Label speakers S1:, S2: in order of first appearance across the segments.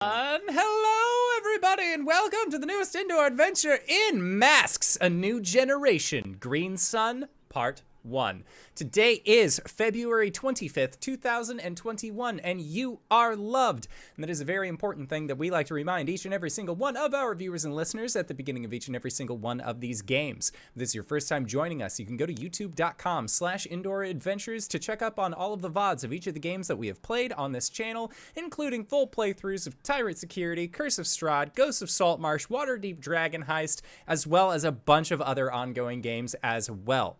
S1: Hello, everybody, and welcome to the newest indoor adventure in Masks, a New Generation, Green Sun, Part 1. Today is February 25th, 2021, and you are loved. And that is a very important thing that we like to remind each and every single one of our viewers and listeners at the beginning of each and every single one of these games. If this is your first time joining us, you can go to youtube.com/indooradventures to check up on all of the VODs of each of the games that we have played on this channel, including full playthroughs of Tyrant Security, Curse of Strahd, Ghosts of Saltmarsh, Waterdeep Dragon Heist, as well as a bunch of other ongoing games as well.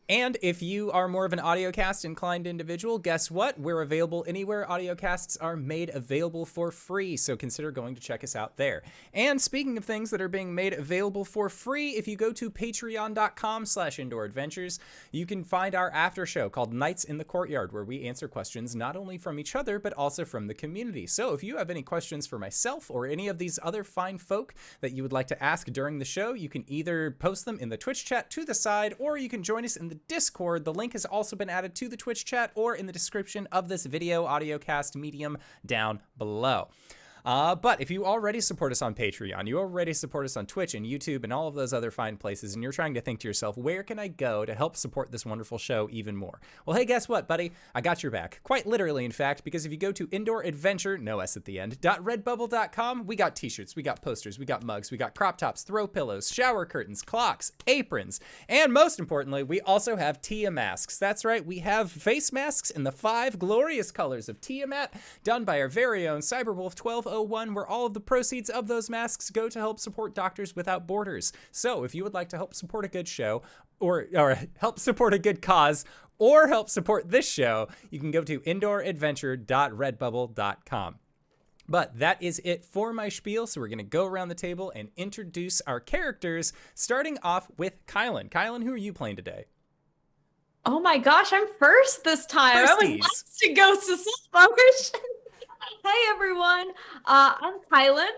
S1: And if you are more of an audiocast inclined individual, guess what? We're available anywhere audiocasts are made available for free, so consider going to check us out there. And speaking of things that are being made available for free, if you go to patreon.com/indooradventures, you can find our after show called Nights in the Courtyard, where we answer questions not only from each other, but also from the community. So if you have any questions for myself or any of these other fine folk that you would like to ask during the show, you can either post them in the Twitch chat to the side, or you can join us in the Discord. The link has also been added to the Twitch chat or in the description of this video audiocast medium down below. But if you already support us on Patreon, you already support us on Twitch and YouTube and all of those other fine places, and you're trying to think to yourself, where can I go to help support this wonderful show even more? Well, hey, guess what, buddy? I got your back. Quite literally, in fact, because if you go to indooradventure, no S at the end, .redbubble.com, we got t-shirts, we got posters, we got mugs, we got crop tops, throw pillows, shower curtains, clocks, aprons, and most importantly, we also have Tia masks. That's right, we have face masks in the 5 glorious colors of Tiamat, done by our very own Cyberwolf1201, where all of the proceeds of those masks go to help support Doctors Without Borders. So if you would like to help support a good show, or help support a good cause, or help support this show, you can go to indooradventure.redbubble.com. But that is it for my spiel, so we're going to go around the table and introduce our characters, starting off with KyleWithAnN. KyleWithAnN, who are you playing today?
S2: Oh my gosh, I'm first this time.
S1: Firsties.
S2: I was last to go to Saltmarsh. Hey everyone, I'm KyleWithAnN.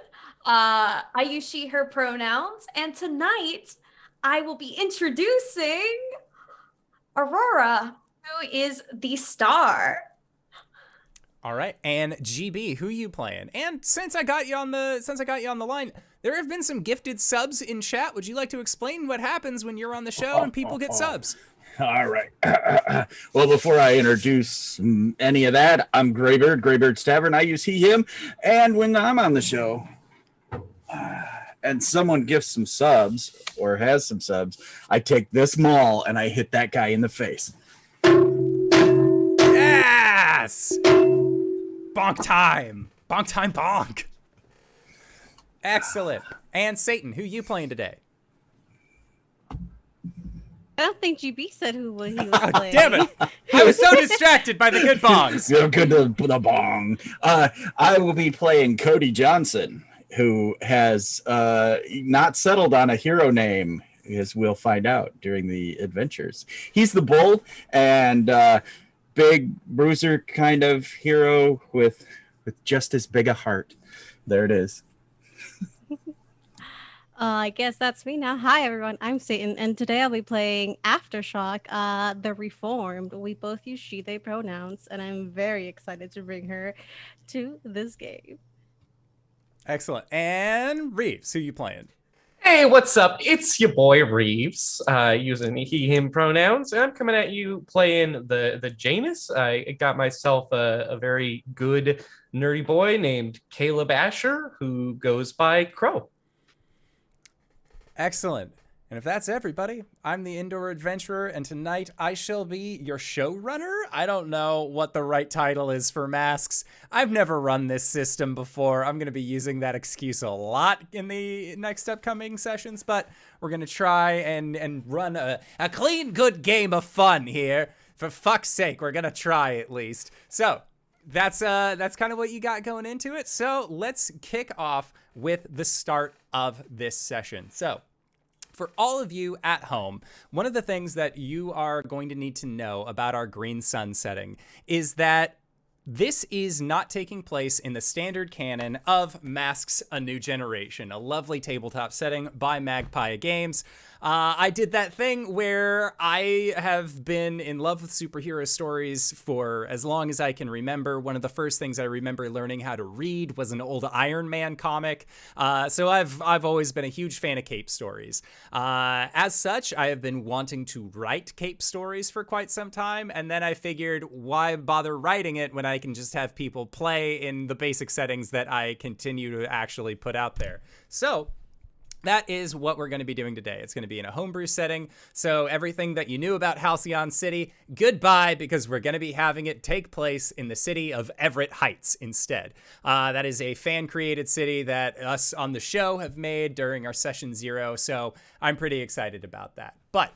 S2: I use she, her pronouns, and tonight I will be introducing Aurora, who is the star.
S1: All right, and GB, who you playing? And since I got you on the line, there have been some gifted subs in chat. Would you like to explain what happens when you're on the show and people get subs?
S3: All right. Well, before I introduce any of that, I'm Greybeard, Greybeard's Tavern. I use he, him. And when I'm on the show and someone gives some subs or has some subs, I take this maul and I hit that guy in the face.
S1: Yes! Bonk time. Bonk time, bonk. Excellent. And Satan, who you playing today?
S4: I don't think GB said who he was
S1: Oh,
S4: playing.
S1: damn it. I was so distracted by the good bongs.
S3: Good to the bong. I will be playing Cody Johnson, who has not settled on a hero name, as we'll find out during the adventures. He's the bull and big bruiser kind of hero with just as big a heart. There it is.
S4: I guess that's me now. Hi, everyone. I'm Satan, and today I'll be playing Aftershock, the Reformed. We both use she, they pronouns, and I'm very excited to bring her to this game.
S1: Excellent. And Reeves, who you playing?
S5: Hey, what's up? It's your boy Reeves, using he, him pronouns, and I'm coming at you playing the Janus. I got myself a very good nerdy boy named Caleb Asher, who goes by Crow.
S1: Excellent. And if that's everybody, I'm the Indoor Adventurer, and tonight I shall be your showrunner? I don't know what the right title is for Masks. I've never run this system before. I'm going to be using that excuse a lot in the next upcoming sessions, but we're going to try and run a clean, good game of fun here. For fuck's sake, we're going to try at least. So that's kind of what you got going into it. So let's kick off with the start of this session. So for all of you at home, one of the things that you are going to need to know about our Green Sun setting is that This is not taking place in the standard canon of Masks: A New Generation, a lovely tabletop setting by Magpie Games. I did that thing where I have been in love with superhero stories for as long as I can remember. One of the first things I remember learning how to read was an old Iron Man comic. So I've always been a huge fan of cape stories. As such, I have been wanting to write cape stories for quite some time, and then I figured, why bother writing it when I can just have people play in the basic settings that I continue to actually put out there? So that is what we're going to be doing today. It's going to be in a homebrew setting, so everything that you knew about Halcyon City, goodbye, because we're going to be having it take place in the city of Everett Heights instead. That is a fan-created city that us on the show have made during our Session 0, so I'm pretty excited about that. But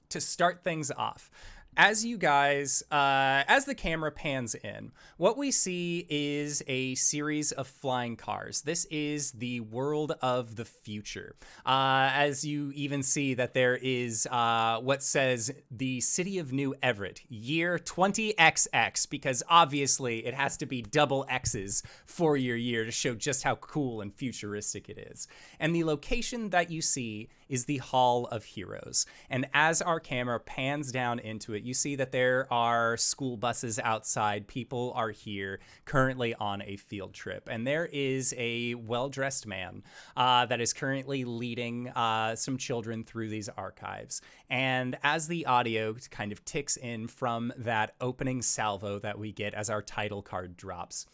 S1: to start things off, as you guys, as the camera pans in, what we see is a series of flying cars. This is the world of the future. As you even see that there is what says the city of New Everett, year 20XX, because obviously it has to be double X's for your year to show just how cool and futuristic it is. And the location that you see is the Hall of Heroes. And as our camera pans down into it, you see that there are school buses outside. People are here currently on a field trip. And there is a well-dressed man that is currently leading some children through these archives. And as the audio kind of ticks in from that opening salvo that we get as our title card drops,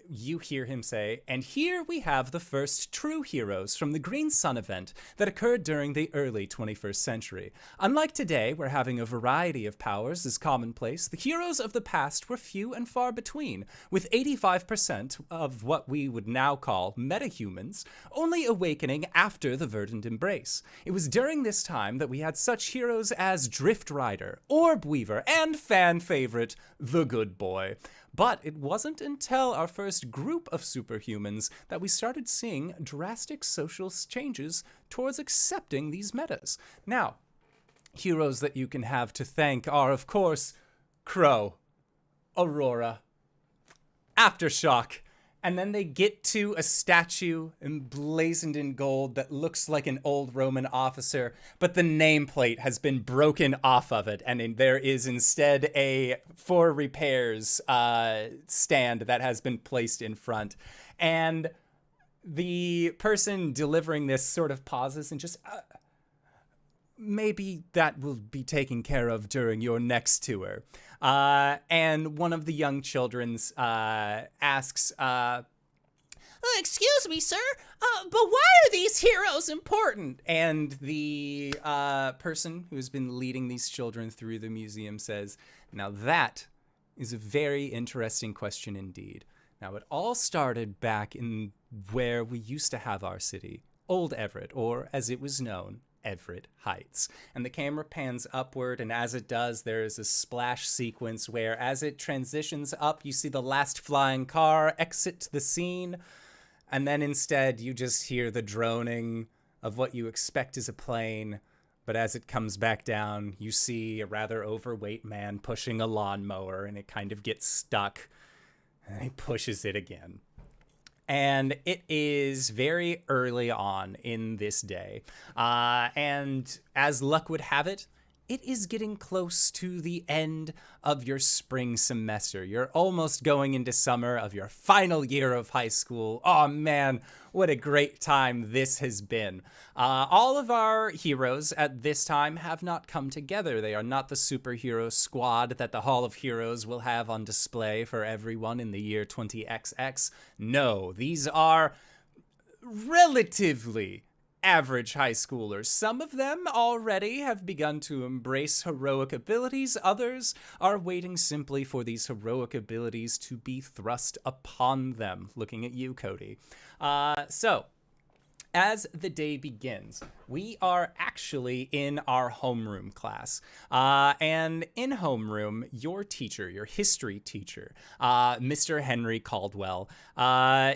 S1: you hear him say, "And here we have the first true heroes from the Green Sun event that occurred during the early 21st century. Unlike today, where having a variety of powers is commonplace, the heroes of the past were few and far between, with 85% of what we would now call metahumans only awakening after the Verdant Embrace. It was during this time that we had such heroes as Drift Rider, Orb Weaver, and fan favorite, the Good Boy. But it wasn't until our first group of superhumans that we started seeing drastic social changes towards accepting these metas. Now, heroes that you can have to thank are, of course, Crow, Aurora, Aftershock, and then they get to a statue emblazoned in gold that looks like an old Roman officer, but the nameplate has been broken off of it, and there is instead a for repairs stand that has been placed in front. And the person delivering this sort of pauses and just, maybe that will be taken care of during your next tour. And one of the young children's asks, "Excuse me, sir, but why are these heroes important?" And the person who's been leading these children through the museum says, "Now that is a very interesting question indeed. Now, it all started back in where we used to have our city, Old Everett, or as it was known, Everett Heights." And the camera pans upward, and as it does, there is a splash sequence where, as it transitions up, you see the last flying car exit the scene, and then instead you just hear the droning of what you expect is a plane, but as it comes back down, you see a rather overweight man pushing a lawnmower, and it kind of gets stuck, and he pushes it again. And it is very early on in this day. And as luck would have it, it is getting close to the end of your spring semester. You're almost going into summer of your final year of high school. Oh man, what a great time this has been. All of our heroes at this time have not come together. They are not the superhero squad that the Hall of Heroes will have on display for everyone in the year 20XX. No, these are relatively average high schoolers. Some of them already have begun to embrace heroic abilities. Others are waiting simply for these heroic abilities to be thrust upon them. Looking at you, Cody. So, As the day begins, we are actually in our homeroom class. And in homeroom, your teacher, your history teacher, Mr. Henry Caldwell,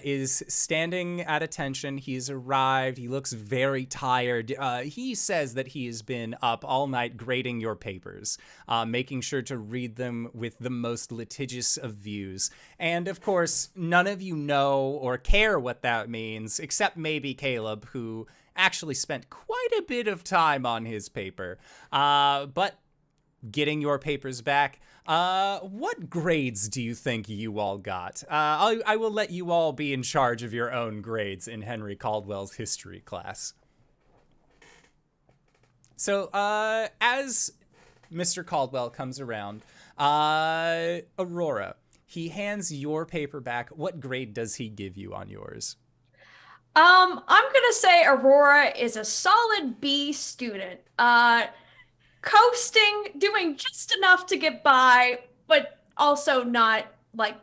S1: is standing at attention. He's arrived. He looks very tired. He says that he has been up all night grading your papers, making sure to read them with the most litigious of views. And of course, none of you know or care what that means, except maybe Caleb, who actually spent quite a bit of time on his paper. But getting your papers back, what grades do you think you all got? I will let you all be in charge of your own grades in Henry Caldwell's history class. So, as Mr. Caldwell comes around, Aurora, he hands your paper back. What grade does he give you on yours?
S2: I'm gonna say Aurora is a solid B student. Coasting, doing just enough to get by, but also not like,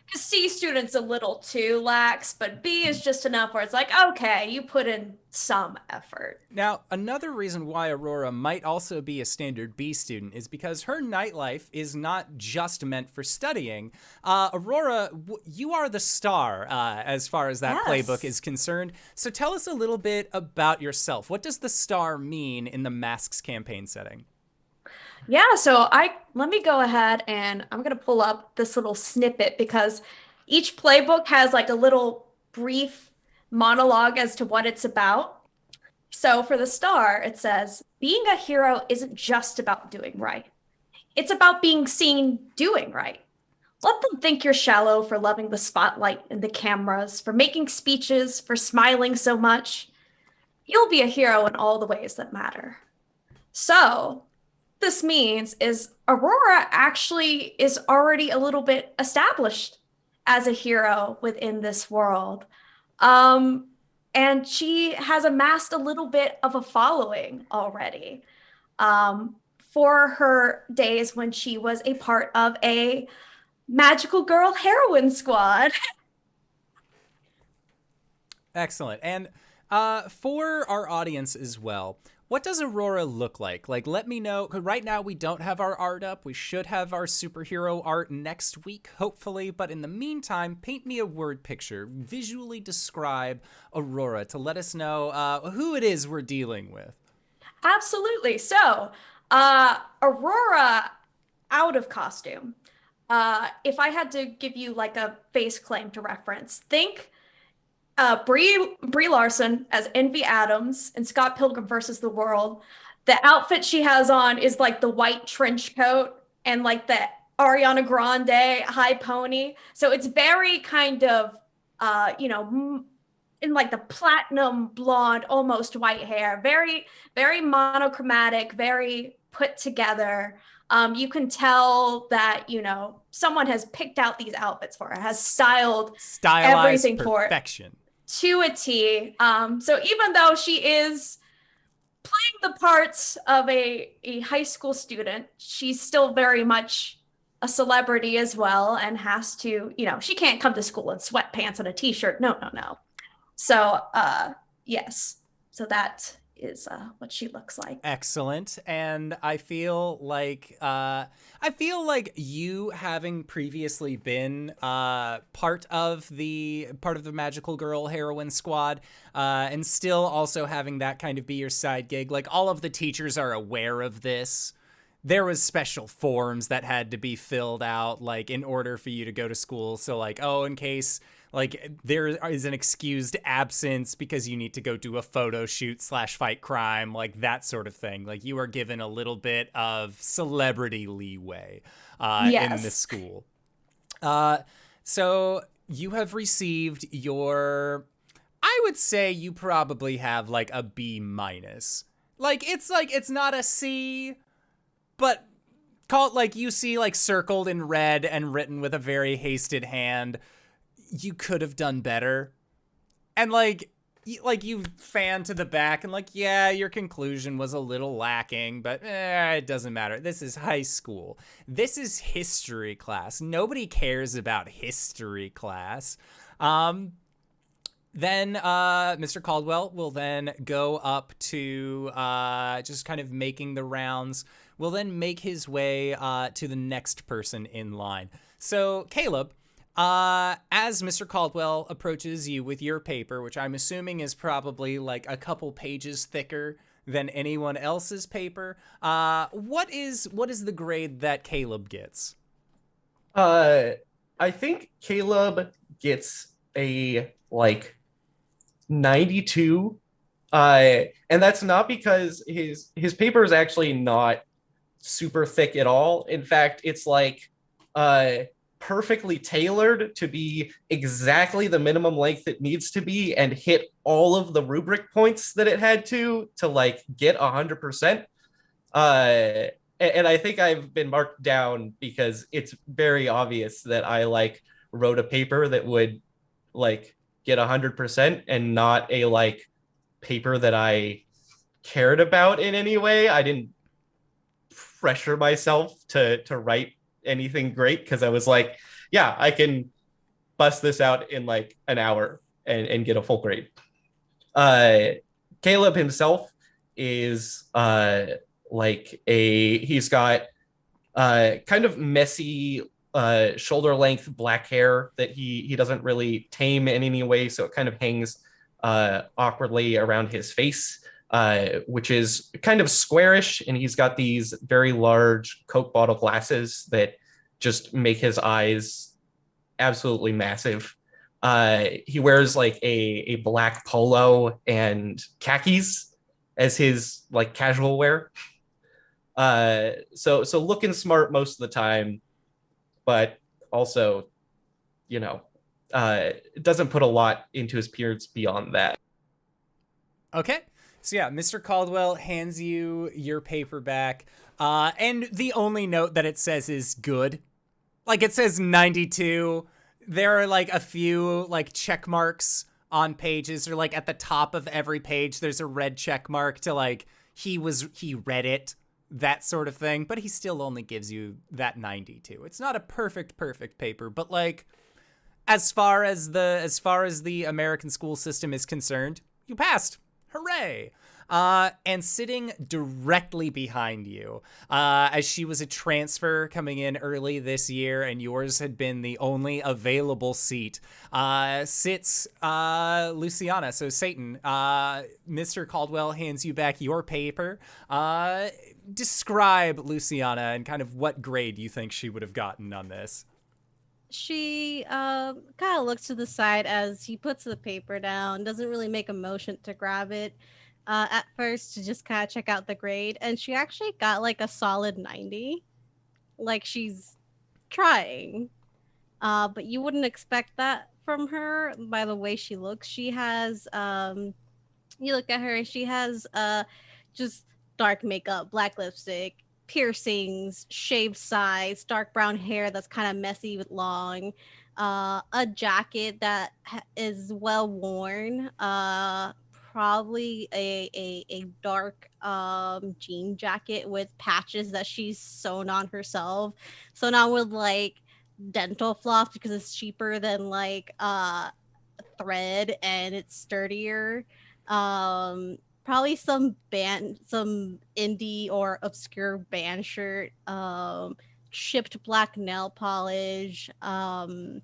S2: because C student's a little too lax, but B is just enough where it's like, okay, you put in some effort.
S1: Now, another reason why Aurora might also be a standard B student is because her nightlife is not just meant for studying. Aurora, you are the star as far as that playbook is concerned. So tell us a little bit about yourself. What does the star mean in the Masks campaign setting?
S2: Yeah, so let me go ahead and I'm gonna pull up this little snippet because each playbook has like a little brief monologue as to what it's about. So for the star, it says, being a hero isn't just about doing right. It's about being seen doing right. Let them think you're shallow for loving the spotlight and the cameras, for making speeches, for smiling so much. You'll be a hero in all the ways that matter. So this means is Aurora actually is already a little bit established as a hero within this world. And she has amassed a little bit of a following already for her days when she was a part of a magical girl heroine squad.
S1: Excellent. And for our audience as well, what does Aurora look like? Like, let me know. 'Cause right now we don't have our art up. We should have our superhero art next week, hopefully. But in the meantime, paint me a word picture. Visually describe Aurora to let us know who it is we're dealing with.
S2: Absolutely. So, Aurora out of costume. If I had to give you like a face claim to reference, think Brie Larson as Envy Adams in Scott Pilgrim versus the World. The outfit she has on is like the white trench coat and like the Ariana Grande high pony. So it's very kind of, in like the platinum blonde, almost white hair, very, very monochromatic, very put together. You can tell that, someone has picked out these outfits for her, has stylized everything
S1: perfection.
S2: For it. To a T. So even though she is playing the parts of a high school student, she's still very much a celebrity as well and has to, she can't come to school in sweatpants and a t-shirt. No. So, yes. So that is what she looks like.
S1: Excellent. And I feel like you having previously been part of the magical girl heroine squad and still also having that kind of be your side gig, like all of the teachers are aware of this. There was special forms that had to be filled out like in order for you to go to school. So like, in case like there is an excused absence because you need to go do a photo shoot / fight crime, like that sort of thing. Like you are given a little bit of celebrity leeway in this school. So you have received I would say you probably have like a B-. Like it's not a C, but call it like you see like circled in red and written with a very hasted hand. You could have done better. And like you fan to the back and like, yeah, your conclusion was a little lacking, but it doesn't matter. This is high school. This is history class. Nobody cares about history class. Then Mr. Caldwell will then go up to just kind of making the rounds. Will then make his way to the next person in line. So, Caleb, as Mr. Caldwell approaches you with your paper, which I'm assuming is probably like a couple pages thicker than anyone else's paper, what is the grade that Caleb gets?
S5: I think Caleb gets a 92. And that's not because his paper is actually not super thick at all. In fact, it's perfectly tailored to be exactly the minimum length it needs to be and hit all of the rubric points that it had to get 100%. And I think I've been marked down because it's very obvious that I wrote a paper that would get 100% and not a paper that I cared about in any way. I didn't pressure myself to write anything great because I was yeah, I can bust this out in an hour and get a full grade. Caleb himself is he's got kind of messy shoulder length black hair that he doesn't really tame in any way, so it kind of hangs awkwardly around his face, which is kind of squarish, and he's got these very large Coke bottle glasses that just make his eyes absolutely massive. He wears a black polo and khakis as his casual wear. So looking smart most of the time, but also, it doesn't put a lot into his appearance beyond that.
S1: Okay. So yeah, Mr. Caldwell hands you your paper back, and the only note that it says is good. It says 92. There are a few check marks on pages, or at the top of every page there's a red check mark to he read it, that sort of thing, but he still only gives you that 92. It's not a perfect paper, but as far as the American school system is concerned, you passed. Hooray! And sitting directly behind you, as she was a transfer coming in early this year and yours had been the only available seat, sits Luciana. So Satan, Mr. Caldwell hands you back your paper. Describe Luciana and kind of what grade you think she would have gotten on this.
S4: She kind of looks to the side as he puts the paper down, doesn't really make a motion to grab it at first, to just kind of check out the grade. And she actually got a solid 90. She's trying. But you wouldn't expect that from her by the way she looks. She has, you look at her and she has just dark makeup, black lipstick, piercings, shaved sides, dark brown hair that's kind of messy with long, a jacket that is well worn, probably a dark jean jacket with patches that she's sewn on herself, sewn on with dental floss because it's cheaper than thread and it's sturdier. Probably some indie or obscure band shirt, chipped black nail polish, and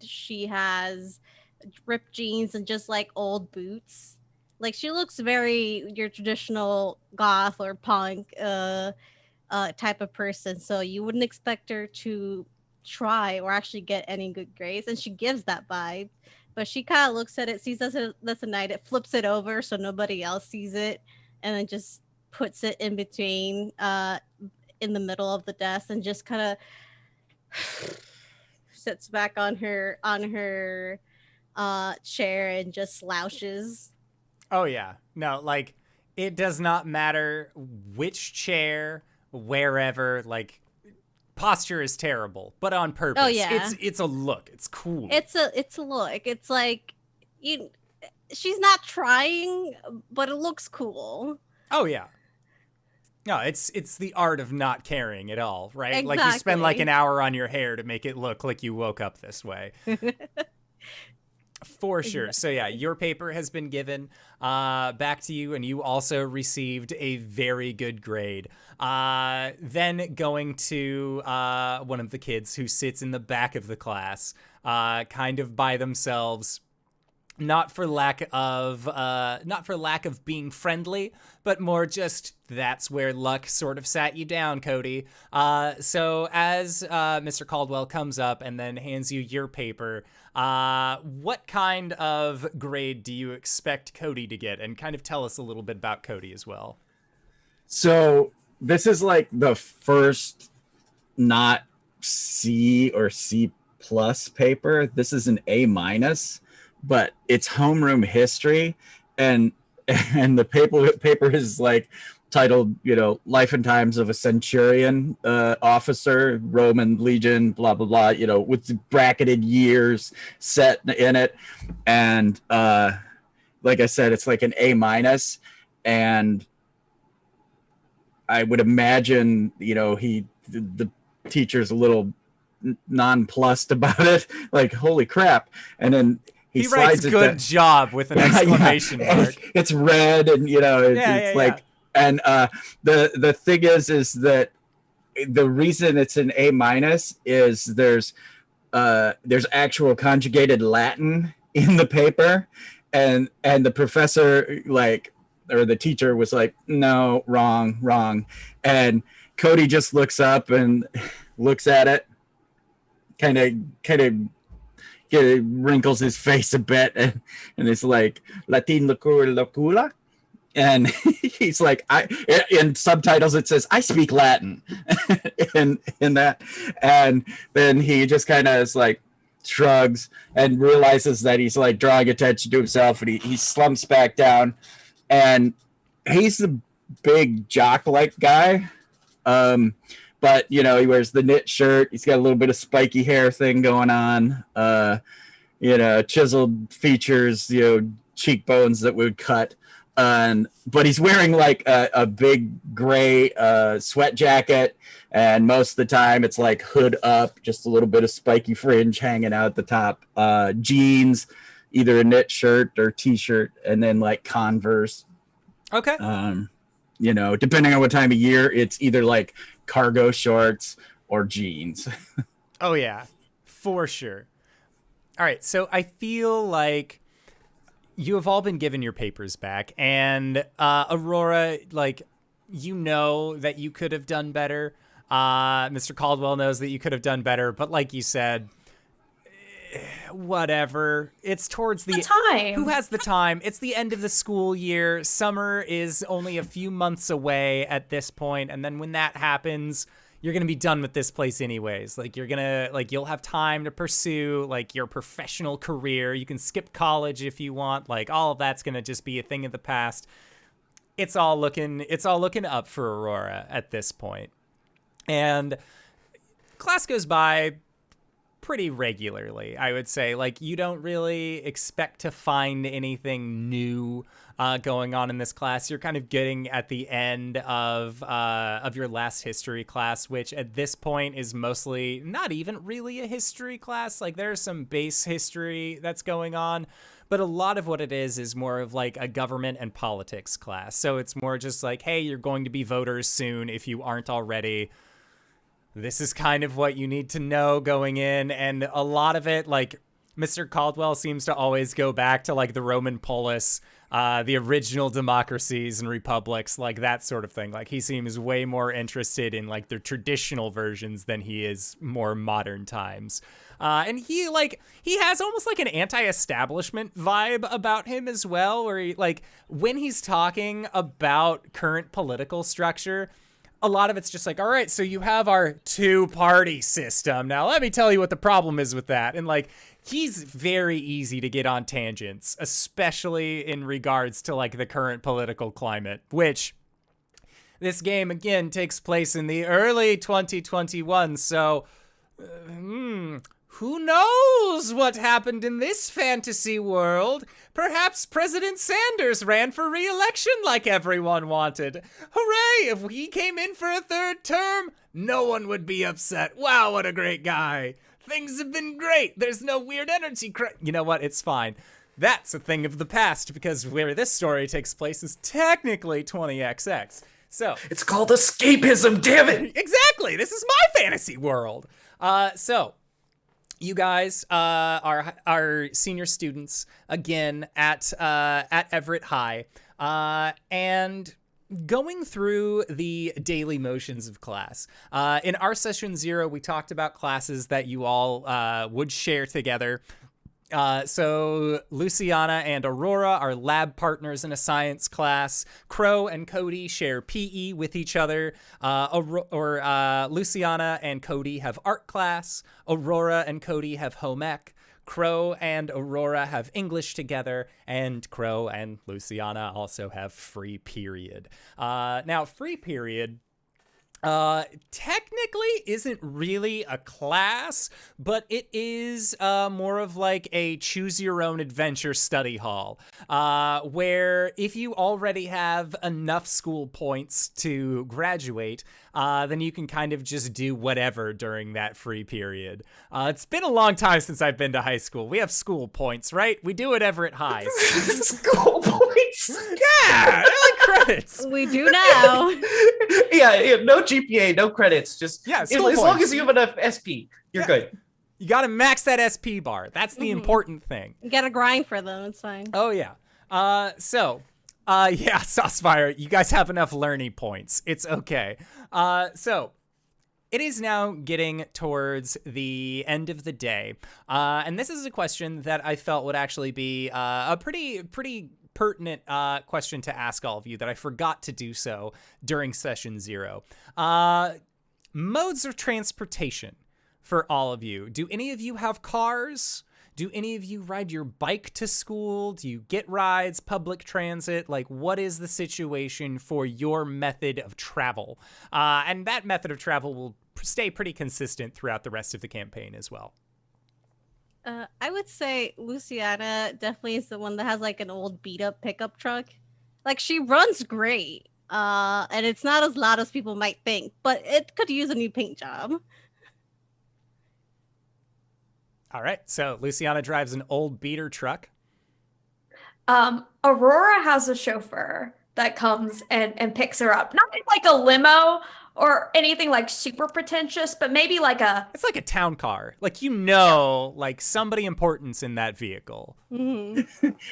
S4: she has ripped jeans and just old boots. She looks very your traditional goth or punk type of person, so you wouldn't expect her to try or actually get any good grades, and she gives that vibe. But she kind of looks at it, sees that's a night, it flips it over so nobody else sees it, and then just puts it in between, in the middle of the desk, and just kind of sits back on her chair and just slouches.
S1: Oh yeah, no, it does not matter which chair, wherever. Posture is terrible, but on purpose.
S4: Oh yeah,
S1: it's a look. It's cool.
S4: It's a look. It's she's not trying, but it looks cool.
S1: Oh yeah. No, it's the art of not caring at all, right?
S4: Exactly.
S1: You spend an hour on your hair to make it look like you woke up this way. For sure. So yeah, your paper has been given back to you, and you also received a very good grade. Then going to one of the kids who sits in the back of the class, kind of by themselves. Not for lack of being friendly, but more just that's where luck sort of sat you down, Cody. So as Mr. Caldwell comes up and then hands you your paper, what kind of grade do you expect Cody to get? And kind of tell us a little bit about Cody as well.
S3: So this is like the first not C or C plus paper. This is an A minus. But it's homeroom history, and the paper is like titled, Life and Times of a Centurion Officer, Roman Legion, blah blah blah, with bracketed years set in it, and like I said, it's like an A minus, and I would imagine, the teacher's a little nonplussed about it, like holy crap, and then.
S1: He writes good job with an exclamation mark.
S3: It's red, and it's like, and the thing is that the reason it's an A minus is there's actual conjugated Latin in the paper, and the professor or the teacher was like, no, wrong, and Cody just looks up and looks at it, kind of. Wrinkles his face a bit and it's like Latin locula, and he's like, in subtitles it says I speak Latin in that, and then he just kind of is like shrugs and realizes that he's like drawing attention to himself, and he slumps back down, and he's the big jock like guy, but he wears the knit shirt. He's got a little bit of spiky hair thing going on. Chiseled features. Cheekbones that would cut. But he's wearing like a big gray sweat jacket, and most of the time it's like hood up, just a little bit of spiky fringe hanging out the top. Jeans, either a knit shirt or t-shirt, and then like Converse.
S1: Okay.
S3: Depending on what time of year, it's either like cargo shorts or jeans.
S1: Oh yeah, for sure. All right, so I feel like you have all been given your papers back, and Aurora, that you could have done better. Mr. Caldwell knows that you could have done better, but like you said, whatever. It's towards the
S2: time.
S1: Who has the time? It's the end of the school year. Summer is only a few months away at this point, and then when that happens, you're gonna be done with this place anyways. You'll have time to pursue your professional career. You can skip college if you want. All of that's gonna just be a thing of the past. It's all looking up for Aurora at this point, and class goes by pretty regularly, I would say. You don't really expect to find anything new going on in this class. You're kind of getting at the end of your last history class, which at this point is mostly not even really a history class. There's some base history that's going on, but a lot of what it is more of a government and politics class. So it's more just hey, you're going to be voters soon if you aren't already. This is kind of what you need to know going in, and a lot of it, Mr. Caldwell seems to always go back to the Roman polis, the original democracies and republics, that sort of thing. He seems way more interested in the traditional versions than he is more modern times. And he has almost an anti-establishment vibe about him as well, where he when he's talking about current political structure, a lot of it's just all right, so you have our two-party system. Now, let me tell you what the problem is with that. And, he's very easy to get on tangents, especially in regards to, the current political climate, which this game, again, takes place in the early 2021, so who knows what happened in this fantasy world? Perhaps President Sanders ran for re-election like everyone wanted. Hooray! If he came in for a third term, no one would be upset. Wow, what a great guy. things have been great. There's no weird energy. You know what? It's fine. That's a thing of the past because where this story takes place is technically 20XX. So
S5: It's called escapism, damn it!
S1: exactly. This is my fantasy world. So you guys are senior students again at Everett High, and going through the daily motions of class. In our session 0, we talked about classes that you all would share together. So Luciana and Aurora are lab partners in a science class. Crow and Cody share PE with each other. Luciana and Cody have art class. Aurora and Cody have home ec. Crow and Aurora have English together, and Crow and Luciana also have free period. Now, free period technically isn't really a class, but it is more of like a choose your own adventure study hall, where if you already have enough school points to graduate, then you can kind of just do whatever during that free period. It's been a long time since I've been to high school. We have school points, right? We do whatever at high.
S5: School points.
S1: Yeah, like credits.
S4: We do now.
S5: Yeah, no GPA, no credits. Just
S1: Yeah,
S5: as
S1: school
S5: long
S1: points.
S5: as you have enough SP, you're good.
S1: You gotta max that SP bar. That's the important thing.
S4: You gotta grind for them. It's fine.
S1: Oh, yeah. Yeah, Saucefire, you guys have enough learning points. It's okay. So it is now getting towards the end of the day. And this is a question that I felt would actually be a pretty pertinent question to ask all of you that I forgot to do so during session 0. Modes of transportation for all of you. Do any of you have cars? Do any of you ride your bike to school? Do you get rides, public transit? Like, what is the situation for your method of travel? And that method of travel will stay pretty consistent throughout the rest of the campaign as well.
S4: I would say Luciana definitely is the one that has like an old beat up pickup truck. Like she runs great. And it's not as loud as people might think, but it could use a new paint job.
S1: All right, so Luciana drives an old beater truck.
S2: Aurora has a chauffeur that comes and picks her up. Not like a limo or anything like super pretentious, but maybe like a...
S1: It's like a town car. Like, like somebody important's in that vehicle.
S2: maybe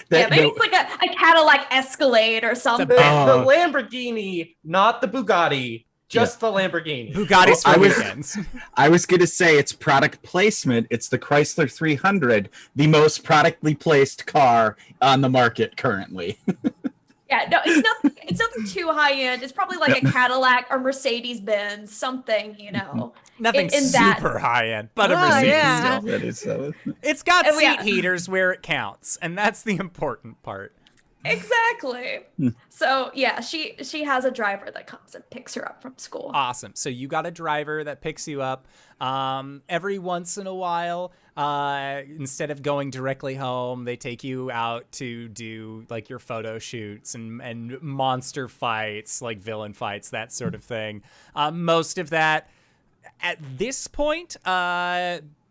S2: it's like a Cadillac Escalade or something.
S5: The Lamborghini, not the Bugatti. Just the Lamborghini.
S1: Bugatti's for weekends.
S3: I was going to say it's product placement. It's the Chrysler 300, the most productly placed car on the market currently.
S2: Yeah, no, it's nothing too high end. It's probably like a Cadillac or Mercedes Benz, something,
S1: Nothing
S2: in
S1: super
S2: that.
S1: high end, but a
S4: Oh,
S1: Mercedes
S4: yeah.
S1: still.
S3: That is so.
S1: It's got
S2: Oh, yeah.
S1: seat heaters where it counts, and that's the important part.
S2: Exactly. So yeah, she has a driver that comes and picks her up from school.
S1: Awesome. So you got a driver that picks you up every once in a while. Instead of going directly home, they take you out to do like your photo shoots and monster fights, like villain fights, that sort of thing. Most of that at this point,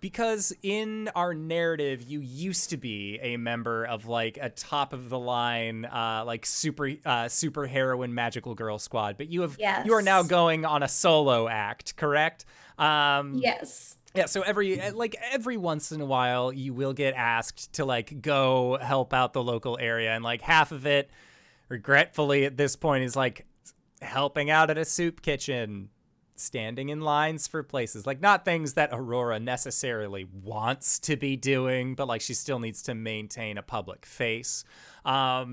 S1: because in our narrative, you used to be a member of like a top of the line, like super heroine magical girl squad, but you are now going on a solo act, correct?
S2: Yes.
S1: Yeah. So every once in a while, you will get asked to like go help out the local area, and like half of it, regretfully at this point, is like helping out at a soup kitchen. Standing in lines for places, like not things that Aurora necessarily wants to be doing, but like she still needs to maintain a public face. So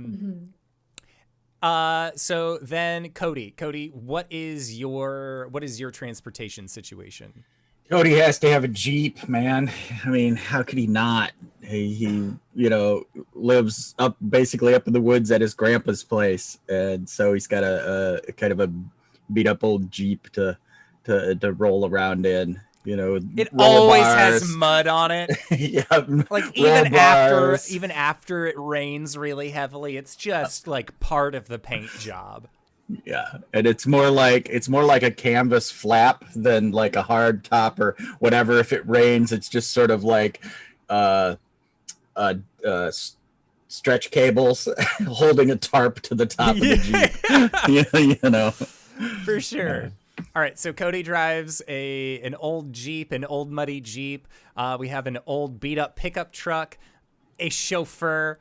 S1: then Cody, what is your transportation situation?
S3: Cody has to have a Jeep, man. I mean, how could he not? He lives basically up in the woods at his grandpa's place, and so he's got a kind of a beat up old Jeep to roll around in.
S1: It always has mud on it.
S3: Yeah,
S1: like even after it rains really heavily, it's just like part of the paint job.
S3: Yeah, and it's more like a canvas flap than like a hard top or whatever. If it rains, it's just sort of like uh, uh, uh, stretch cables holding a tarp to the top of the Jeep. Yeah, you know,
S1: For sure. All right, so Cody drives an old Jeep, an old muddy Jeep. We have an old beat up pickup truck, a chauffeur.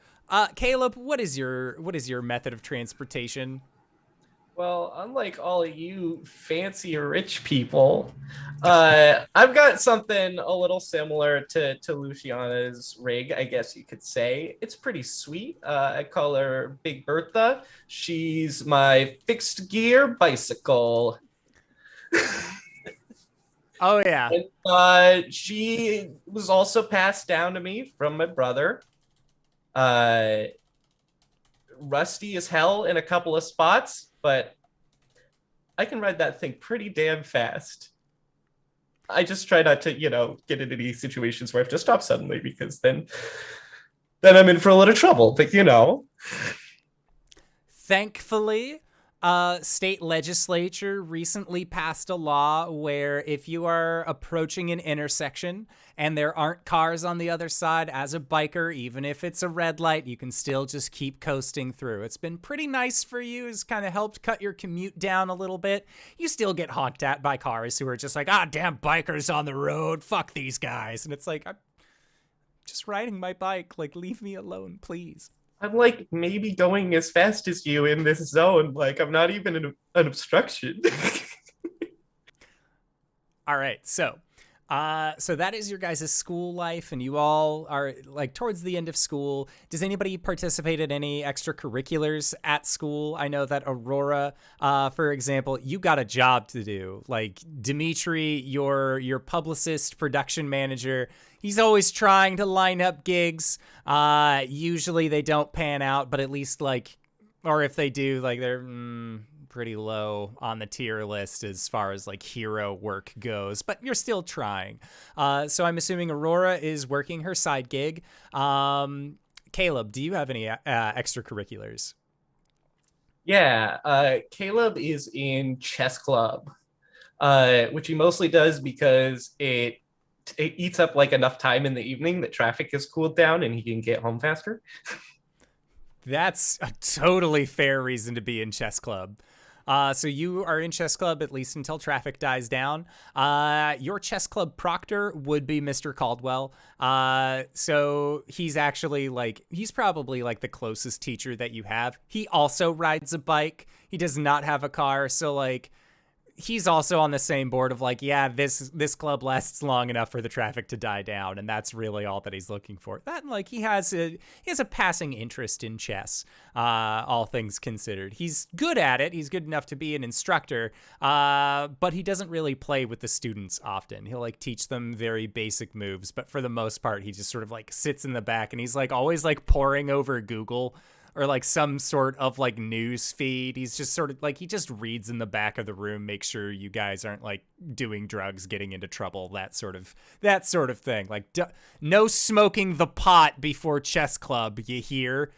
S1: Caleb, what is your method of transportation?
S5: Well, unlike all of you fancy rich people, I've got something a little similar to Luciana's rig, I guess you could say. It's pretty sweet. I call her Big Bertha. She's my fixed gear bicycle.
S1: Oh, yeah.
S5: And, she was also passed down to me from my brother. Rusty as hell in a couple of spots, but I can ride that thing pretty damn fast. I just try not to, get into these situations where I have to stop suddenly, because then I'm in for a little trouble. But
S1: Thankfully, state legislature recently passed a law where if you are approaching an intersection and there aren't cars on the other side, as a biker, even if it's a red light, you can still just keep coasting through. It's been pretty nice for you. It's kind of helped cut your commute down a little bit. You still get honked at by cars who are just like, damn bikers on the road. Fuck these guys. And it's like, I'm just riding my bike. Like, leave me alone, please.
S5: I'm like maybe going as fast as you in this zone. Like, I'm not even an obstruction.
S1: All right, so that is your guys' school life, and you all are like towards the end of school. Does anybody participate in any extracurriculars at school? I know that Aurora, for example, you got a job to do. Like Dimitri, your publicist, production manager, he's always trying to line up gigs. Usually they don't pan out, but at least or if they do, they're pretty low on the tier list as far as hero work goes, but you're still trying. So I'm assuming Aurora is working her side gig. Caleb, do you have any extracurriculars?
S5: Yeah, Caleb is in chess club, which he mostly does because it eats up enough time in the evening that traffic has cooled down and he can get home faster.
S1: That's a totally fair reason to be in chess club. So you are in chess club at least until traffic dies down. Your chess club proctor would be Mr. Caldwell. So he's actually he's probably the closest teacher that you have. He also rides a bike. He does not have a car. So he's also on the same board of this club lasts long enough for the traffic to die down, and that's really all that he's looking for. That he has a passing interest in chess, all things considered. He's good at it. He's good enough to be an instructor, but he doesn't really play with the students often. He'll teach them very basic moves, but for the most part, he just sort of sits in the back, and he's always poring over Google or some sort of news feed. He's just sort of he just reads in the back of the room, make sure you guys aren't doing drugs, getting into trouble, that sort of thing. No smoking the pot before chess club, you hear?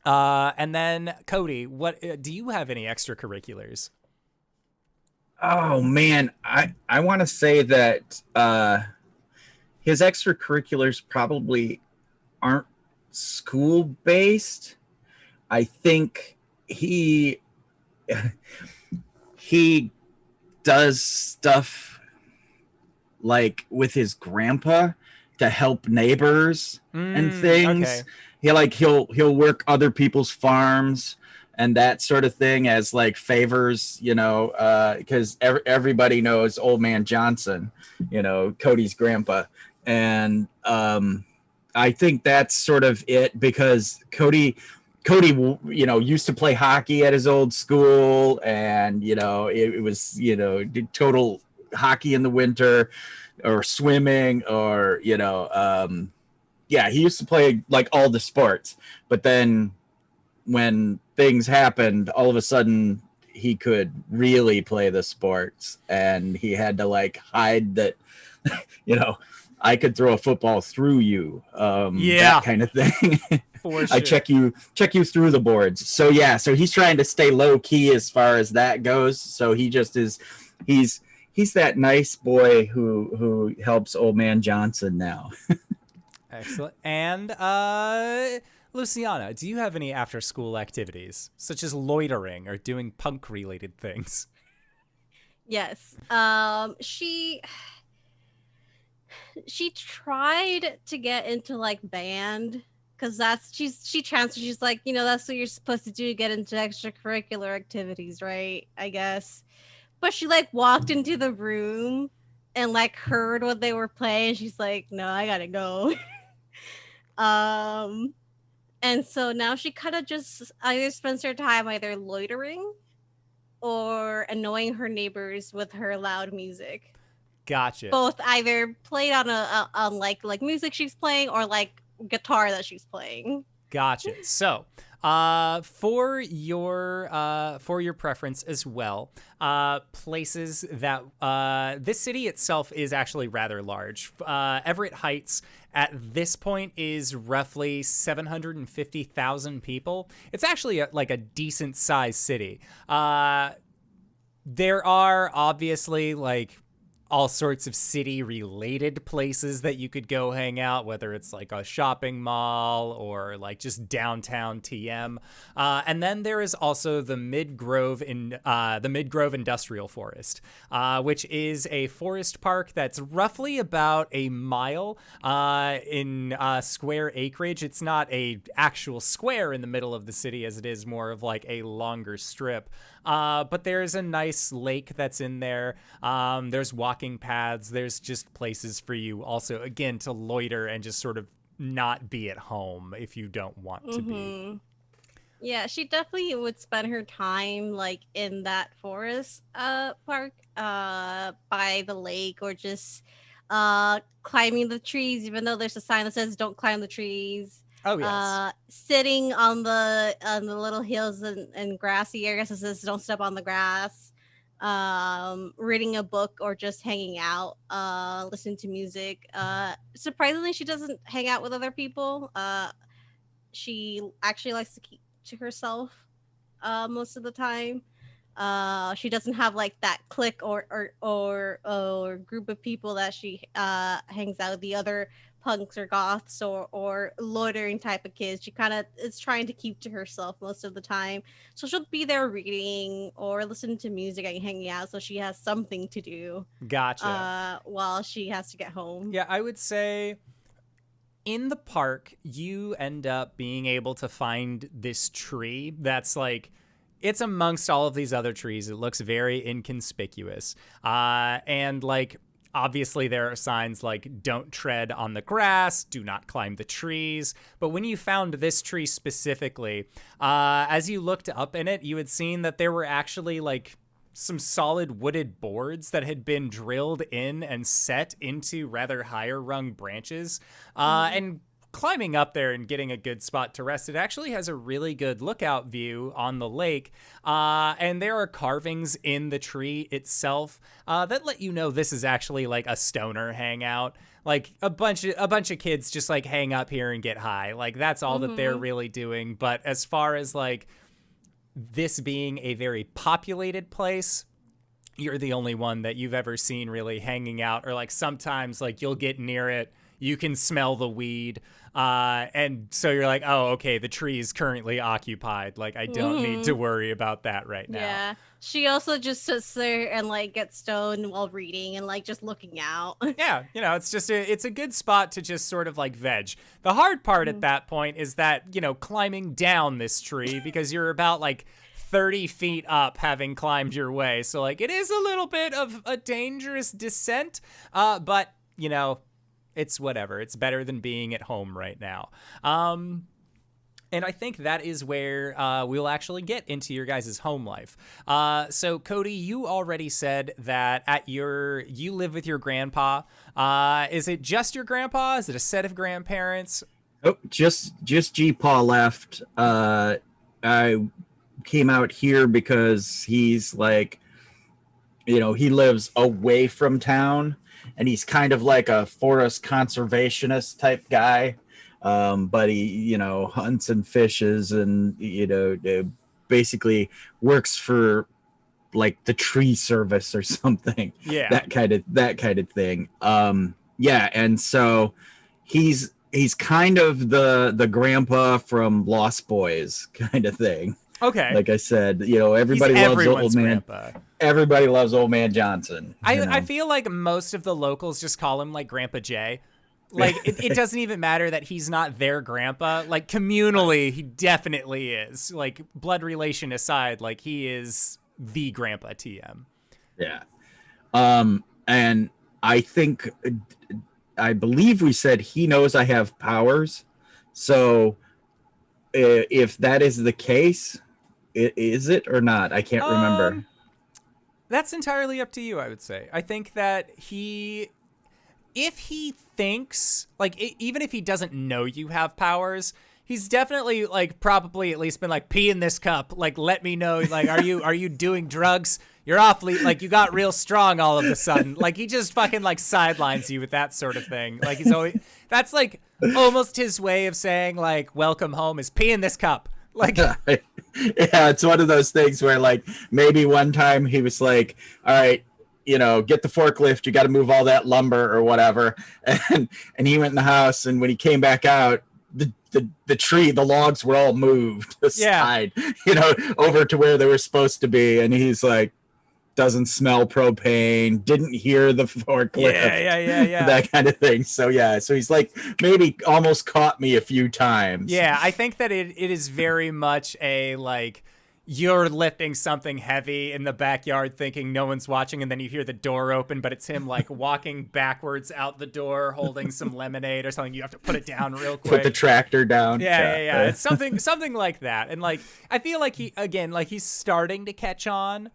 S1: And then Cody, what do you have any extracurriculars?
S3: Oh man, I want to say that his extracurriculars probably aren't school based. I think he does stuff with his grandpa to help neighbors and things. Okay. He'll work other people's farms and that sort of thing as favors, because everybody knows Old Man Johnson, Cody's grandpa. And I think that's sort of it, because Cody, used to play hockey at his old school, and, it was, total hockey in the winter or swimming or, he used to play all the sports. But then when things happened, all of a sudden he could really play the sports, and he had to hide that, I could throw a football through you. That kind of thing.
S1: For
S3: I
S1: sure.
S3: check you through the boards. So yeah, so he's trying to stay low key as far as that goes. So he just is he's that nice boy who helps old man Johnson now.
S1: Excellent. And Luciana, do you have any after school activities, such as loitering or doing punk related things?
S4: Yes. She tried to get into like band because she transferred. She's like, that's what you're supposed to do, get into extracurricular activities, right? I guess. But she like walked into the room and like heard what they were playing. She's like, no, I gotta go. And so now she kind of just either spends her time either loitering or annoying her neighbors with her loud music.
S1: Gotcha.
S4: Both either played on on like music she's playing or like guitar that she's playing.
S1: Gotcha. So, for your preference as well, places that this city itself is actually rather large. Everett Heights at this point is roughly 750,000 people. It's actually like a decent sized city. There are obviously like all sorts of city related places that you could go hang out, whether it's like a shopping mall or like just downtown TM. And then there is also the Mid-Grove Industrial Forest, which is a forest park that's roughly about a mile in square acreage. It's not a actual square in the middle of the city as it is more of like a longer strip. But there's a nice lake that's in there. There's walking paths. There's just places for you also, again, to loiter and just sort of not be at home if you don't want to be.
S4: Yeah, she definitely would spend her time like in that forest park by the lake or just climbing the trees, even though there's a sign that says don't climb the trees.
S1: Oh, yes.
S4: Sitting on the little hills and grassy areas that says don't step on the grass. Reading a book or just hanging out, listening to music. Surprisingly, she doesn't hang out with other people. She actually likes to keep to herself most of the time. She doesn't have like that clique or group of people that she hangs out with, the other punks or goths or loitering type of kids. She kind of is trying to keep to herself most of the time. So she'll be there reading or listening to music and hanging out, so she has something to do.
S1: Gotcha.
S4: While she has to get home.
S1: Yeah, I would say in the park, you end up being able to find this tree that's like, it's amongst all of these other trees. It looks very inconspicuous. And like, obviously there are signs like don't tread on the grass, do not climb the trees. But when you found this tree specifically, as you looked up in it, you had seen that there were actually like some solid wooded boards that had been drilled in and set into rather higher rung branches. And climbing up there and getting a good spot to rest, it actually has a really good lookout view on the lake. And there are carvings in the tree itself that let you know this is actually like a stoner hangout. Like a bunch of kids just like hang up here and get high. Like that's all that they're really doing. But as far as like this being a very populated place, you're the only one that you've ever seen really hanging out, or like sometimes like you'll get near it, you can smell the weed, and so you're like, oh, okay, the tree is currently occupied. Like I don't need to worry about that right now.
S4: Yeah. She also just sits there and like gets stoned while reading and like just looking out.
S1: Yeah, it's just it's a good spot to just sort of like veg. The hard part at that point is that, climbing down this tree, because you're about like 30 feet up having climbed your way. So like it is a little bit of a dangerous descent, but it's whatever. It's better than being at home right now. And I think that is where we'll actually get into your guys' home life. So Cody, you already said that you live with your grandpa. Is it just your grandpa? Is it a set of grandparents?
S3: Oh, just G-Paw left. I came out here because he's like, he lives away from town, and he's kind of like a forest conservationist type guy. but he, hunts and fishes, and basically works for like the tree service or something.
S1: Yeah.
S3: that kind of thing. And so he's kind of the grandpa from Lost Boys kind of thing.
S1: Okay.
S3: Like I said, everybody loves old man.
S1: Grandpa.
S3: Everybody loves old man Johnson.
S1: I feel like most of the locals just call him like Grandpa Jay. Like it doesn't even matter that he's not their grandpa. Like communally, he definitely is. Like blood relation aside, like he is the grandpa TM.
S3: Yeah. And I believe we said he knows I have powers. So if that is the case, is it or not? I can't remember.
S1: That's entirely up to you, I would say. I think that if he thinks, like, even if he doesn't know you have powers, he's definitely, like, probably at least been like, pee in this cup. Like, let me know. Like, are you doing drugs? You're awfully, like, you got real strong all of a sudden. Like, he just fucking, like, sidelines you with that sort of thing. Like, he's always, that's, like, almost his way of saying, like, welcome home is pee in this cup. Like,
S3: yeah, it's one of those things where, like, maybe one time he was like, all right, get the forklift, you got to move all that lumber or whatever. And he went in the house, and when he came back out, the logs were all moved aside, over to where they were supposed to be. And he's like, doesn't smell propane, didn't hear the forklift,
S1: yeah,
S3: that kind of thing. So he's like maybe almost caught me a few times.
S1: Yeah, I think that it is very much a, like, you're lifting something heavy in the backyard thinking no one's watching, and then you hear the door open, but it's him, like, walking backwards out the door holding some lemonade or something. You have to put it down real quick.
S3: Put the tractor down.
S1: Yeah. It's something like that. And, like, I feel like he's starting to catch on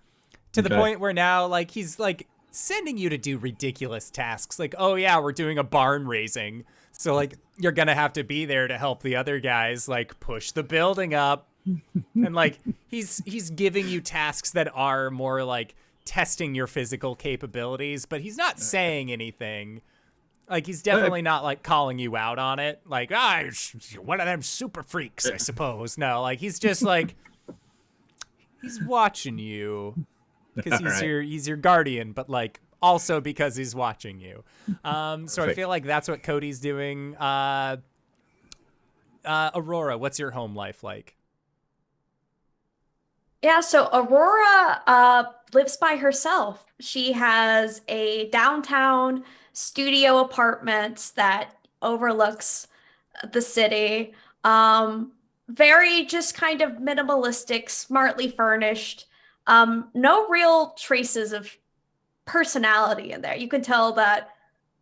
S1: to the point where now, like, he's, like, sending you to do ridiculous tasks. Like, oh, yeah, we're doing a barn raising. So, like, you're going to have to be there to help the other guys, like, push the building up. And, like, he's giving you tasks that are more, like, testing your physical capabilities, but he's not saying anything. Like, he's definitely not, like, calling you out on it. Like, one of them super freaks, I suppose. No, like, he's just, like, he's watching you. Because he's your guardian, but, like, also because he's watching you. So I feel like that's what Cody's doing. Aurora, what's your home life like?
S2: Yeah, so Aurora lives by herself. She has a downtown studio apartment that overlooks the city. Very just kind of minimalistic, smartly furnished. No real traces of personality in there. You can tell that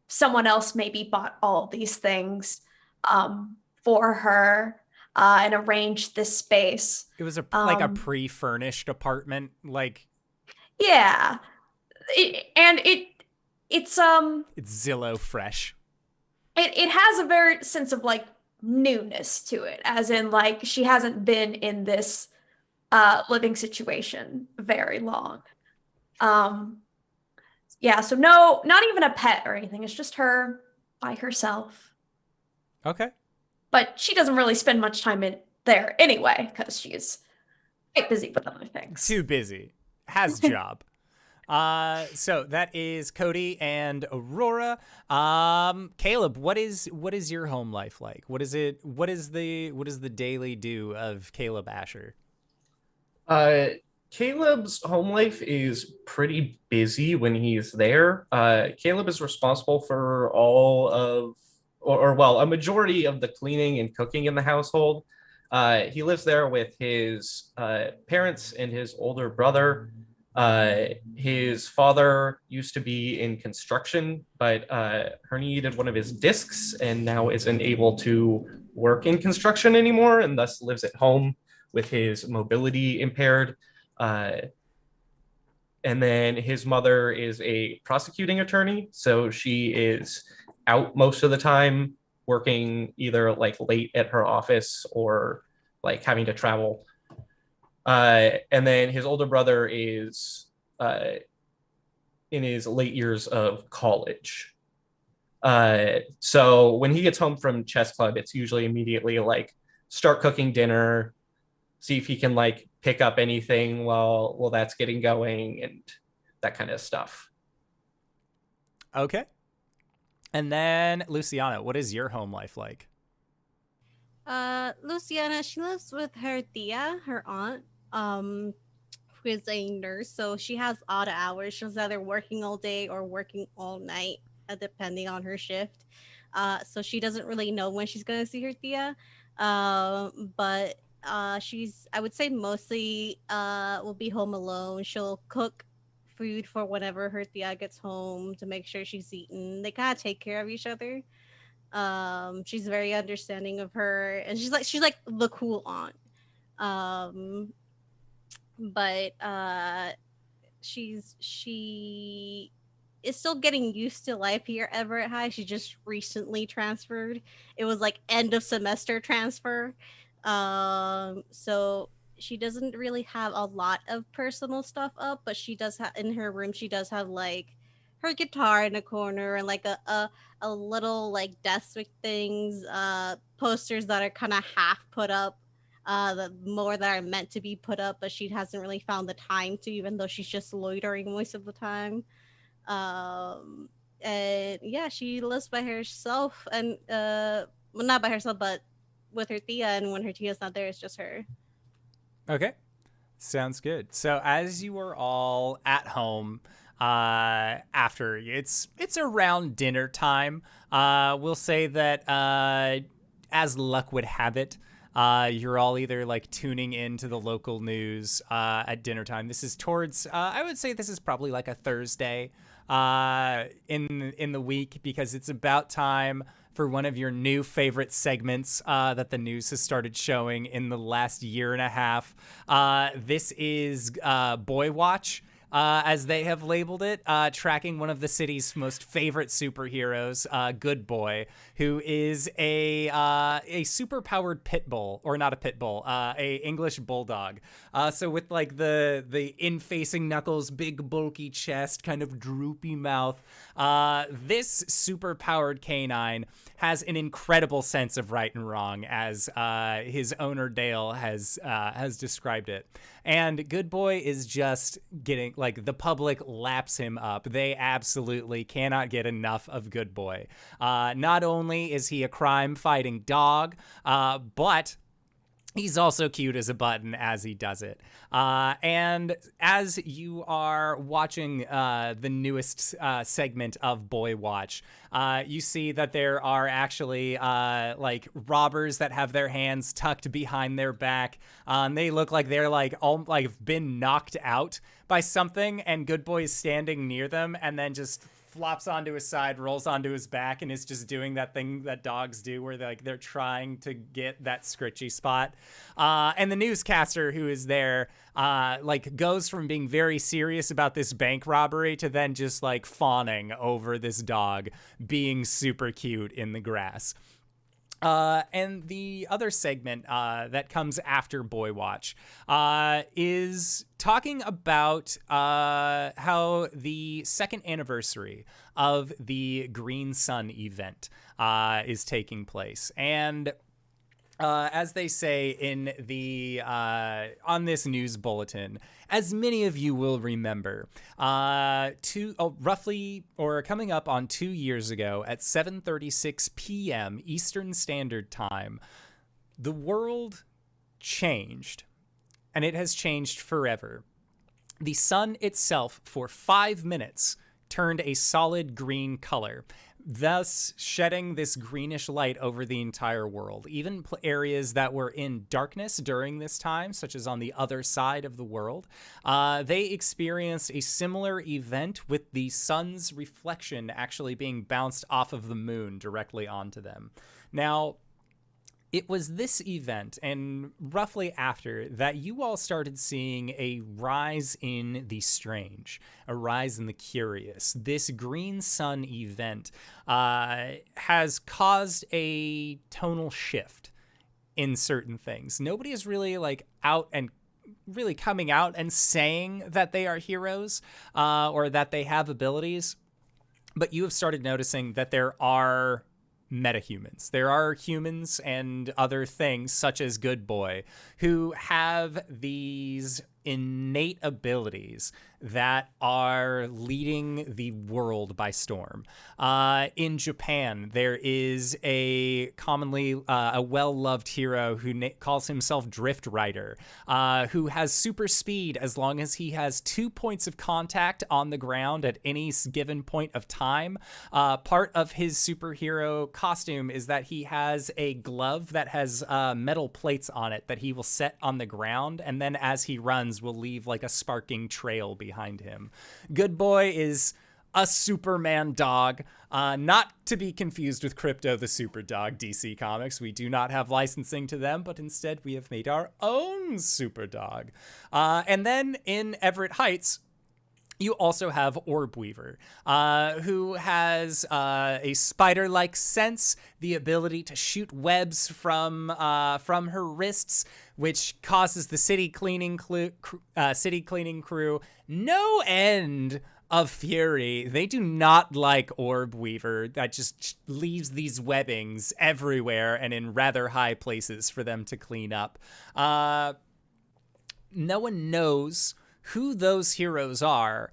S2: someone else maybe bought all these things for her and arranged this space.
S1: It was like a pre-furnished apartment, like.
S2: Yeah, it's
S1: Zillow fresh.
S2: It has a very sense of, like, newness to it, as in, like, she hasn't been in this living situation very long. Yeah, so no, not even a pet or anything. It's just her by herself.
S1: Okay.
S2: But she doesn't really spend much time in there anyway, because she's quite busy with other things.
S1: Too busy. Has job. So that is Cody and Aurora. Caleb, what is your home life like? What is the daily do of Caleb Asher?
S5: Caleb's home life is pretty busy when he's there. Caleb is responsible for all of, well, a majority of the cleaning and cooking in the household. He lives there with his parents and his older brother. His father used to be in construction, but herniated one of his discs and now isn't able to work in construction anymore, and thus lives at home with his mobility impaired. And then his mother is a prosecuting attorney, so she is out most of the time, working either like late at her office or like having to travel. And then his older brother is in his late years of college. So when he gets home from chess club, it's usually immediately like start cooking dinner, see if he can like pick up anything while that's getting going and that kind of stuff.
S1: Okay. And then Luciana, what is your home life like?
S4: Luciana, she lives with her tia, her aunt, who is a nurse. So she has odd hours. She's either working all day or working all night, depending on her shift. So she doesn't really know when she's gonna see her tia. But she's, I would say, mostly will be home alone. She'll cook food for whenever her tia gets home to make sure she's eaten. They kind of take care of each other. She's very understanding of her, and she's like the cool aunt. Um, but she is still getting used to life here at Everett High. She just recently transferred. It was like end of semester transfer. So she doesn't really have a lot of personal stuff up, but she does have in her room. She does have like her guitar in a corner and like a little like desk with things, posters that are kind of half put up, the more that are meant to be put up, but she hasn't really found the time to, even though she's just loitering most of the time. Um, and yeah, she lives by herself, and well, not by herself, but with her tia. And when her tia's not there, it's just her.
S1: Okay. Sounds good. So as you are all at home, after it's around dinner time, we'll say that as luck would have it, you're all either like tuning into the local news at dinner time. This is towards I would say this is probably like a Thursday in the week, because it's about time for one of your new favorite segments that the news has started showing in the last year and a half. This is Boy Watch, as they have labeled it, tracking one of the city's most favorite superheroes, Good Boy, who is a super-powered pit bull, or not a pit bull, a English bulldog. So with like the in-facing knuckles, big bulky chest, kind of droopy mouth, this super-powered canine has an incredible sense of right and wrong, as his owner Dale has described it. And Good Boy is just getting, like, the public laps him up. They absolutely cannot get enough of Good Boy. Not only is he a crime-fighting dog, but he's also cute as a button as he does it. And as you are watching the newest segment of Boy Watch, you see that there are actually like robbers that have their hands tucked behind their back. They look like they're like all like been knocked out by something, and Good Boy is standing near them and then just flops onto his side, rolls onto his back, and is just doing that thing that dogs do where they're trying to get that scritchy spot. And the newscaster who is there like goes from being very serious about this bank robbery to then just like fawning over this dog being super cute in the grass. And the other segment that comes after Boy Watch is talking about how the second anniversary of the Green Sun event is taking place. And as they say in the on this news bulletin, as many of you will remember, roughly or coming up on 2 years ago at 7:36 p.m. Eastern Standard Time, the world changed, and it has changed forever. The sun itself, for 5 minutes, turned a solid green color, thus shedding this greenish light over the entire world. Even areas that were in darkness during this time, such as on the other side of the world, they experienced a similar event with the sun's reflection actually being bounced off of the moon directly onto them. Now, it was this event, and roughly after, that you all started seeing a rise in the strange, a rise in the curious. This Green Sun event has caused a tonal shift in certain things. Nobody is really like out and really coming out and saying that they are heroes or that they have abilities. but you have started noticing that there are metahumans. There are humans and other things, such as Good Boy, who have these innate abilities that are leading the world by storm. In Japan, there is a commonly a well-loved hero who calls himself Drift Rider, who has super speed as long as he has 2 points of contact on the ground at any given point of time. Part of his superhero costume is that he has a glove that has metal plates on it that he will set on the ground, and then as he runs will leave like a sparking trail behind him. Good Boy is a Superman dog, not to be confused with Crypto the Super Dog, DC Comics. We do not have licensing to them, but instead we have made our own super dog. And then in Everett Heights, you also have Orb Weaver, who has a spider-like sense, the ability to shoot webs from her wrists, which causes the city cleaning crew no end of fury. They do not like Orb Weaver. That just leaves these webbings everywhere and in rather high places for them to clean up. No one knows who those heroes are,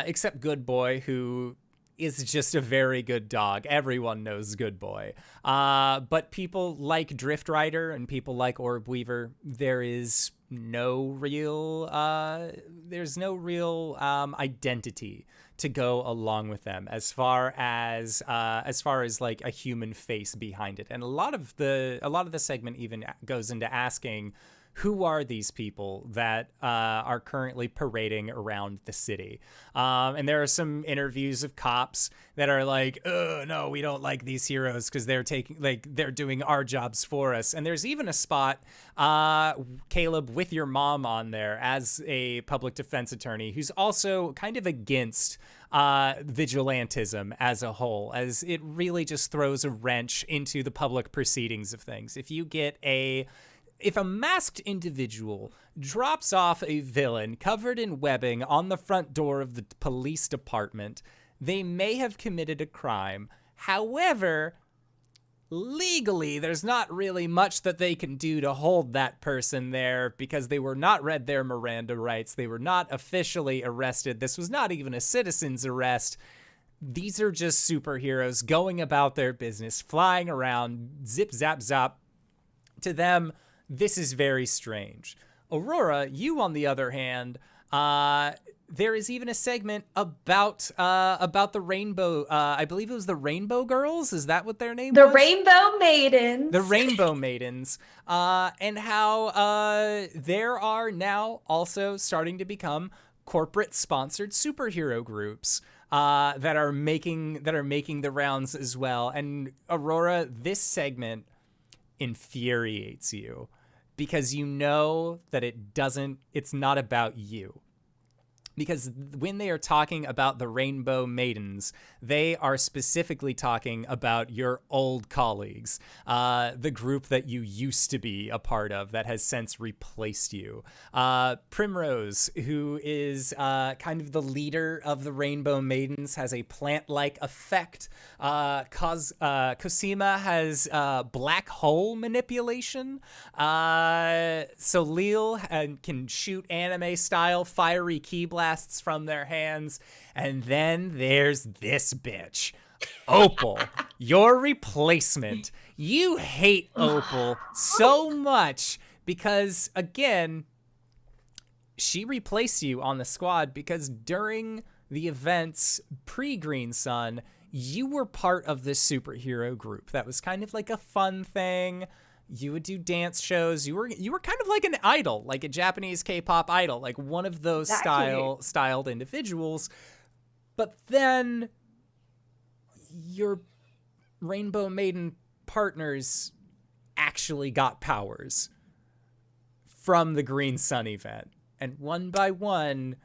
S1: except Good Boy, who is just a very good dog. Everyone knows Good Boy. But people like Drift Rider and people like Orb Weaver, there's no real identity to go along with them as far as like a human face behind it. And a lot of the segment even goes into asking, who are these people that are currently parading around the city? And there are some interviews of cops that are like, oh, no, we don't like these heroes because they're doing our jobs for us. And there's even a spot, Caleb, with your mom on there as a public defense attorney who's also kind of against vigilantism as a whole, as it really just throws a wrench into the public proceedings of things. If a masked individual drops off a villain covered in webbing on the front door of the police department, they may have committed a crime. However, legally, there's not really much that they can do to hold that person there because they were not read their Miranda rights. They were not officially arrested. This was not even a citizen's arrest. These are just superheroes going about their business, flying around, zip, zap, zap. To them, this is very strange. Aurora, you on the other hand, there is even a segment about the rainbow. I believe it was the Rainbow Girls. Is that what their name was?
S2: The Rainbow Maidens.
S1: The Rainbow Maidens, and how there are now also starting to become corporate-sponsored superhero groups that are making the rounds as well. And Aurora, this segment infuriates you because you know that it's not about you. Because when they are talking about the Rainbow Maidens, they are specifically talking about your old colleagues, the group that you used to be a part of that has since replaced you. Primrose, who is kind of the leader of the Rainbow Maidens, has a plant-like effect. Cosima has black hole manipulation. Soleil can shoot anime-style fiery key blasts from their hands. And then there's this bitch, Opal, your replacement. You hate Opal so much because, again, she replaced you on the squad because during the events pre-Green Sun, you were part of this superhero group. That was kind of like a fun thing. You would do dance shows. You were kind of like an idol, like a Japanese K-pop idol, like one of those styled individuals. But then your Rainbow Maiden partners actually got powers from the Green Sun event. And one by one,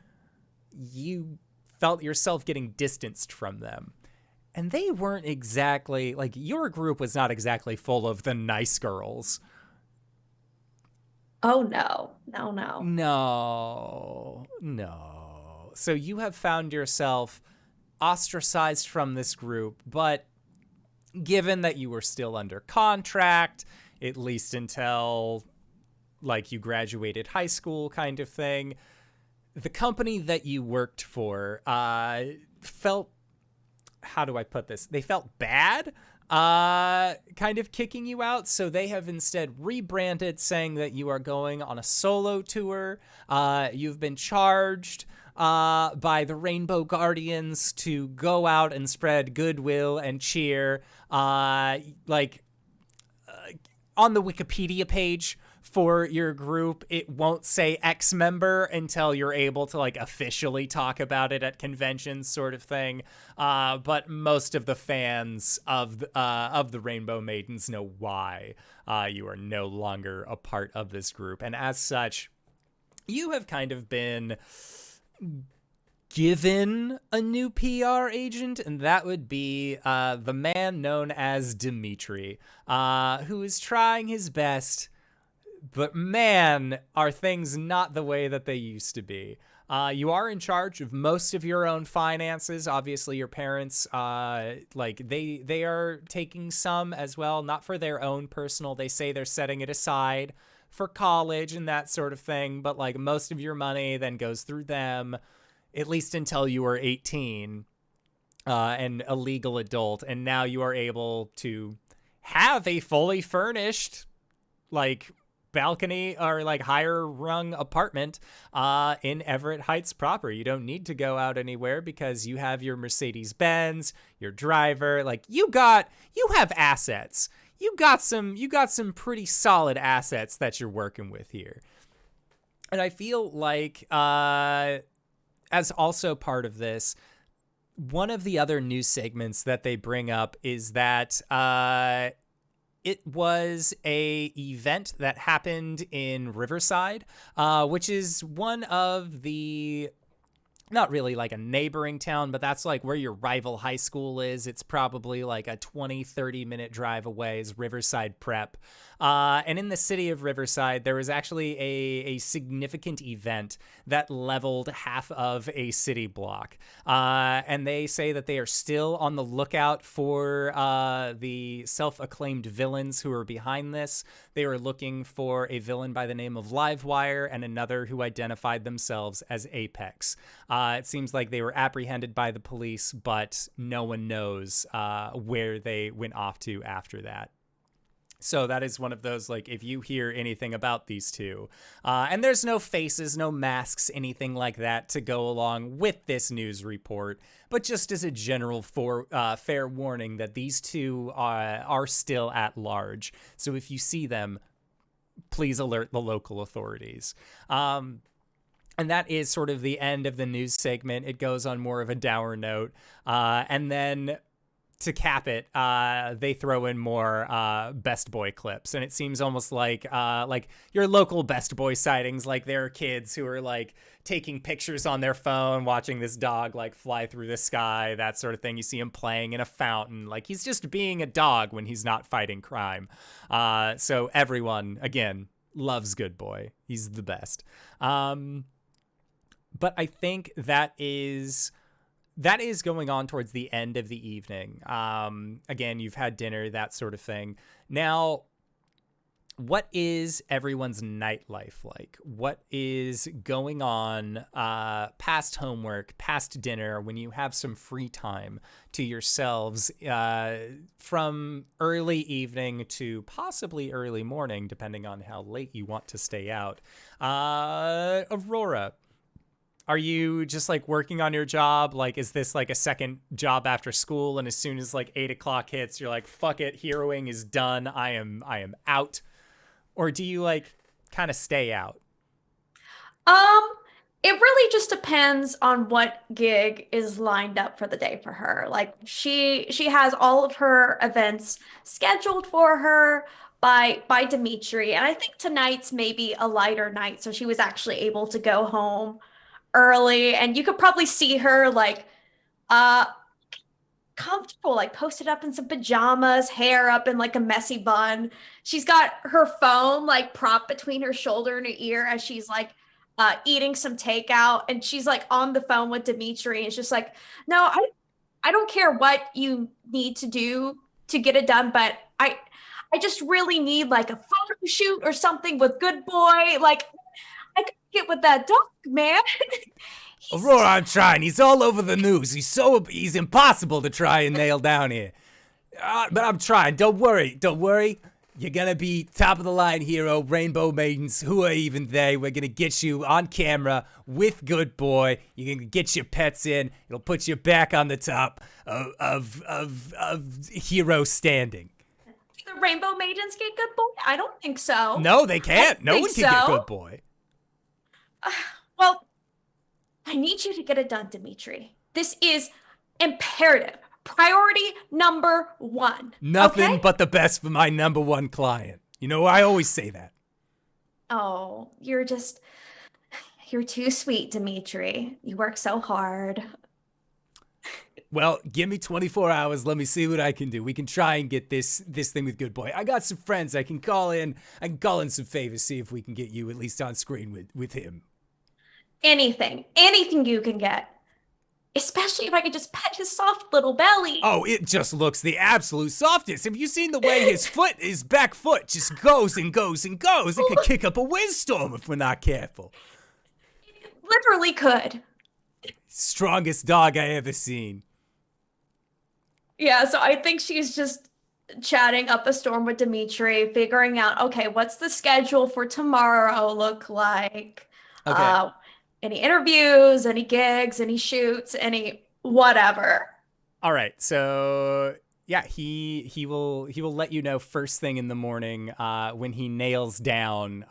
S1: you felt yourself getting distanced from them. And they weren't exactly, like, your group was not exactly full of the nice girls.
S2: Oh, no. No.
S1: No. So you have found yourself ostracized from this group, but given that you were still under contract, at least until like you graduated high school kind of thing, the company that you worked for felt, how do I put this? They felt bad kind of kicking you out. So they have instead rebranded, saying that you are going on a solo tour. You've been charged by the Rainbow Guardians to go out and spread goodwill and cheer. On the Wikipedia page for your group, it won't say ex-member until you're able to like officially talk about it at conventions, sort of thing. But most of the fans of the Rainbow Maidens know why you are no longer a part of this group, and as such, you have kind of been given a new PR agent, and that would be the man known as Dimitri, who is trying his best. But man, are things not the way that they used to be. You are in charge of most of your own finances. Obviously, your parents, they are taking some as well, not for their own personal. They say they're setting it aside for college and that sort of thing. But like most of your money then goes through them, at least until you are 18 and a legal adult. And now you are able to have a fully furnished, like, balcony or like higher rung apartment in Everett Heights proper. You don't need to go out anywhere because you have your Mercedes Benz, your driver, like you have assets. You got some pretty solid assets that you're working with here. And I feel like as also part of this, one of the other news segments that they bring up is that it was a event that happened in Riverside, which is one of the, not really like a neighboring town, but that's like where your rival high school is. It's probably like a 20-30 minute drive away is Riverside Prep. And in the city of Riverside, there was actually a significant event that leveled half of a city block. And they say that they are still on the lookout for the self-acclaimed villains who are behind this. They were looking for a villain by the name of Livewire and another who identified themselves as Apex. It seems like they were apprehended by the police, but no one knows where they went off to after that. So that is one of those, like, if you hear anything about these two, and there's no faces, no masks, anything like that to go along with this news report, but just as a general fair warning that these two are still at large. So if you see them, please alert the local authorities. And that is sort of the end of the news segment. It goes on more of a dour note. And then to cap it, they throw in more Best Boy clips, and it seems almost like your local Best Boy sightings. Like there are kids who are like taking pictures on their phone, watching this dog like fly through the sky, that sort of thing. You see him playing in a fountain, like he's just being a dog when he's not fighting crime. So everyone again loves Good Boy. He's the best. But I think that is going on towards the end of the evening. Again, you've had dinner, that sort of thing. Now, what is everyone's nightlife like? What is going on past homework, past dinner, when you have some free time to yourselves from early evening to possibly early morning, depending on how late you want to stay out? Aurora, are you just like working on your job? Like, is this like a second job after school? And as soon as like 8 o'clock hits, you're like, fuck it, heroing is done. I am out. Or do you like kind of stay out?
S2: It really just depends on what gig is lined up for the day for her. Like she has all of her events scheduled for her by Dimitri. And I think tonight's maybe a lighter night. So she was actually able to go home early, and you could probably see her like comfortable, like posted up in some pajamas, hair up in like a messy bun. She's got her phone like propped between her shoulder and her ear as she's like eating some takeout, and she's like on the phone with Dimitri, and it's just like, no, I don't care what you need to do to get it done, but I just really need like a photo shoot or something with Good Boy. Like, I could get with that dog, man.
S1: Aurora, I'm trying. He's all over the news. He's impossible to try and nail down here. But I'm trying. Don't worry. You're gonna be top of the line hero, Rainbow Maidens. Who are even they? We're gonna get you on camera with Good Boy. You're gonna get your pets in. It'll put you back on the top of hero standing.
S2: The Rainbow Maidens get Good Boy? I don't think so.
S1: No, they can't. No one can get Good Boy.
S2: Well, I need you to get it done, Dimitri. This is imperative. Priority number 1.
S1: Nothing
S2: okay?
S1: but the best for my number 1 client. You know, I always say that.
S2: Oh, you're too sweet, Dimitri. You work so hard.
S1: Well, give me 24 hours. Let me see what I can do. We can try and get this thing with Good Boy. I got some friends. I can call in some favors, see if we can get you at least on screen with him.
S2: Anything you can get. Especially if I could just pet his soft little belly.
S1: Oh, it just looks the absolute softest. Have you seen the way his back foot just goes and goes and goes? It could kick up a windstorm if we're not careful.
S2: It literally could.
S1: Strongest dog I ever seen.
S2: Yeah, so I think she's just chatting up a storm with Dimitri, figuring out, okay, what's the schedule for tomorrow look like?
S1: Okay.
S2: Any interviews, any gigs, any shoots, any whatever.
S1: All right. So yeah, he will let you know first thing in the morning when he nails down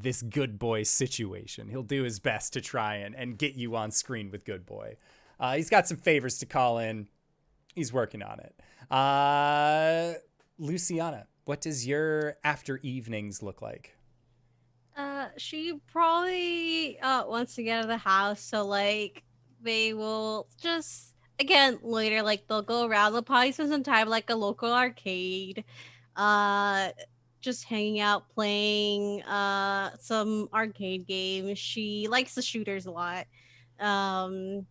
S1: this Good Boy situation. He'll do his best to try and get you on screen with Good Boy. He's got some favors to call in. He's working on it. Luciana, what does your after evenings look like?
S4: She probably wants to get out of the house, so like they will just again later, like they'll go around, they'll probably spend some time like a local arcade, just hanging out, playing some arcade games. She likes the shooters a lot. And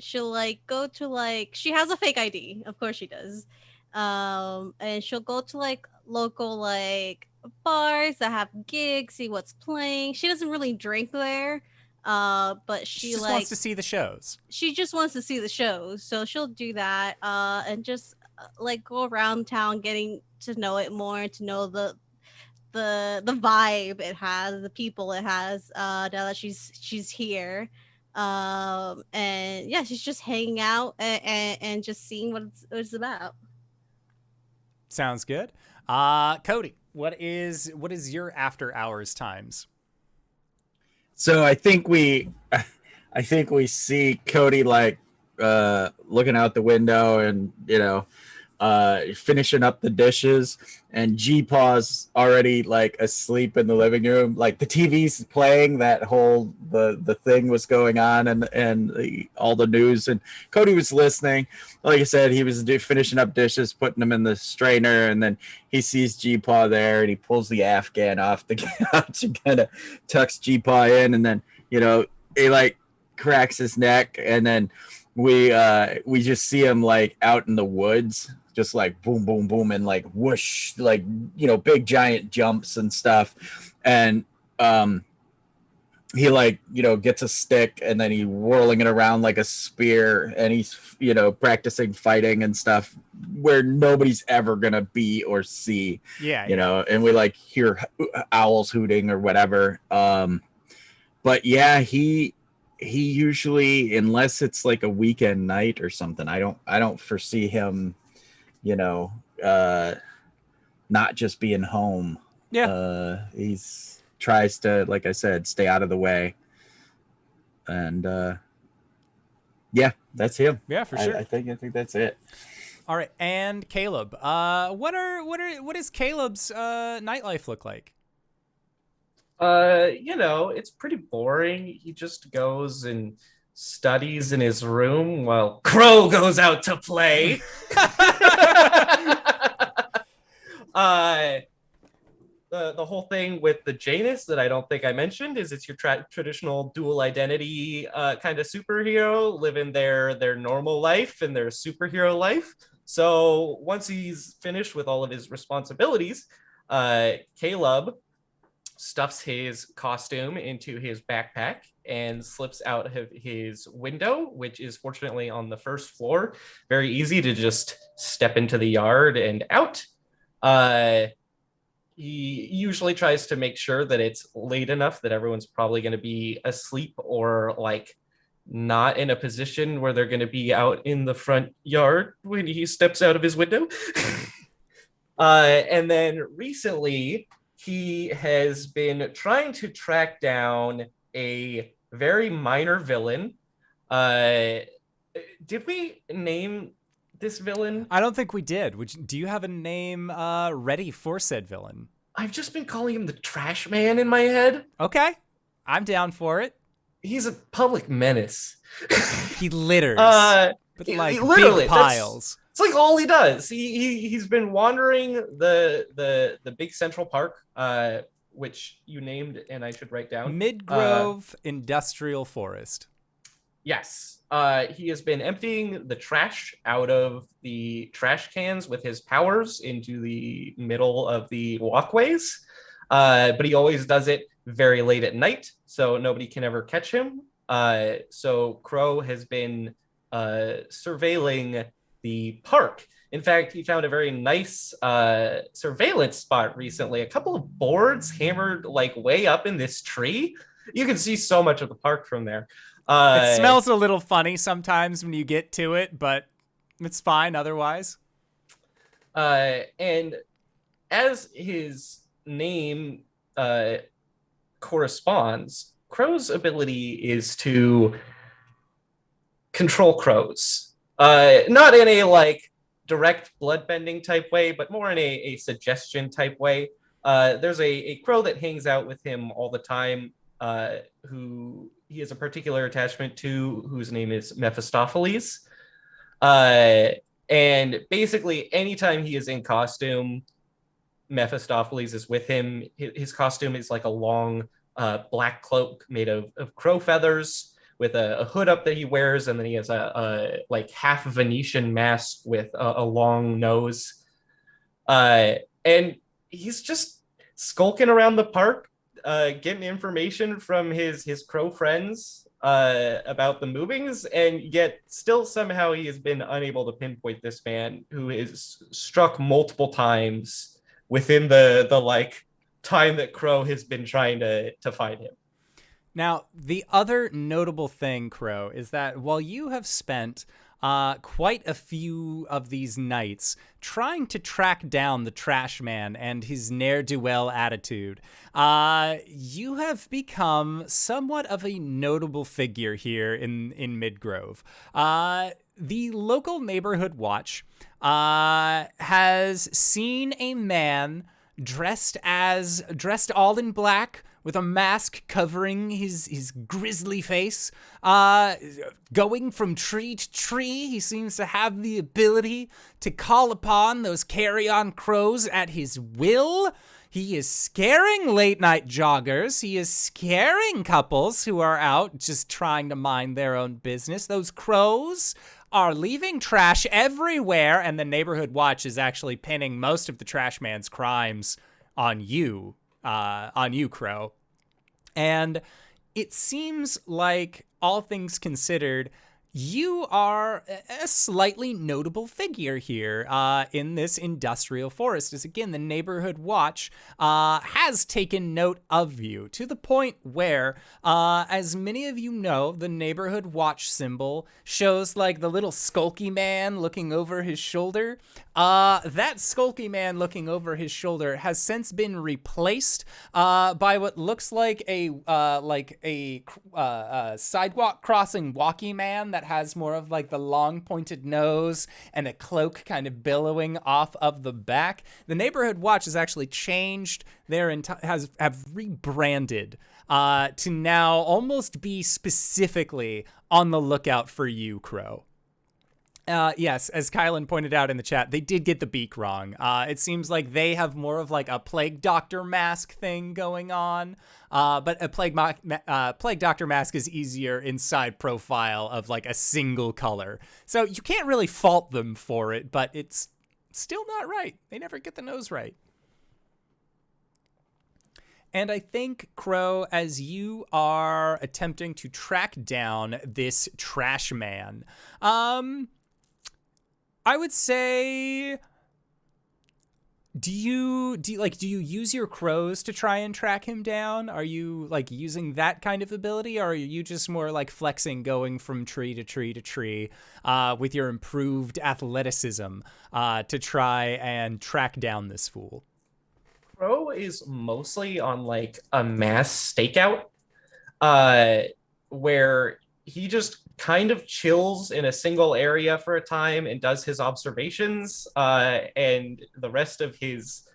S4: she'll like go to like she has a fake ID, of course she does. And she'll go to like local like bars that have gigs, see what's playing. She doesn't really drink there, but she
S1: just
S4: like
S1: wants to see the shows.
S4: She just wants to see the shows, so she'll do that, and just like go around town, getting to know it more, to know the vibe it has, the people it has. Now that she's here, and yeah, she's just hanging out and just seeing what it's about.
S1: Sounds good. Cody, what is your after hours times?
S3: So I think we see Cody like looking out the window and finishing up the dishes, and G-Paw's already like asleep in the living room. Like the TV's playing, that whole the thing was going on, and all the news, and Cody was listening. Like I said, he was finishing up dishes, putting them in the strainer, and then he sees G-Paw there, and he pulls the Afghan off the couch and kind of tucks G-Paw in, and then he like cracks his neck, and then we just see him like out in the woods, just like boom, boom, boom, and like whoosh, like, big giant jumps and stuff. And he like, gets a stick, and then he whirling it around like a spear, and he's, practicing fighting and stuff where nobody's ever going to be or see, and we like hear owls hooting or whatever. But yeah, he usually, unless it's like a weekend night or something, I don't foresee him, not just being home.
S1: Yeah.
S3: He's tries to, like I said, stay out of the way. And yeah, that's him.
S1: Yeah, for sure.
S3: I think that's it.
S1: All right, and Caleb, what does Caleb's nightlife look like?
S5: It's pretty boring. He just goes and studies in his room while Crow goes out to play. the whole thing with the Janus that I don't think I mentioned is it's your traditional dual identity kind of superhero living their normal life and their superhero life. So once he's finished with all of his responsibilities, Caleb stuffs his costume into his backpack and slips out of his window, which is fortunately on the first floor. Very easy to just step into the yard and out. He usually tries to make sure that it's late enough that everyone's probably going to be asleep or like not in a position where they're going to be out in the front yard when he steps out of his window. And then recently, he has been trying to track down a very minor villain. Did we name this villain?
S1: I don't think we did. Do you have a name ready for said villain?
S5: I've just been calling him the Trash Man in my head.
S1: Okay, I'm down for it.
S5: He's a public menace.
S1: He litters, but like
S5: literally,
S1: big piles.
S5: It's like all he does. He's been wandering the big central park, which you named, and I should write down.
S1: Midgrove Industrial Forest.
S5: Yes. He has been emptying the trash out of the trash cans with his powers into the middle of the walkways. But he always does it very late at night, so nobody can ever catch him. So Crow has been surveilling the park. In fact, he found a very nice surveillance spot recently. A couple of boards hammered like way up in this tree. You can see so much of the park from there.
S1: It smells a little funny sometimes when you get to it, but it's fine otherwise.
S5: And as his name corresponds, Crow's ability is to control crows. Not in a like direct bloodbending type way, but more in a suggestion type way. There's a crow that hangs out with him all the time, who he has a particular attachment to, whose name is Mephistopheles. And basically, anytime he is in costume, Mephistopheles is with him. His costume is like a long black cloak made of crow feathers with a hood up that he wears, and then he has a like half Venetian mask with a long nose. And he's just skulking around the park, getting information from his crow friends about the movings, and yet still somehow he has been unable to pinpoint this man who is struck multiple times within the like time that Crow has been trying to find him.
S1: Now, the other notable thing, Crow, is that while you have spent quite a few of these nights trying to track down the trash man and his ne'er-do-well attitude, you have become somewhat of a notable figure here in Midgrove. The local neighborhood watch has seen a man dressed all in black, with a mask covering his grisly face, going from tree to tree. He seems to have the ability to call upon those carrion crows at his will. He is scaring late-night joggers. He is scaring couples who are out just trying to mind their own business. Those crows are leaving trash everywhere, and the neighborhood watch is actually pinning most of the trash man's crimes on you, Crow. And it seems like, all things considered, you are a slightly notable figure here in this industrial forest, as again, the neighborhood watch has taken note of you to the point where, as many of you know, the neighborhood watch symbol shows like the little skulky man looking over his shoulder. That skulky man looking over his shoulder has since been replaced by what looks like a sidewalk crossing walkie man that has more of like the long pointed nose and a cloak kind of billowing off of the back. The neighborhood watch has actually changed their have rebranded to now almost be specifically on the lookout for you, Crow. Yes, as Kylan pointed out in the chat, they did get the beak wrong. It seems like they have more of like a plague doctor mask thing going on, but a plague doctor mask is easier inside profile of like a single color. So you can't really fault them for it, but it's still not right. They never get the nose right. And I think, Crow, as you are attempting to track down this trash man, I would say, do you use your crows to try and track him down? Are you like using that kind of ability, or are you just more like flexing, going from tree to tree to tree, with your improved athleticism, to try and track down this fool?
S5: Crow is mostly on like a mass stakeout, where he just kind of chills in a single area for a time and does his observations, and the rest of his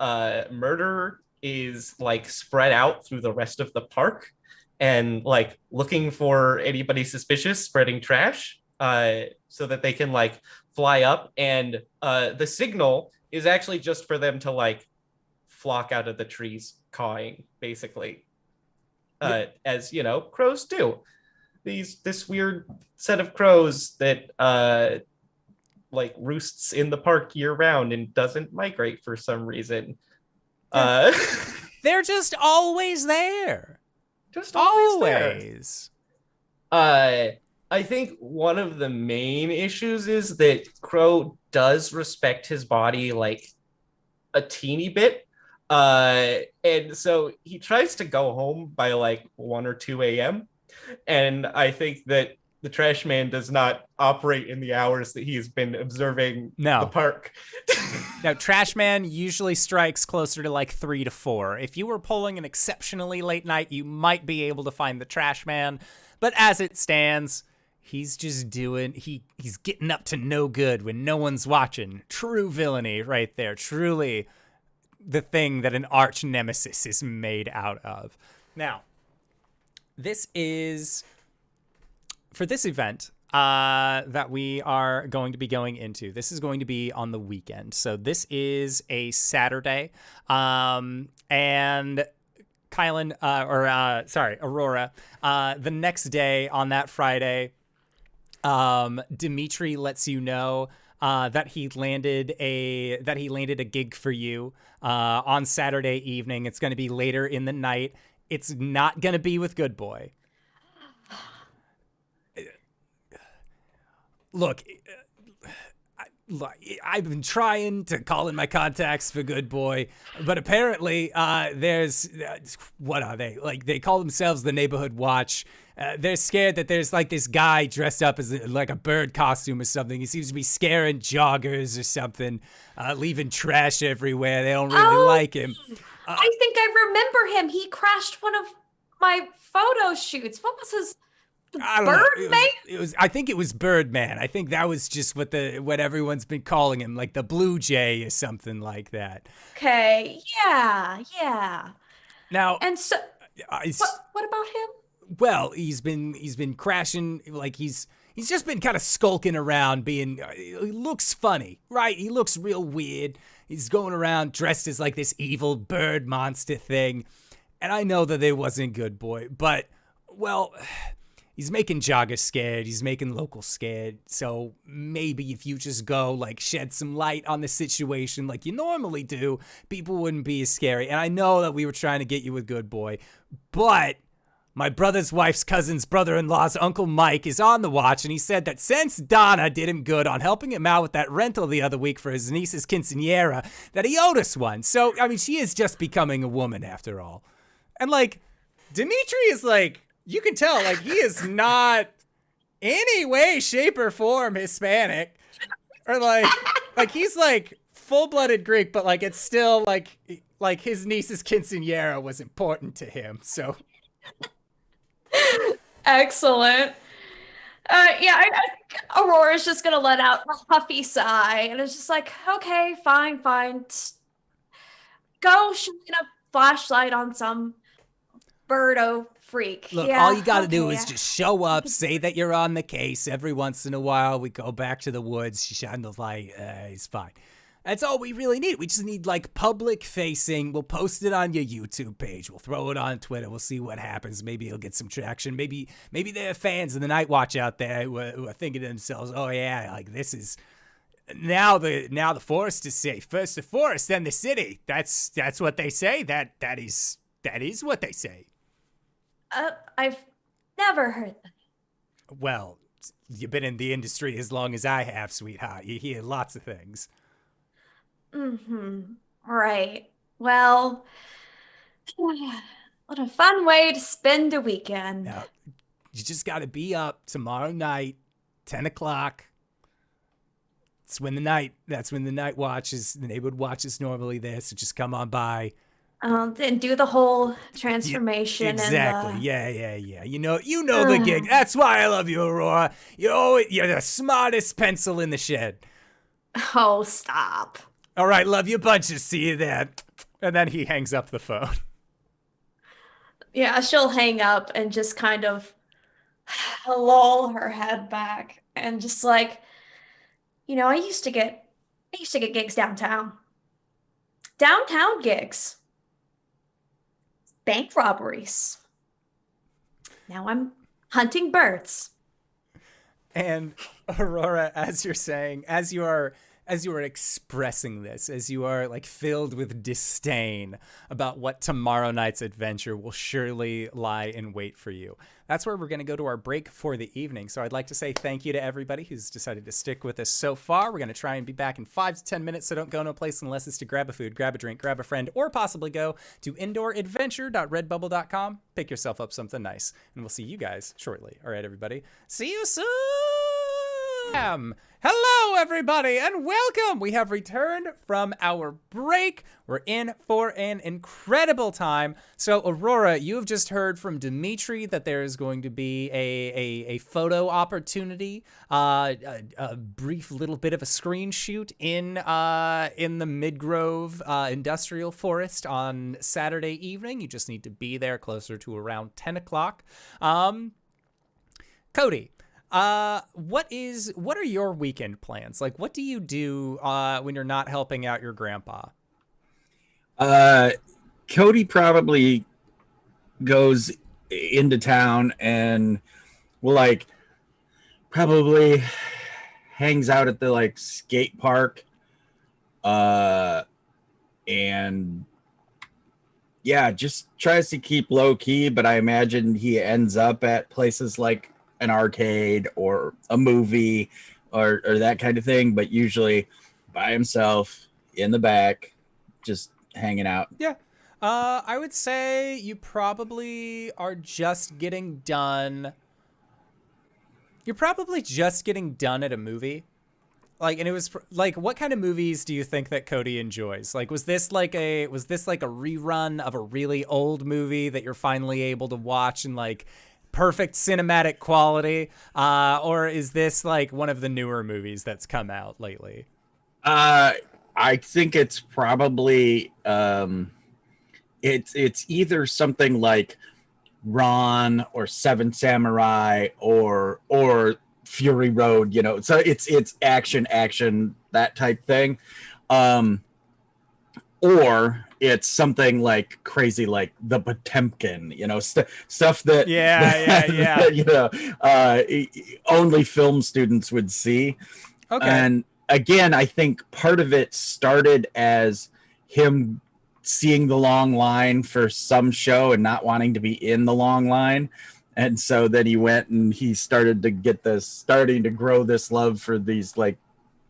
S5: murder is like spread out through the rest of the park and like looking for anybody suspicious, spreading trash, so that they can like fly up, and the signal is actually just for them to like flock out of the trees cawing, basically, as you know crows do. This weird set of crows that like roosts in the park year round and doesn't migrate for some reason.
S1: They're just always there.
S5: Just
S1: always.
S5: I think one of the main issues is that Crow does respect his body like a teeny bit. And so he tries to go home by like 1 or 2 a.m. And I think that the trash man does not operate in the hours that he's been observing the park.
S1: Now, trash man usually strikes closer to like 3 to 4. If you were pulling an exceptionally late night, you might be able to find the trash man. But as it stands, he's just he's getting up to no good when no one's watching. True villainy right there. Truly the thing that an arch nemesis is made out of. Now, for this event that we are going to be going into, this is going to be on the weekend. So this is a Saturday. And Aurora, the next day on that Friday, Dimitri lets you know that he landed a gig for you on Saturday evening. It's going to be later in the night. It's not going to be with Good Boy. Look, I've been trying to call in my contacts for Good Boy, but apparently there's, what are they? Like, they call themselves the Neighborhood Watch. They're scared that there's like this guy dressed up as like a bird costume or something. He seems to be scaring joggers or something, leaving trash everywhere. They don't really like him.
S2: I think I remember him. He crashed one of my photo shoots. What was his? Birdman?
S1: I think it was Birdman. I think that was just what everyone's been calling him, like the Blue Jay or something like that.
S2: Okay. Yeah.
S1: Now,
S2: and so, what about him?
S1: Well, he's been crashing. Like he's just been kind of skulking around, he looks funny, right? He looks real weird. He's going around dressed as like this evil bird monster thing. And I know that it wasn't Good Boy, but, well, he's making joggers scared. He's making locals scared. So maybe if you just go, like, shed some light on the situation like you normally do, people wouldn't be as scary. And I know that we were trying to get you with Good Boy, but my brother's wife's cousin's brother-in-law's Uncle Mike is on the watch, and he said that since Donna did him good on helping him out with that rental the other week for his niece's quinceañera, that he owed us one. So, I mean, she is just becoming a woman after all. And, like, Dimitri is, like, you can tell, like, he is not any way, shape, or form Hispanic. Or, like he's, like, full-blooded Greek, but, like, it's still, like his niece's quinceañera was important to him, so...
S2: Excellent. I think Aurora's just gonna let out a huffy sigh, and it's just like, okay, fine. Go shine a flashlight on some birdo freak.
S1: Look,
S2: yeah,
S1: all you got to do
S2: okay.
S1: is just show up, say that you're on the case. Every once in a while, we go back to the woods, you shine the light, it's fine. That's all we really need. We just need, like, public facing. We'll post it on your YouTube page. We'll throw it on Twitter. We'll see what happens. Maybe it'll get some traction. Maybe there are fans of the Night Watch out there who are thinking to themselves, oh, yeah, like, this is... Now the forest is safe. First the forest, then the city. That's what they say. That is what they say.
S2: I've never heard that.
S1: Well, you've been in the industry as long as I have, sweetheart. You hear lots of things.
S2: Right. Well, what a fun way to spend a weekend.
S1: Now, you just got to be up tomorrow night, 10 o'clock. That's when the night watch is, the neighborhood watch is normally there, so just come on by.
S2: And do the whole transformation.
S1: Exactly.
S2: And
S1: Yeah. You know the gig. That's why I love you, Aurora. You're the smartest pencil in the shed.
S2: Oh, stop.
S1: All right, love you bunches. See you there. And then he hangs up the phone.
S2: Yeah, she'll hang up and just kind of lull her head back and just like, I used to get gigs downtown. Downtown gigs. Bank robberies. Now I'm hunting birds.
S1: And Aurora, as you are expressing this, as you are like filled with disdain about what tomorrow night's adventure will surely lie in wait for you, that's where we're going to go to our break for the evening. So I'd like to say thank you to everybody who's decided to stick with us so far. We're going to try and be back in 5 to 10 minutes, so don't go no place unless it's to grab a food, grab a drink, grab a friend, or possibly go to indooradventure.redbubble.com, pick yourself up something nice, and we'll see you guys shortly. All right, everybody. See you soon! Hello, everybody, and welcome! We have returned from our break. We're in for an incredible time. So, Aurora, you have just heard from Dimitri that there is going to be a photo opportunity, a brief little bit of a screen shoot in the Midgrove Industrial Forest on Saturday evening. You just need to be there closer to around 10 o'clock. Cody, what are your weekend plans? Like, what do you do when you're not helping out your grandpa?
S3: Cody probably goes into town and will probably hangs out at the skate park. And yeah, just tries to keep low key, but I imagine he ends up at places like an arcade or a movie or that kind of thing, but usually by himself in the back, just hanging out.
S1: Yeah. I would say you probably are just getting done. You're probably just getting done at a movie. And it was what kind of movies do you think that Cody enjoys? Was this like a rerun of a really old movie that you're finally able to watch in perfect cinematic quality, or is this one of the newer movies that's come out lately?
S3: I think it's probably it's either something like Ron or Seven Samurai or Fury Road, so it's action, that type thing, or it's something crazy like the Potemkin, stuff that only film students would see.
S1: Okay.
S3: And again, I think part of it started as him seeing the long line for some show and not wanting to be in the long line. And so then he went and he starting to grow this love for these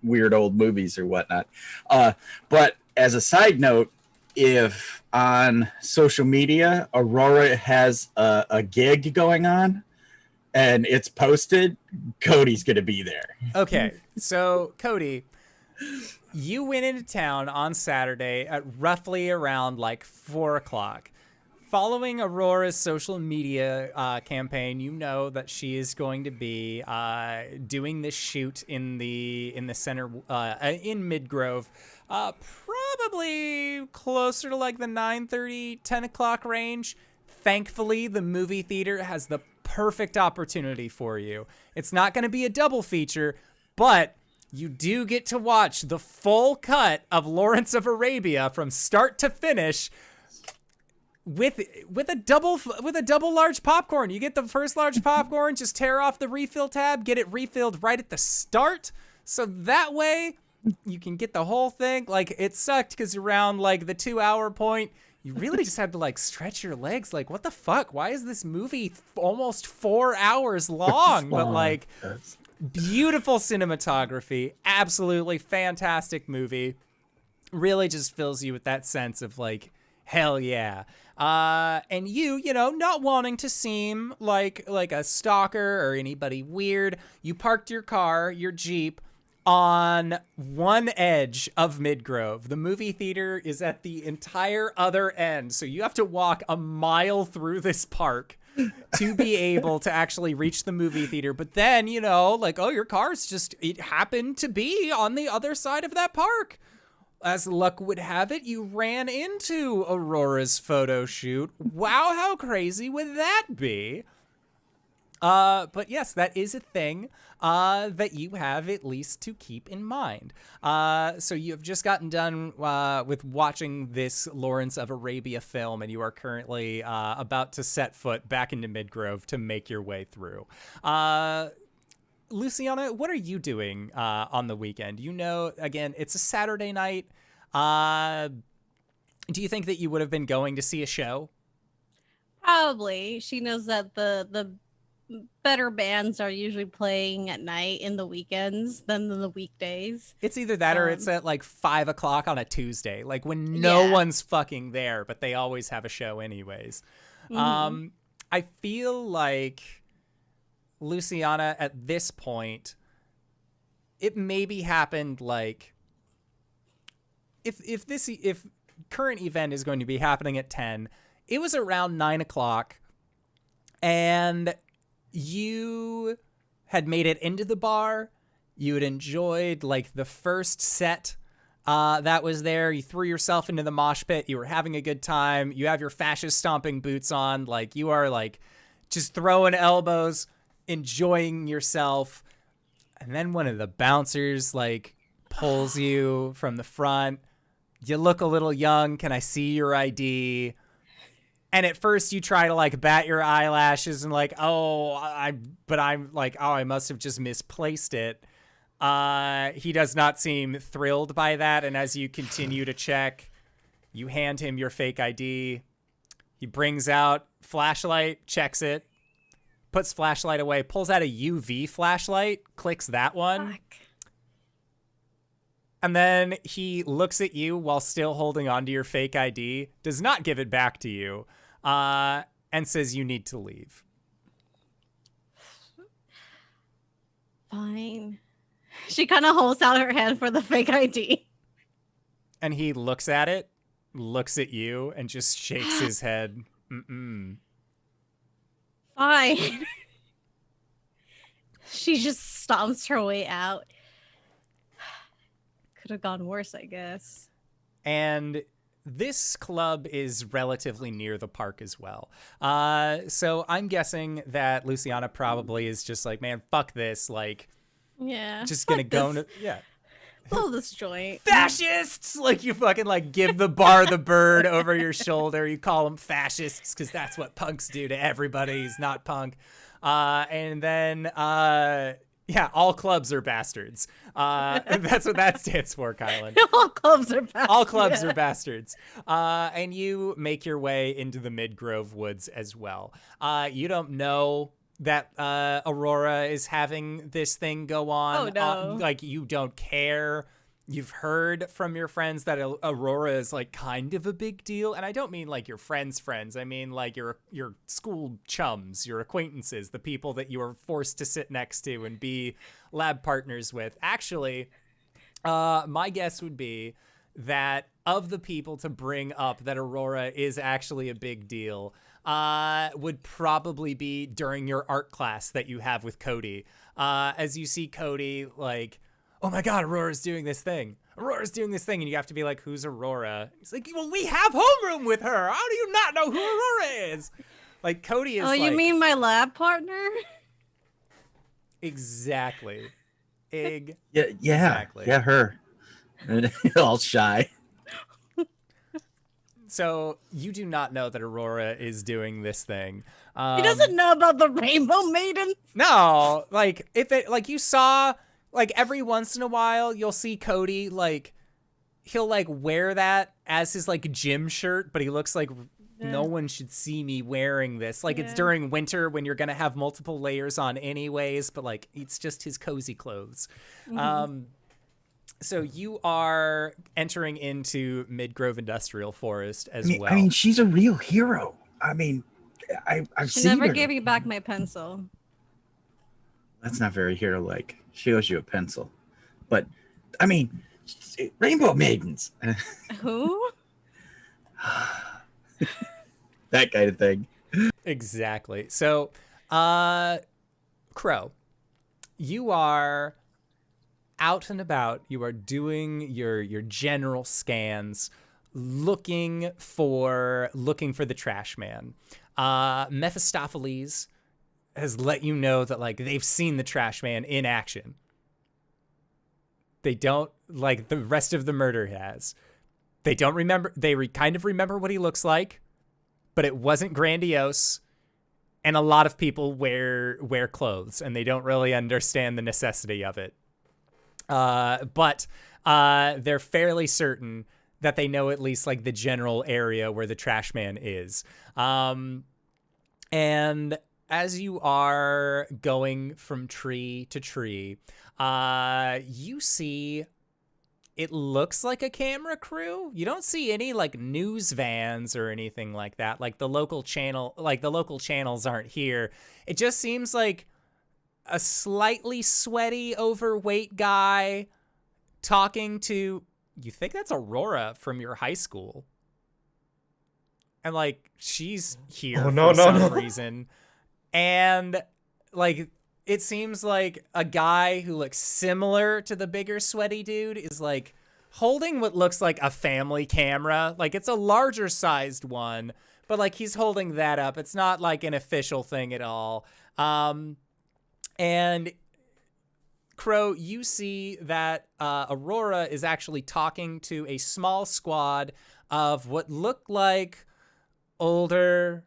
S3: weird old movies or whatnot. But as a side note, if on social media, Aurora has a gig going on and it's posted, Cody's going to be there.
S1: Okay. So, Cody, you went into town on Saturday at roughly around 4 o'clock. Following Aurora's social media campaign, you know that she is going to be doing this shoot in the center in Midgrove, probably closer to the 9:30, 10 o'clock range. Thankfully, the movie theater has the perfect opportunity for you. It's not going to be a double feature, but you do get to watch the full cut of Lawrence of Arabia from start to finish with a double large popcorn. You get the first large popcorn, just tear off the refill tab, get it refilled right at the start, so that way you can get the whole thing. Like, it sucked because around like the 2-hour point, you really just had to like stretch your legs. Like, what the fuck? Why is this movie almost 4 hours long? But like, beautiful cinematography, absolutely fantastic movie. Really just fills you with that sense of like, hell yeah. And you know, not wanting to seem like a stalker or anybody weird, you parked your car, your Jeep, on one edge of Midgrove. The movie theater is at the entire other end, so you have to walk a mile through this park to be able to actually reach the movie theater. But then, you know, like, oh, your car's just, it happened to be on the other side of that park. As luck would have it, you ran into Aurora's photo shoot. Wow, how crazy would that be? But yes, that is a thing that you have at least to keep in mind. So you have just gotten done with watching this Lawrence of Arabia film, and you are currently about to set foot back into Midgrove to make your way through. Luciana, what are you doing on the weekend? You know, again, it's a Saturday night. Do you think that you would have been going to see a show?
S4: Probably. She knows that the better bands are usually playing at night in the weekends than the weekdays.
S1: It's either that or it's at like 5 o'clock on a Tuesday, like when no one's fucking there, but they always have a show anyways. Mm-hmm. I feel like Luciana at this point, it maybe happened like if current event is going to be happening at 10, it was around 9 o'clock and you had made it into the bar. You had enjoyed like the first set that was there. You threw yourself into the mosh pit. You were having a good time. You have your fascist stomping boots on. Like, you are like just throwing elbows, enjoying yourself. And then one of the bouncers like pulls you from the front. You look a little young. Can I see your ID? And at first you try to like bat your eyelashes and like, I'm like, I must have just misplaced it. He does not seem thrilled by that. And as you continue to check, you hand him your fake ID. He brings out flashlight, checks it, puts flashlight away, pulls out a UV flashlight, clicks that one. Fuck. And then he looks at you while still holding onto your fake ID, does not give it back to you, and says you need to leave.
S4: Fine. She kind of holds out her hand for the fake ID.
S1: And he looks at it, looks at you, and just shakes his head. Mm-mm.
S4: Fine. She just stomps her way out. Could have gone worse, I guess.
S1: And this club is relatively near the park as well. So I'm guessing that Luciana probably is just like, man, fuck this. Like,
S4: yeah,
S1: just gonna go.
S4: Blow this joint.
S1: Fascists! Like, you fucking like give the bar the bird over your shoulder. You call them fascists because that's what punks do to everybody who's not punk. And then, all clubs are bastards. That's what that stands for, Kylan.
S4: All clubs are bastards.
S1: All clubs are bastards. And you make your way into the Midgrove Woods as well. You don't know that Aurora is having this thing go on.
S4: Oh, no.
S1: Like, you don't care. You've heard from your friends that Aurora is like kind of a big deal. And I don't mean like your friends' friends. I mean like your school chums, your acquaintances, the people that you were forced to sit next to and be lab partners with. Actually, my guess would be that of the people to bring up that Aurora is actually a big deal, would probably be during your art class that you have with Cody. As you see Cody like, oh my God, Aurora's doing this thing. And you have to be like, who's Aurora? He's like, well, we have homeroom with her. How do you not know who Aurora is? Like Cody is
S4: Oh, you mean my lab partner?
S1: Exactly.
S3: Yeah, her. All shy.
S1: So you do not know that Aurora is doing this thing.
S4: He doesn't know about the Rainbow Maiden.
S1: No, like if it like you saw like every once in a while you'll see Cody like he'll like wear that as his like gym shirt, but he looks like no one should see me wearing this. Like it's during winter when you're gonna have multiple layers on anyways, but like it's just his cozy clothes. So you are entering into Midgrove Industrial Forest as well.
S3: I mean, she's a real hero. I mean, I've
S4: She
S3: seen
S4: never
S3: her.
S4: gave you back my pencil.
S3: That's not very hero-like. She owes you a pencil. But, I mean, Rainbow Maidens.
S4: Who?
S3: That kind of thing.
S1: Exactly. So, Crow, you are out and about. You are doing your general scans, looking for the trash man. Mephistopheles has let you know that like they've seen the trash man in action. They don't like the rest of the murder has. They don't remember. They kind of remember what he looks like, but it wasn't grandiose. And a lot of people wear clothes, and they don't really understand the necessity of it. But they're fairly certain that they know at least like the general area where the trash man is. And as you are going from tree to tree, you see it looks like a camera crew. You don't see any like news vans or anything like that. Like the local channels aren't here. It just seems like a slightly sweaty, overweight guy talking to, you think that's Aurora from your high school. And like, she's here for some reason. And like, it seems like a guy who looks similar to the bigger sweaty dude is like holding what looks like a family camera. Like it's a larger sized one, but like he's holding that up. It's not like an official thing at all. And Crow, you see that Aurora is actually talking to a small squad of what look like older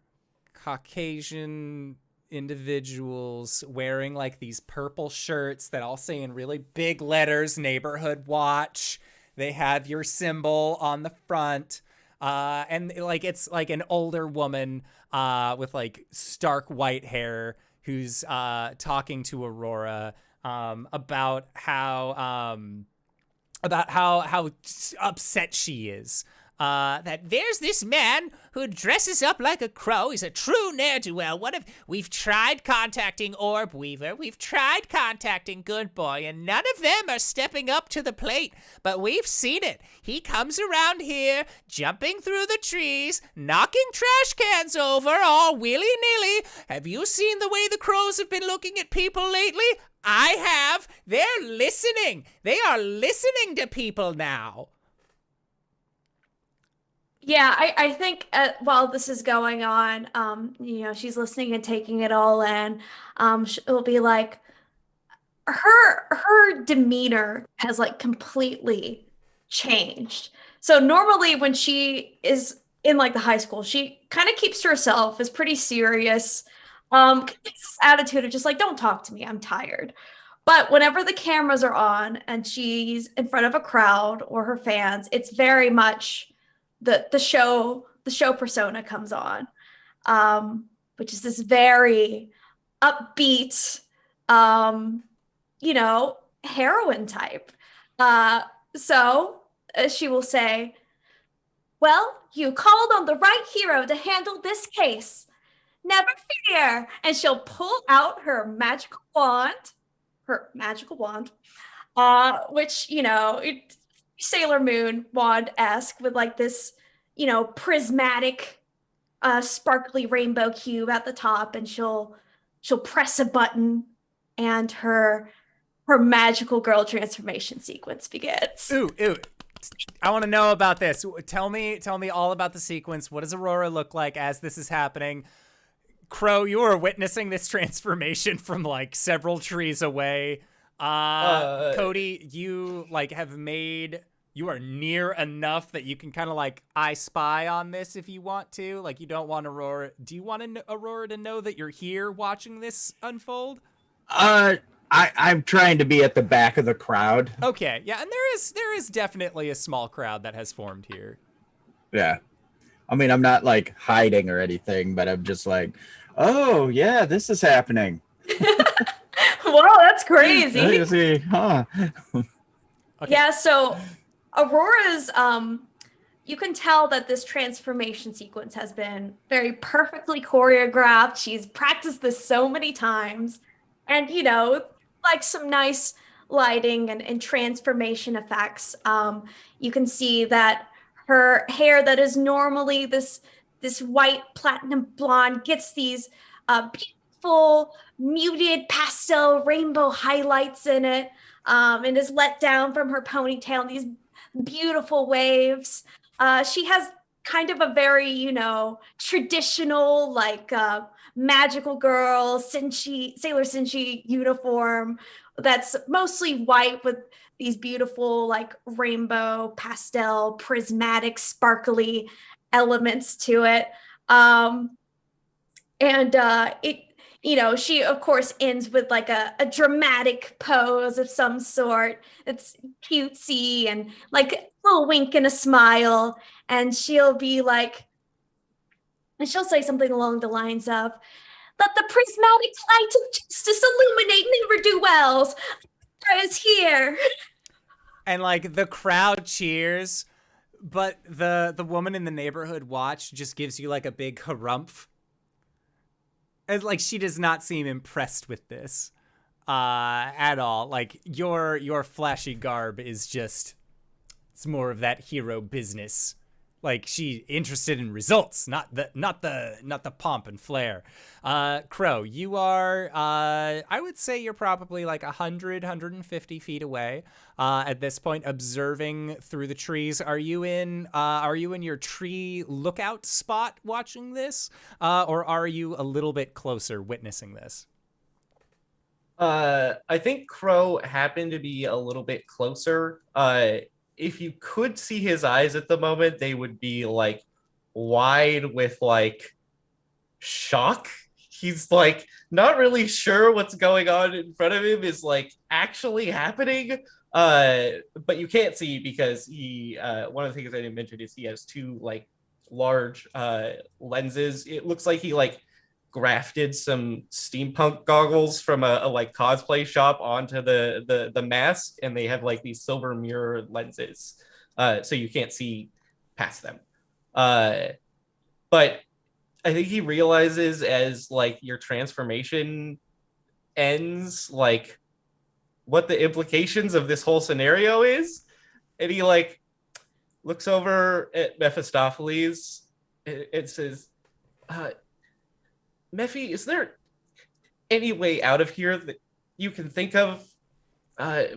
S1: Caucasian individuals wearing like these purple shirts that all say in really big letters, Neighborhood Watch. They have your symbol on the front. And like it's like an older woman with like stark white hair who's talking to Aurora about how upset she is. That there's this man who dresses up like a crow. He's a true ne'er-do-well. We've tried contacting Orb Weaver. We've tried contacting Good Boy, and none of them are stepping up to the plate. But we've seen it. He comes around here, jumping through the trees, knocking trash cans over, all willy-nilly. Have you seen the way the crows have been looking at people lately? I have. They're listening. They are listening to people now.
S2: Yeah, I think while this is going on, she's listening and taking it all in. It'll be like her demeanor has like completely changed. So normally when she is in like the high school, she kind of keeps to herself, is pretty serious. This attitude of just like, don't talk to me, I'm tired. But whenever the cameras are on and she's in front of a crowd or her fans, it's very much the show persona comes on, which is this very upbeat, heroine type. So she will say, well, you called on the right hero to handle this case. Never fear. And she'll pull out her magical wand, which, Sailor Moon wand-esque with like this, prismatic, sparkly rainbow cube at the top, and she'll press a button, and her magical girl transformation sequence begins.
S1: Ooh! I want to know about this. Tell me all about the sequence. What does Aurora look like as this is happening? Crow, you are witnessing this transformation from like several trees away. Cody, you like you are near enough that you can kind of like I spy on this if you want to. Like, you don't want Aurora. Do you want Aurora to know that you're here watching this unfold?
S3: I'm trying to be at the back of the crowd.
S1: Okay, yeah, and there is definitely a small crowd that has formed here.
S3: Yeah. I mean, I'm not like hiding or anything, but I'm just like, oh yeah, this is happening.
S2: Wow, that's crazy.
S3: You see, huh?
S1: Okay.
S2: Yeah, so Aurora's you can tell that this transformation sequence has been very perfectly choreographed. She's practiced this so many times. And like some nice lighting and transformation effects. You can see that her hair that is normally this white platinum blonde gets these beautiful muted pastel rainbow highlights in it, and is let down from her ponytail in these beautiful waves. She has kind of a very, traditional, like magical girl, Sailor Senshi uniform that's mostly white with these beautiful, like rainbow, pastel, prismatic, sparkly elements to it. She of course ends with like a dramatic pose of some sort. It's cutesy and like a little wink and a smile. And she'll say something along the lines of, "Let the prismatic light of justice illuminate ne'er-do-wells. Aurora is here."
S1: And like the crowd cheers, but the woman in the neighborhood watch just gives you like a big harumph. And like she does not seem impressed with this at all. Like your flashy garb is just, it's more of that hero business. Like, she interested in results, not the pomp and flair. Crow, you are, I would say you're probably like 150 feet away at this point, observing through the trees. Are you in your tree lookout spot watching this, or are you a little bit closer witnessing this?
S5: I think Crow happened to be a little bit closer. If you could see his eyes at the moment, they would be like wide with like shock. He's like not really sure what's going on in front of him is like actually happening. But you can't see because he one of the things I didn't mention is he has two like large lenses. It looks like he like grafted some steampunk goggles from a like cosplay shop onto the mask, and they have like these silver mirror lenses, so you can't see past them. But I think he realizes as like your transformation ends, like what the implications of this whole scenario is, and he like looks over at Mephistopheles. It says, Mephi, is there any way out of here that you can think of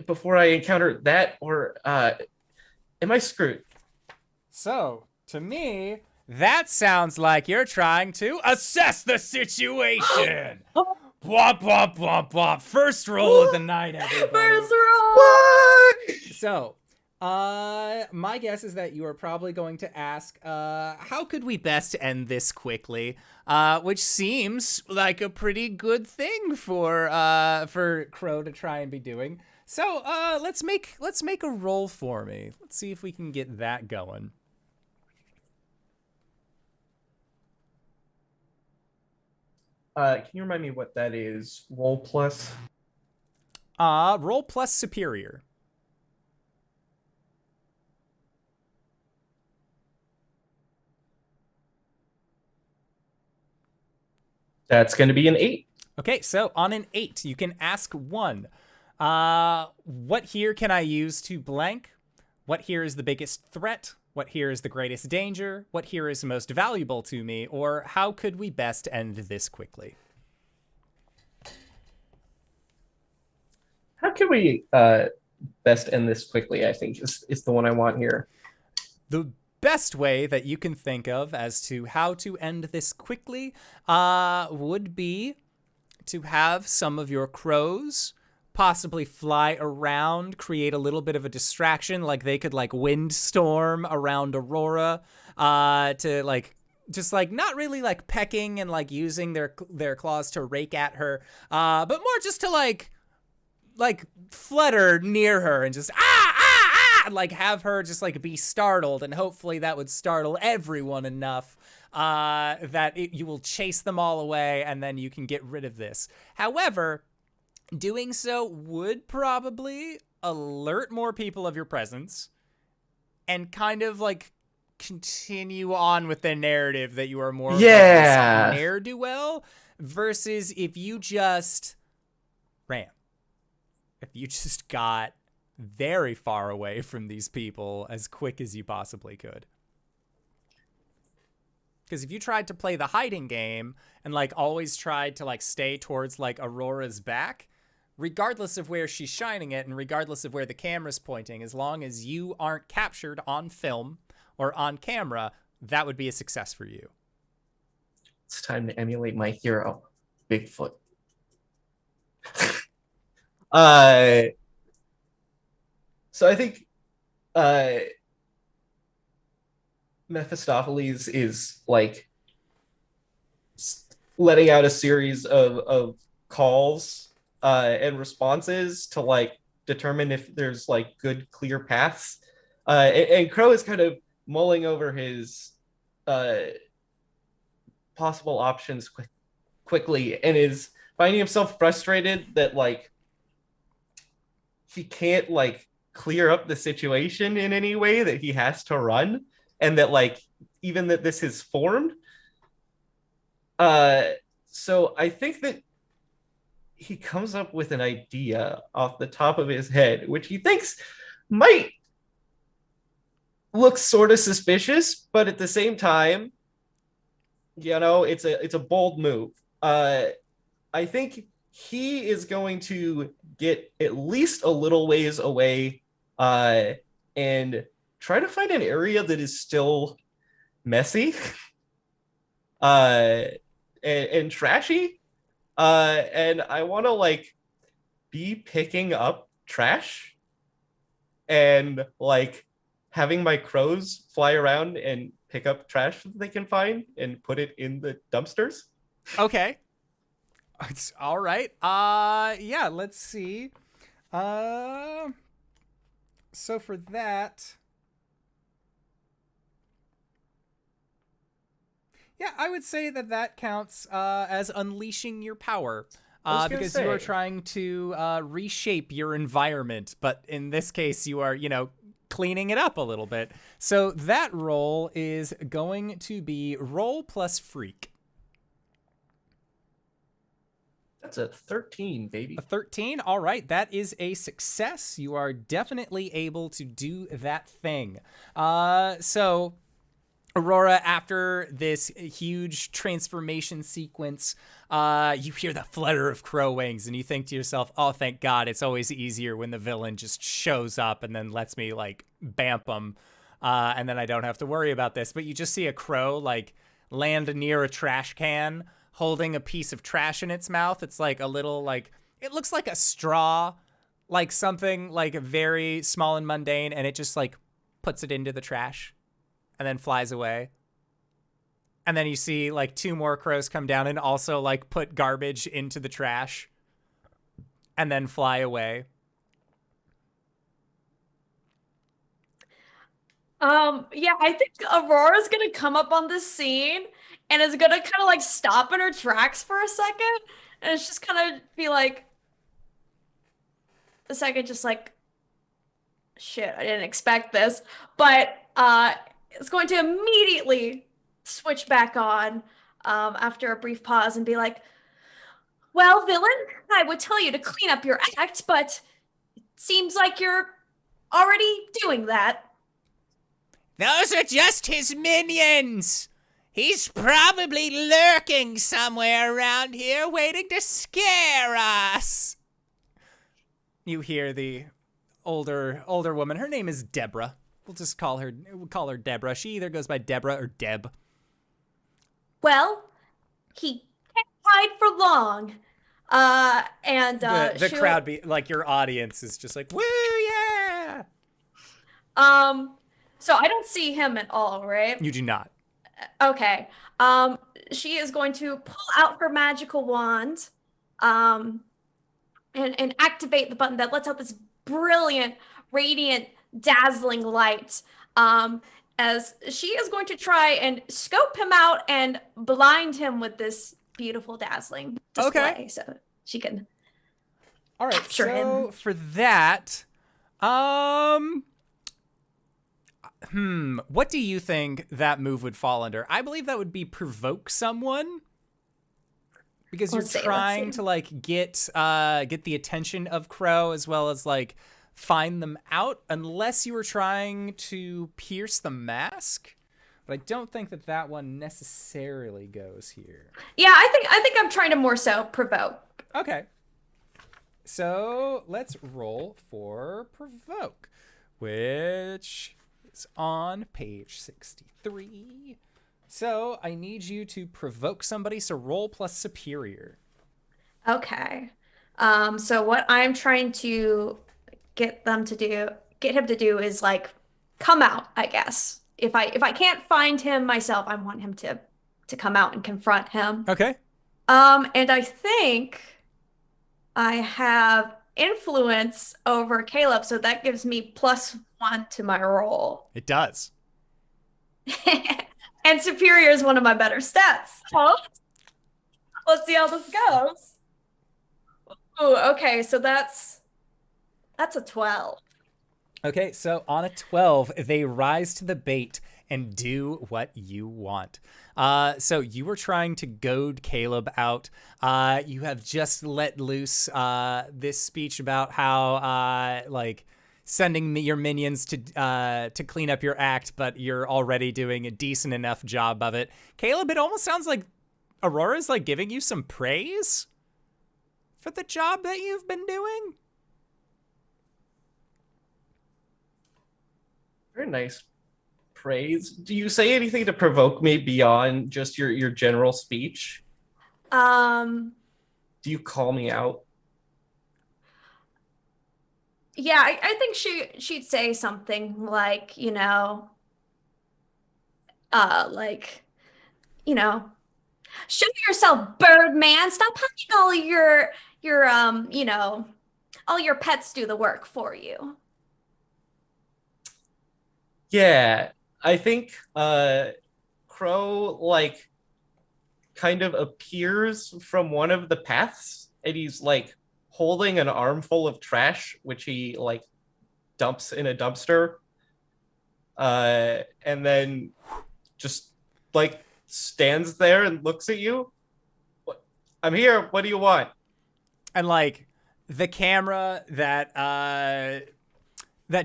S5: before I encounter that, or am I screwed?
S1: So, to me, that sounds like you're trying to assess the situation. Bwomp, bwomp, bwomp, bwomp. First roll of the night, everybody.
S2: First roll.
S5: What?
S1: So, my guess is that you are probably going to ask, how could we best end this quickly? Which seems like a pretty good thing for Crow to try and be doing. So, let's make a roll for me. Let's see if we can get that going.
S5: Can you remind me what that is? Roll plus?
S1: Roll plus superior.
S5: That's going to be an 8.
S1: Okay, so on an 8, you can ask 1. What here can I use to blank? What here is the biggest threat? What here is the greatest danger? What here is most valuable to me? Or how could we best end this quickly?
S5: How can we best end this quickly, I think, is the one I want here.
S1: The best way that you can think of as to how to end this quickly would be to have some of your crows possibly fly around, create a little bit of a distraction, like they could like windstorm around Aurora to like just like not really like pecking and like using their claws to rake at her, but more just to like flutter near her and just and like have her just like be startled, and hopefully that would startle everyone enough that you will chase them all away and then you can get rid of this. However, doing so would probably alert more people of your presence and kind of like continue on with the narrative that you are more of like this ne'er-do-well, versus if you just ran. If you just got very far away from these people as quick as you possibly could. Because if you tried to play the hiding game and like always tried to like stay towards like Aurora's back, regardless of where she's shining it and regardless of where the camera's pointing, as long as you aren't captured on film or on camera, that would be a success for you.
S5: It's time to emulate my hero, Bigfoot. So I think Mephistopheles is like letting out a series of calls and responses to like determine if there's like good clear paths. And Crow is kind of mulling over his possible options quickly and is finding himself frustrated that like he can't like clear up the situation in any way, that he has to run, and that like even that this is formed. So I think that he comes up with an idea off the top of his head, which he thinks might look sort of suspicious, but at the same time, you know, it's a bold move. I think he is going to get at least a little ways away and try to find an area that is still messy and trashy. And I want to like be picking up trash and like having my crows fly around and pick up trash that they can find and put it in the dumpsters.
S1: Okay. It's all right. Yeah, let's see. So for that, yeah, I would say that counts as unleashing your power. Because you are trying to reshape your environment, but in this case, you are, you know, cleaning it up a little bit. So that roll is going to be roll plus freak.
S5: That's a 13, baby.
S1: A 13? All right, that is a success. You are definitely able to do that thing. So Aurora, after this huge transformation sequence, you hear the flutter of crow wings and you think to yourself, oh, thank God, it's always easier when the villain just shows up and then lets me like bamp them. And then I don't have to worry about this. But you just see a crow like land near a trash can holding a piece of trash in its mouth. It's like a little like, it looks like a straw, like something like very small and mundane. And it just like puts it into the trash and then flies away. And then you see like two more crows come down and also like put garbage into the trash and then fly away.
S2: Yeah, I think Aurora's gonna come up on this scene and is gonna kind of like stop in her tracks for a second, and it's just kind of be like a second, just like, shit, I didn't expect this, but it's going to immediately switch back on after a brief pause and be like, well, villain, I would tell you to clean up your act, but it seems like you're already doing that.
S1: Those are just his minions. He's probably lurking somewhere around here waiting to scare us. You hear the older woman. Her name is Deborah. we'll just call her Deborah. She either goes by Deborah or Deb.
S2: Well, he can't hide for long.
S1: The crowd be like, your audience is just like, woo, yeah.
S2: So I don't see him at all, right?
S1: You do not.
S2: Okay. She is going to pull out her magical wand, and activate the button that lets out this brilliant, radiant, dazzling light. As she is going to try and scope him out and blind him with this beautiful, dazzling display,
S1: Okay.
S2: so she can.
S1: All right.
S2: Capture
S1: So
S2: him.
S1: for that, what do you think that move would fall under? I believe that would be provoke someone. Because you're trying to like get the attention of Crow as well as like find them out, unless you were trying to pierce the mask. But I don't think that one necessarily goes here.
S2: Yeah, I think I'm trying to more so provoke.
S1: Okay. So let's roll for provoke, which is on page 63. So I need you to provoke somebody. So roll plus superior.
S2: Okay. So what I'm trying to get him to do is like come out, I guess. If I can't find him myself, I want him to come out and confront him.
S1: Okay.
S2: And I think I have influence over Caleb, so that gives me +1 to my roll.
S1: It does.
S2: And superior is one of my better stats. So let's see how this goes. Ooh, okay, so that's a 12.
S1: Okay, so on a 12, they rise to the bait and do what you want. So you were trying to goad Caleb out. You have just let loose this speech about how like sending your minions to clean up your act, but you're already doing a decent enough job of it. Caleb, it almost sounds like Aurora's like giving you some praise for the job that you've been doing.
S5: Very nice praise. Do you say anything to provoke me beyond just your general speech? Do you call me out?
S2: Yeah, I think she'd say something like, show yourself, Birdman. Stop having all all your pets do the work for you.
S5: Yeah, I think Crow like kind of appears from one of the paths, and he's like holding an armful of trash, which he like dumps in a dumpster, and then just like stands there and looks at you. I'm here. What do you want?
S1: And like the camera that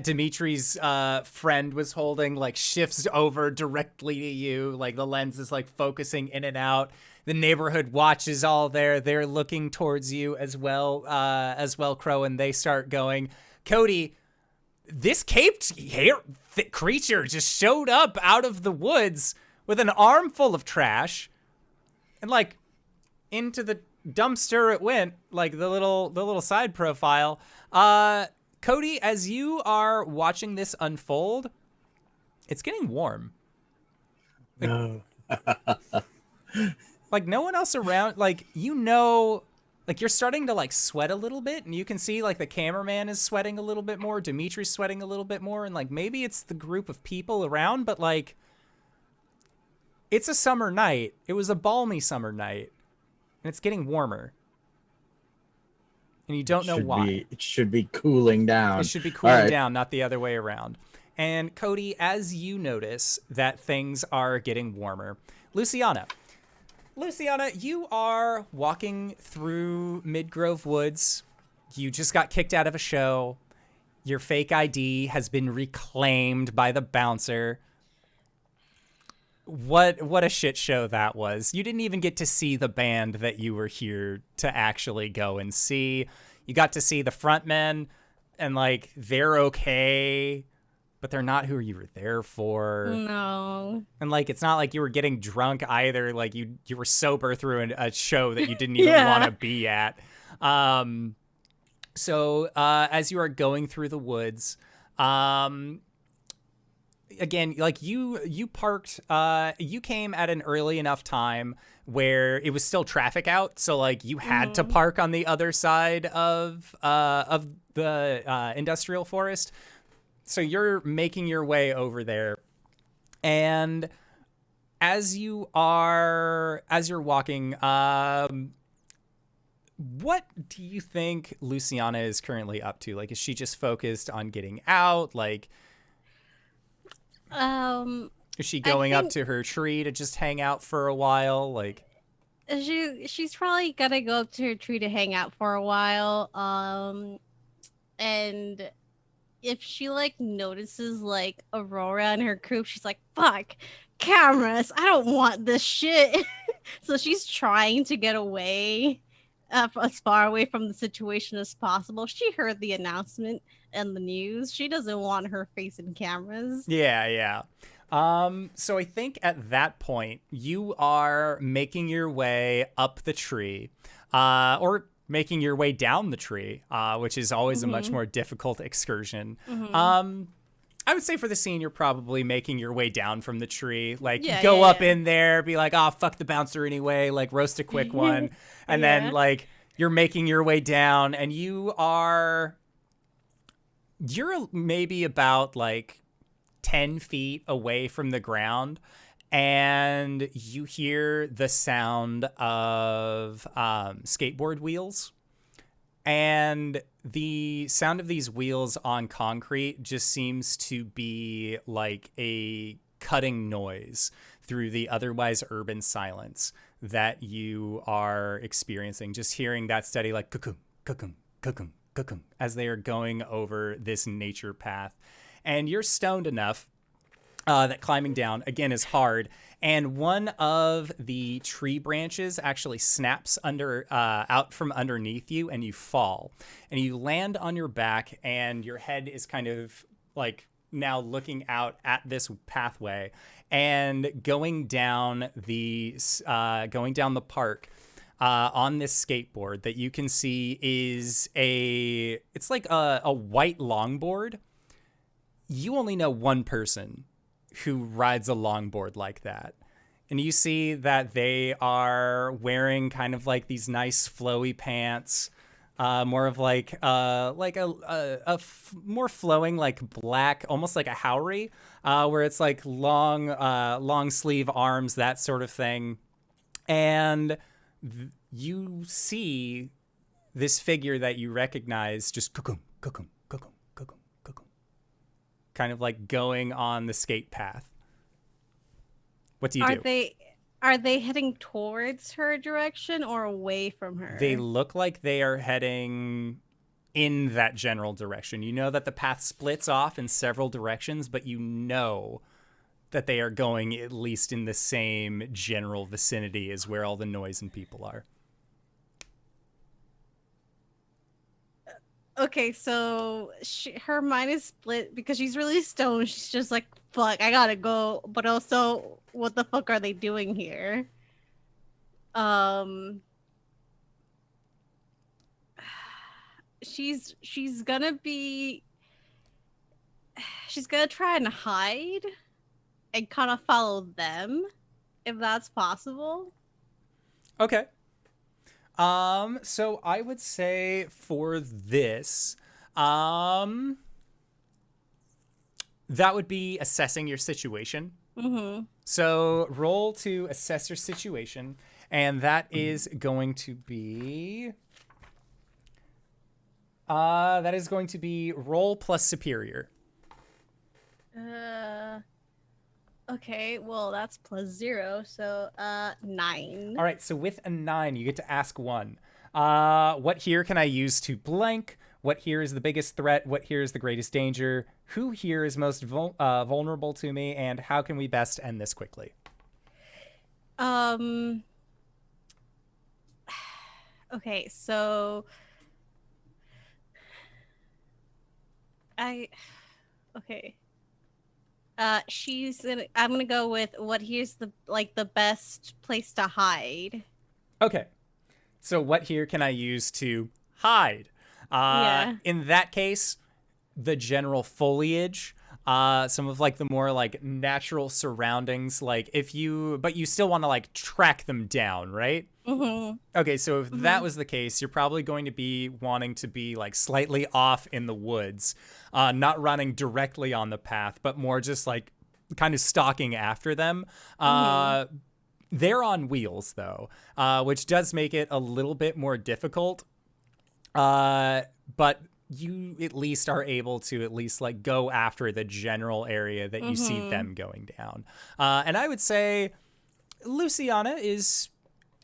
S1: Dimitri's friend was holding like shifts over directly to you. Like the lens is like focusing in and out. The neighborhood watch is all there. They're looking towards you as well, Crow, and they start going, Cody, this caped creature just showed up out of the woods with an armful of trash, and like into the dumpster it went, like the little side profile. Cody, as you are watching this unfold, it's getting warm. Like,
S3: No.
S1: like no one else around, like, like you're starting to like sweat a little bit, and you can see like the cameraman is sweating a little bit more, Dimitri's sweating a little bit more, and like maybe it's the group of people around, but like it's a summer night. It was a balmy summer night, and it's getting warmer. And you don't know why.
S3: It should be cooling down.
S1: It should be cooling down, not the other way around. And Cody, as you notice that things are getting warmer, Luciana, you are walking through Midgrove Woods. You just got kicked out of a show. Your fake ID has been reclaimed by the bouncer. What a shit show that was. You didn't even get to see the band that you were here to actually go and see. You got to see the frontmen, and like they're okay. but they're not who you were there for.
S4: No.
S1: And like, it's not like you were getting drunk either. Like you were sober through a show that you didn't even
S4: Yeah.
S1: want to be at. So as you are going through the woods, again, like you parked, you came at an early enough time where it was still traffic out. So like you had to park on the other side of the industrial forest. So you're making your way over there. And as you're walking, what do you think Luciana is currently up to? Like, is she just focused on getting out? Like, is she going up to her tree to just hang out for a while? Like,
S4: she's probably gonna go up to her tree to hang out for a while. And if she like notices like Aurora and her group, she's like, "Fuck, cameras! I don't want this shit." So she's trying to get away, as far away from the situation as possible. She heard the announcement and the news. She doesn't want her face in cameras.
S1: yeah. So I think at that point you are making your way up the tree, or making your way down the tree, which is always a much more difficult excursion. I would say for the scene, you're probably making your way down from the tree. Like, go up in there, be like, oh, fuck the bouncer anyway, like, roast a quick one. And then, like, you're making your way down, and you're maybe about, like, 10 feet away from the ground, and you hear the sound of skateboard wheels. And the sound of these wheels on concrete just seems to be like a cutting noise through the otherwise urban silence that you are experiencing. Just hearing that steady, like, cuckoo, cuckoo, cuckoo, cuckoo, as they are going over this nature path. And you're stoned enough that climbing down, again, is hard. And one of the tree branches actually snaps out from underneath you, and you fall. And you land on your back, and your head is kind of like now looking out at this pathway. And going down the park on this skateboard that you can see is it's like a white longboard. You only know one person who rides a longboard like that. And you see that they are wearing kind of like these nice flowy pants, more of like a more flowing, like black, almost like a Howry, where it's like long sleeve arms, that sort of thing. And you see this figure that you recognize just cuckoo, cuckoo, cuckoo, cuckoo, cuckoo, kind of like going on the skate path. What do you do?
S4: Are they heading towards her direction or away from her?
S1: They look like they are heading in that general direction. You know that the path splits off in several directions, but you know that they are going at least in the same general vicinity as where all the noise and people are.
S4: Okay, so her mind is split because she's really stoned. She's just like, fuck, I gotta go. But also, what the fuck are they doing here? She's gonna try and hide and kind of follow them, if that's possible.
S1: Okay. So I would say for this, that would be assessing your situation.
S4: Mm-hmm.
S1: So roll to assess your situation, and that is going to be roll plus superior.
S4: Okay, well that's +0, so 9.
S1: All right, so with a 9, you get to ask one. What here can I use to blank? What here is the biggest threat? What here is the greatest danger? Who here is most vulnerable to me? And how can we best end this quickly?
S4: Okay, so okay. I'm gonna go with what here's the best place to hide.
S1: Okay. So what here can I use to hide?
S4: Yeah.
S1: In that case, the general foliage, some of like the more like natural surroundings, like but you still want to like track them down, right?
S4: Mm-hmm.
S1: Okay, so if that was the case, you're probably going to be wanting to be like slightly off in the woods, not running directly on the path, but more just like kind of stalking after them. They're on wheels though, which does make it a little bit more difficult. But you at least are able to at least like go after the general area that you see them going down. And I would say Luciana is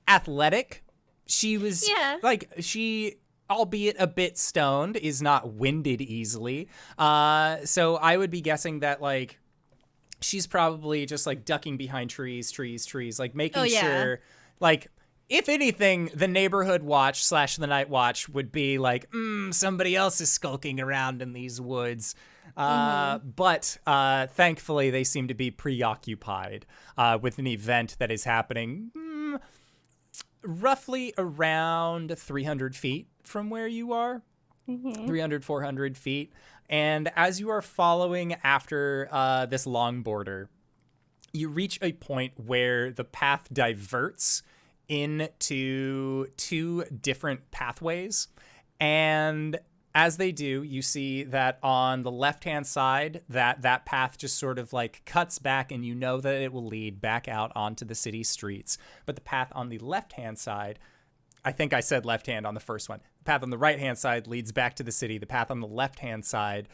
S1: athletic. She was albeit a bit stoned, is not winded easily. So I would be guessing that like she's probably just like ducking behind trees, like making sure like if anything, the neighborhood watch / the night watch would be like, somebody else is skulking around in these woods. But thankfully, they seem to be preoccupied with an event that is happening roughly around 300 feet from where you are, 300, 400 feet. And as you are following after this long border, you reach a point where the path diverts into two different pathways. And as they do, you see that on the left-hand side, that path just sort of like cuts back, and you know that it will lead back out onto the city streets. But the path on the left-hand side, I think I said left-hand on the first one. The path on the right-hand side leads back to the city. The path on the left-hand side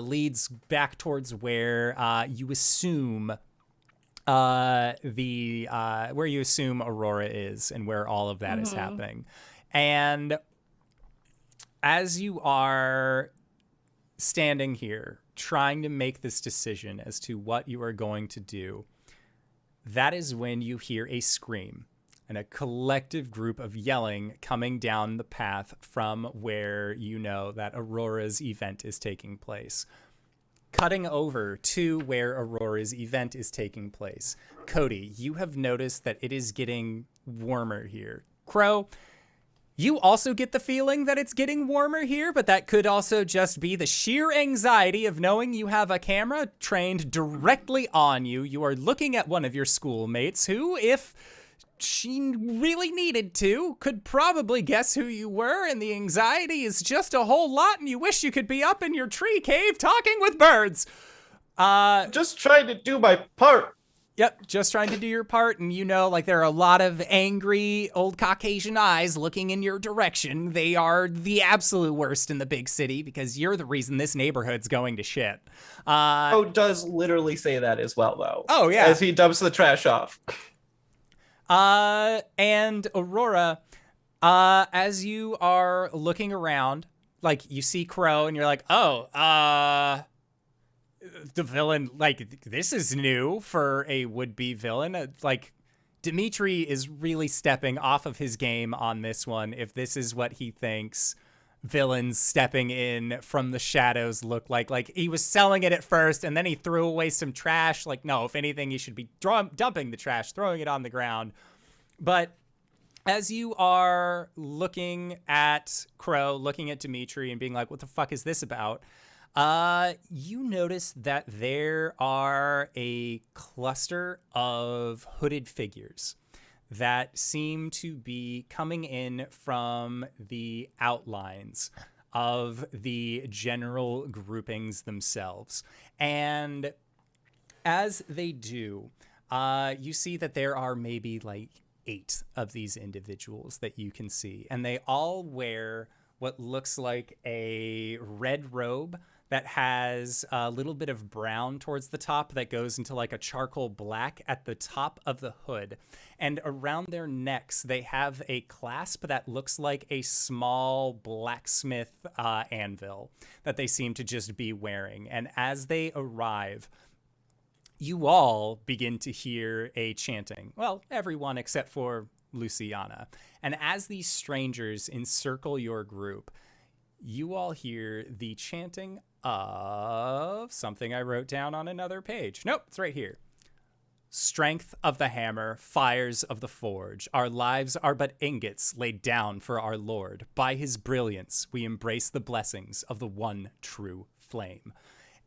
S1: leads back towards where you assume where you assume Aurora is and where all of that is happening. And as you are standing here trying to make this decision as to what you are going to do, that is when you hear a scream and a collective group of yelling coming down the path from where you know that Aurora's event is taking place. Cutting over to where Aurora's event is taking place. Cody, you have noticed that it is getting warmer here. Crow, you also get the feeling that it's getting warmer here, but that could also just be the sheer anxiety of knowing you have a camera trained directly on you. You are looking at one of your schoolmates who, if she really needed to, could probably guess who you were, and the anxiety is just a whole lot, and you wish you could be up in your tree cave talking with birds.
S5: Just trying to do my part.
S1: Yep, just trying to do your part, and you know, like, there are a lot of angry old Caucasian eyes looking in your direction. They are the absolute worst in the big city because you're the reason this neighborhood's going to shit.
S5: Does literally say that as well, though.
S1: Oh, yeah.
S5: As he dumps the trash off.
S1: And Aurora, as you are looking around, like, you see Crow, and you're like, the villain, like, this is new for a would-be villain. Like, Dimitri is really stepping off of his game on this one, if this is what he thinks villains stepping in from the shadows look like. Like, he was selling it at first, and then he threw away some trash. Like, no, if anything, you should be dumping the trash, throwing it on the ground. But as you are looking at Crow, looking at Dimitri, and being like, what the fuck is this about? You notice that there are a cluster of hooded figures that seem to be coming in from the outlines of the general groupings themselves. And as they do, you see that there are maybe like 8 of these individuals that you can see, and they all wear what looks like a red robe that has a little bit of brown towards the top that goes into like a charcoal black at the top of the hood. And around their necks, they have a clasp that looks like a small blacksmith anvil that they seem to just be wearing. And as they arrive, you all begin to hear a chanting. Well, everyone except for Luciana. And as these strangers encircle your group, you all hear the chanting of something I wrote down on another page. Nope, it's right here. Strength of the hammer, fires of the forge. Our lives are but ingots laid down for our Lord. By his brilliance, we embrace the blessings of the one true flame.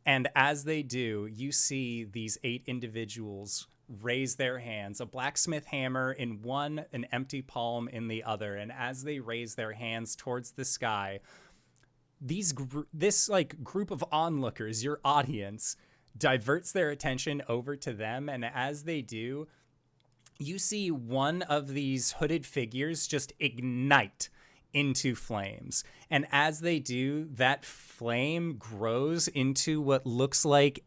S1: And as they do, you see these 8 individuals raise their hands, a blacksmith hammer in one, an empty palm in the other. And as they raise their hands towards the sky, this like group of onlookers, your audience, diverts their attention over to them. And as they do, you see one of these hooded figures just ignite into flames. And as they do, that flame grows into what looks like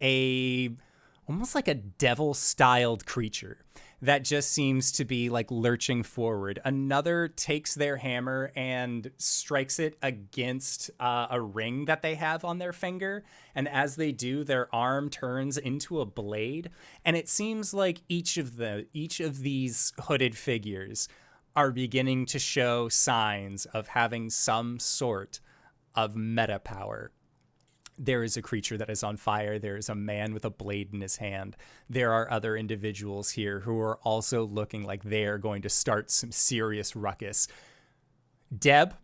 S1: almost like a devil-styled creature that just seems to be like lurching forward. Another takes their hammer and strikes it against a ring that they have on their finger. And as they do, their arm turns into a blade. And it seems like each of these hooded figures are beginning to show signs of having some sort of meta power. There is a creature that is on fire. There is a man with a blade in his hand. There are other individuals here who are also looking like they are going to start some serious ruckus. Deb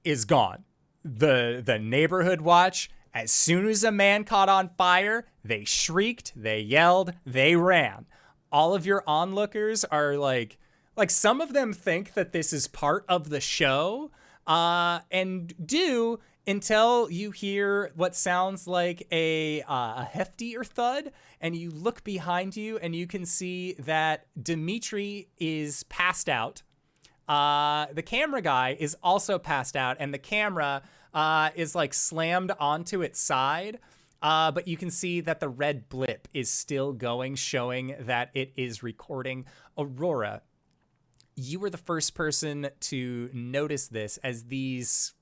S1: is gone. The neighborhood watch, as soon as a man caught on fire, they shrieked, they yelled, they ran. All of your onlookers are like some of them think that this is part of the show, and do until you hear what sounds like a heftier thud, and you look behind you and you can see that Dimitri is passed out. The camera guy is also passed out, and the camera is like slammed onto its side. But you can see that the red blip is still going, showing that it is recording. Aurora, you were the first person to notice this, as these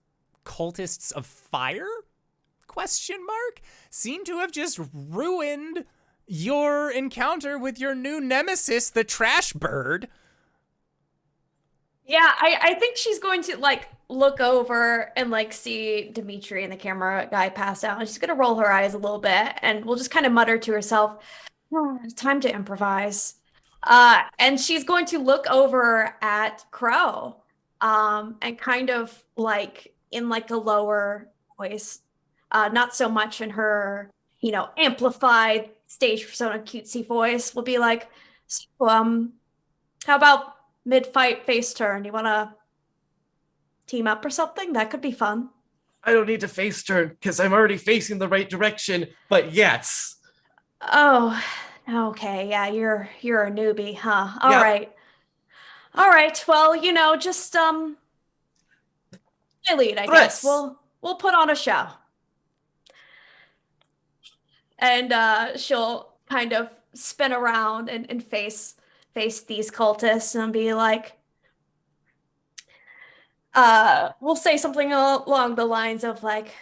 S1: cultists of fire seem to have just ruined your encounter with your new nemesis, the trash bird.
S2: Yeah, I think she's going to like look over and like see Dimitri and the camera guy pass out. And she's gonna roll her eyes a little bit and will just kind of mutter to herself, "Oh, it's time to improvise." And she's going to look over at Crow, and kind of like in like a lower voice, not so much in her, amplified stage persona cutesy voice, will be like, "So, how about mid-fight face turn? You want to team up or something? That could be fun."
S5: I don't need to face turn because I'm already facing the right direction, but yes.
S2: Oh, okay. Yeah, you're a newbie, huh? All
S5: Yep.
S2: right. All right. Well, just I lead, I guess.
S5: Threats.
S2: We'll put on a show. And she'll kind of spin around and face these cultists and be like, we'll say something along the lines of like,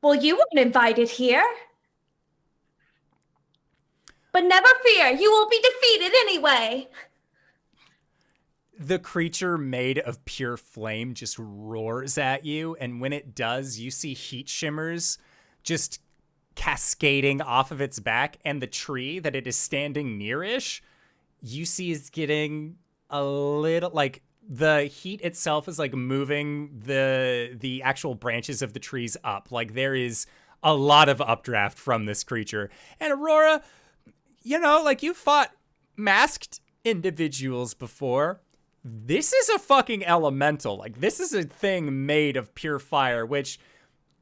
S2: "Well, you weren't invited here. But never fear, you will be defeated anyway."
S1: The creature made of pure flame just roars at you, and when it does, you see heat shimmers just cascading off of its back, and the tree that it is standing nearish, you see is getting a little, like, the heat itself is like moving the actual branches of the trees up. Like, there is a lot of updraft from this creature. And Aurora, like, you fought masked individuals before. This is a fucking elemental. Like, this is a thing made of pure fire, which,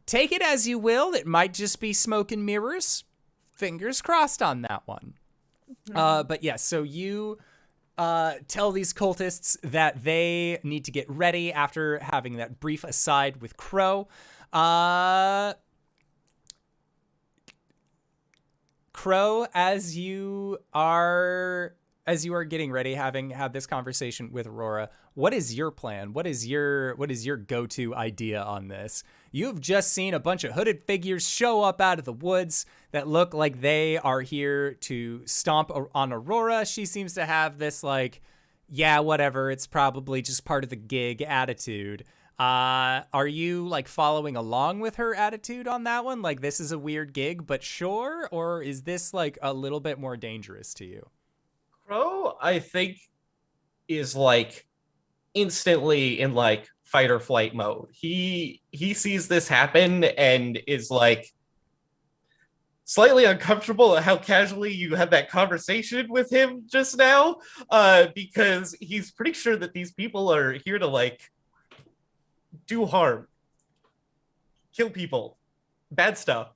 S1: take it as you will, it might just be smoke and mirrors. Fingers crossed on that one. Mm-hmm. But yeah, so you tell these cultists that they need to get ready after having that brief aside with Crow. Crow, as you are getting ready, having had this conversation with Aurora, what is your plan? What is your go-to idea on this? You've just seen a bunch of hooded figures show up out of the woods that look like they are here to stomp on Aurora. She seems to have this like yeah, whatever, it's probably just part of the gig attitude. Are you like following along with her attitude on that one? Like, this is a weird gig, but sure? Or is this like a little bit more dangerous to you?
S5: Crow, I think, is like instantly in like fight or flight mode. He sees this happen and is like slightly uncomfortable at how casually you had that conversation with him just now, because he's pretty sure that these people are here to like do harm, kill people, bad stuff.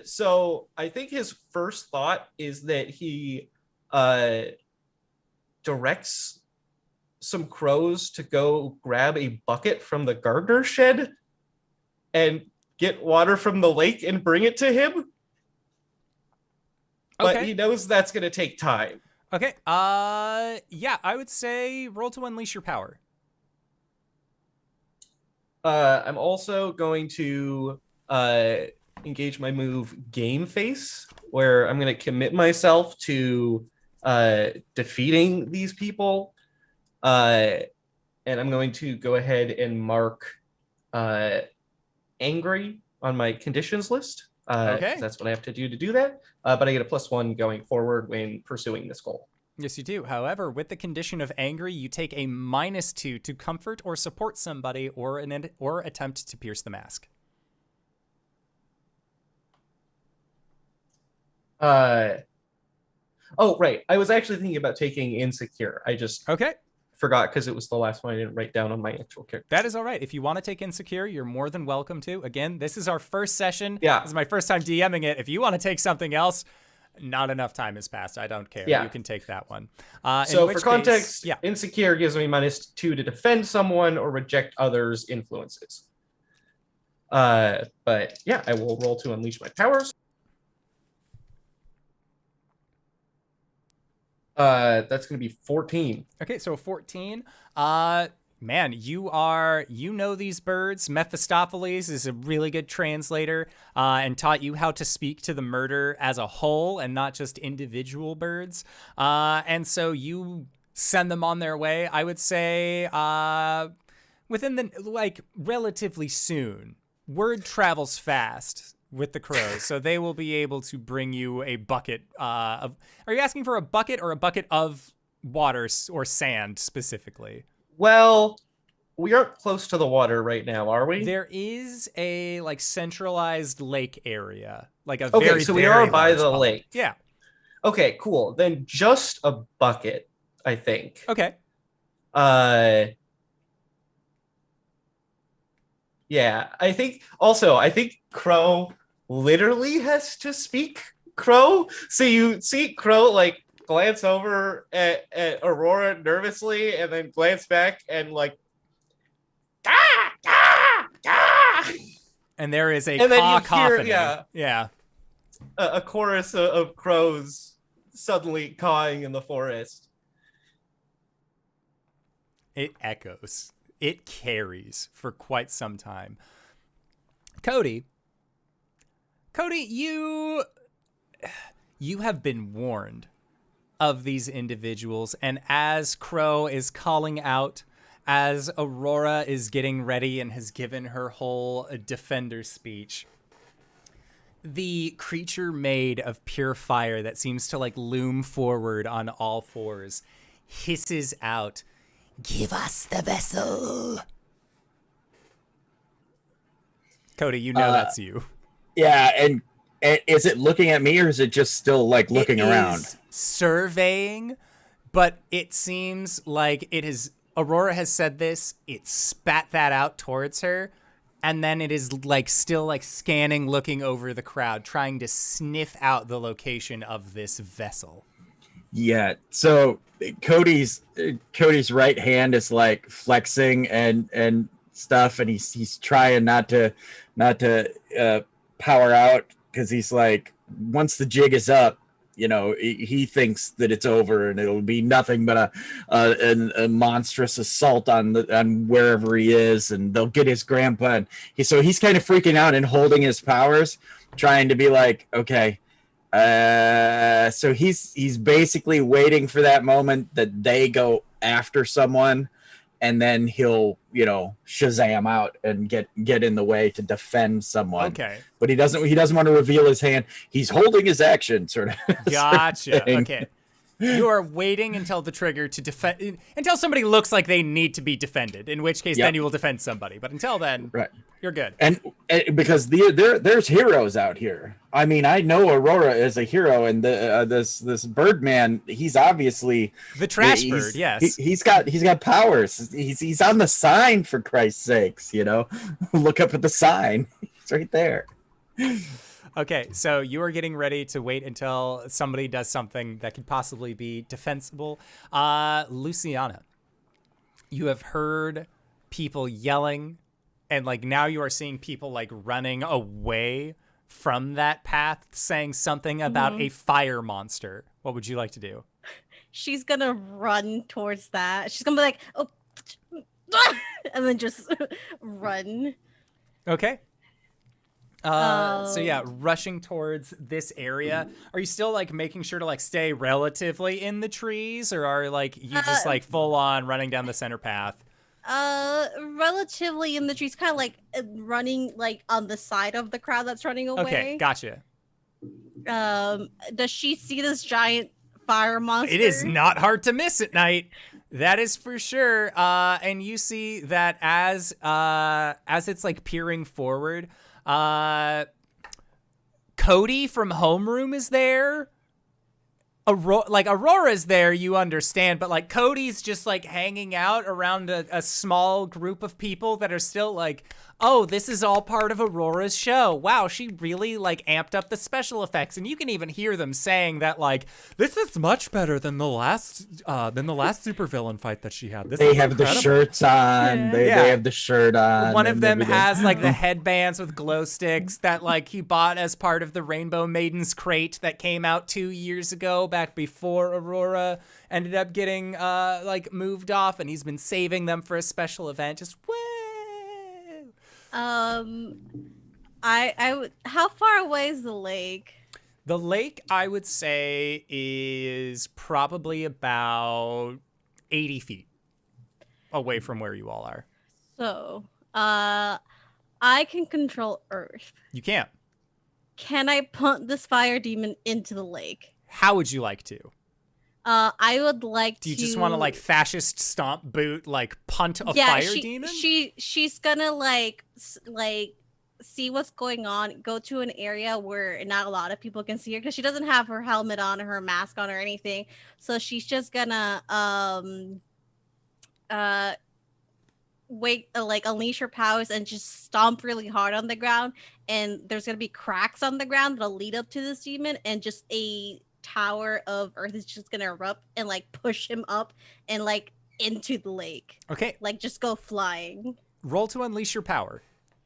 S5: So I think his first thought is that he directs some crows to go grab a bucket from the gardener shed and get water from the lake and bring it to him. But he knows that's going to take time.
S1: Okay. Yeah, I would say roll to unleash your power.
S5: I'm also going to engage my move Game Face, where I'm going to commit myself to defeating these people. And I'm going to go ahead and mark angry on my conditions list.
S1: Okay.
S5: That's what I have to do that. But I get a +1 going forward when pursuing this goal.
S1: Yes, you do. However, with the condition of angry, you take a -2 to comfort or support somebody or attempt to pierce the mask.
S5: Oh, right. I was actually thinking about taking insecure. I just forgot because it was the last one I didn't write down on my actual character.
S1: That is all right. If you want to take insecure, you're more than welcome to. Again, this is our first session.
S5: Yeah.
S1: This is my first time DMing it. If you want to take something else, not enough time has passed. I don't care.
S5: Yeah.
S1: You can take that one.
S5: So for context,
S1: case,
S5: insecure gives me -2 to defend someone or reject others' influences. But yeah, I will roll to unleash my powers. That's going to be 14.
S1: Okay, so 14. Man, you know these birds. Mephistopheles is a really good translator and taught you how to speak to the murder as a whole and not just individual birds. And so you send them on their way, I would say, within the, like, relatively soon. Word travels fast with the crows, so they will be able to bring you a bucket of... Are you asking for a bucket or a bucket of water or sand specifically?
S5: Well, we aren't close to the water right now, are we?
S1: There is a like centralized lake area, like a
S5: okay, so we are by the lake.
S1: Yeah.
S5: Okay, cool. Then just a bucket, I think.
S1: Okay.
S5: Yeah, I think Crow literally has to speak Crow. So you see Crow like glance over at Aurora nervously and then glance back and like ah, ah, ah.
S1: And there is a cacophony. Yeah.
S5: A chorus of crows suddenly cawing in the forest.
S1: It echoes. It carries for quite some time. Cody, you have been warned of these individuals, and as Crow is calling out, as Aurora is getting ready and has given her whole defender speech, the creature made of pure fire that seems to like loom forward on all fours hisses out, "Give us the vessel." Cody, you know that's you.
S3: Yeah, and is it looking at me or is it just still like looking around?
S1: Is surveying, but it seems like it is. Aurora has said this. It spat that out towards her, and then it is like still like scanning, looking over the crowd, trying to sniff out the location of this vessel. Yeah.
S3: So Cody's right hand is like flexing and stuff, and he's trying not to power out because he's like, once the jig is up, you know, he thinks that it's over and it'll be nothing but a monstrous assault on wherever he is, and they'll get his grandpa. And so he's kind of freaking out and holding his powers, trying to be like, okay. So he's basically waiting for that moment that they go after someone, and then he'll, Shazam out and get in the way to defend someone.
S1: Okay.
S3: But he doesn't want to reveal his hand. He's holding his action, sort of.
S1: Gotcha.
S3: thing.
S1: Okay. You are waiting until the trigger to defend, until somebody looks like they need to be defended, in which case then you will defend somebody. But until then,
S3: Right.
S1: You're good.
S3: And because there's heroes out here. I mean, I know Aurora is a hero, and this Birdman, he's obviously
S1: the trash bird. Yes,
S3: he's got powers. He's on the sign, for Christ's sakes. Look up at the sign. It's right there.
S1: Okay, so you are getting ready to wait until somebody does something that could possibly be defensible. Luciana, you have heard people yelling, and now you are seeing people running away from that path, saying something about a fire monster. What would you like to do?
S4: She's gonna run towards that. She's gonna be like, oh, and then just run.
S1: Okay. So yeah, rushing towards this area. Are you still making sure to stay relatively in the trees, or are you just full on running down the center path?
S4: Relatively in the trees, kind of running on the side of the crowd that's running away.
S1: Okay, gotcha.
S4: Does she see this giant fire monster?
S1: It is not hard to miss at night. That is for sure. And you see that as it's peering forward, Cody from Homeroom is there. Aurora's there, you understand, but Cody's just hanging out around a small group of people that are still oh, this is all part of Aurora's show. Wow, she really amped up the special effects, and you can even hear them saying that this is much better than the last supervillain fight that she had.
S3: They have the shirts on. They have the shirt on.
S1: One of them has the headbands with glow sticks that he bought as part of the Rainbow Maidens crate that came out 2 years ago, back before Aurora ended up getting moved off, and he's been saving them for a special event. Just woo!
S4: I would. How far away is the lake?
S1: The lake, I would say, is probably about 80 feet away from where you all are.
S4: So, I can control Earth.
S1: You can't.
S4: Can I punt this fire demon into the lake?
S1: How would you like to?
S4: I would like to.
S1: Do you just want to fascist stomp boot, punt a fire demon?
S4: She's gonna see what's going on, go to an area where not a lot of people can see her because she doesn't have her helmet on or her mask on or anything. So she's just gonna unleash her powers and just stomp really hard on the ground, and there's gonna be cracks on the ground that'll lead up to this demon, and just a tower of earth is just gonna erupt and push him up and into the lake.
S1: Okay.
S4: Just go flying.
S1: Roll to unleash your power.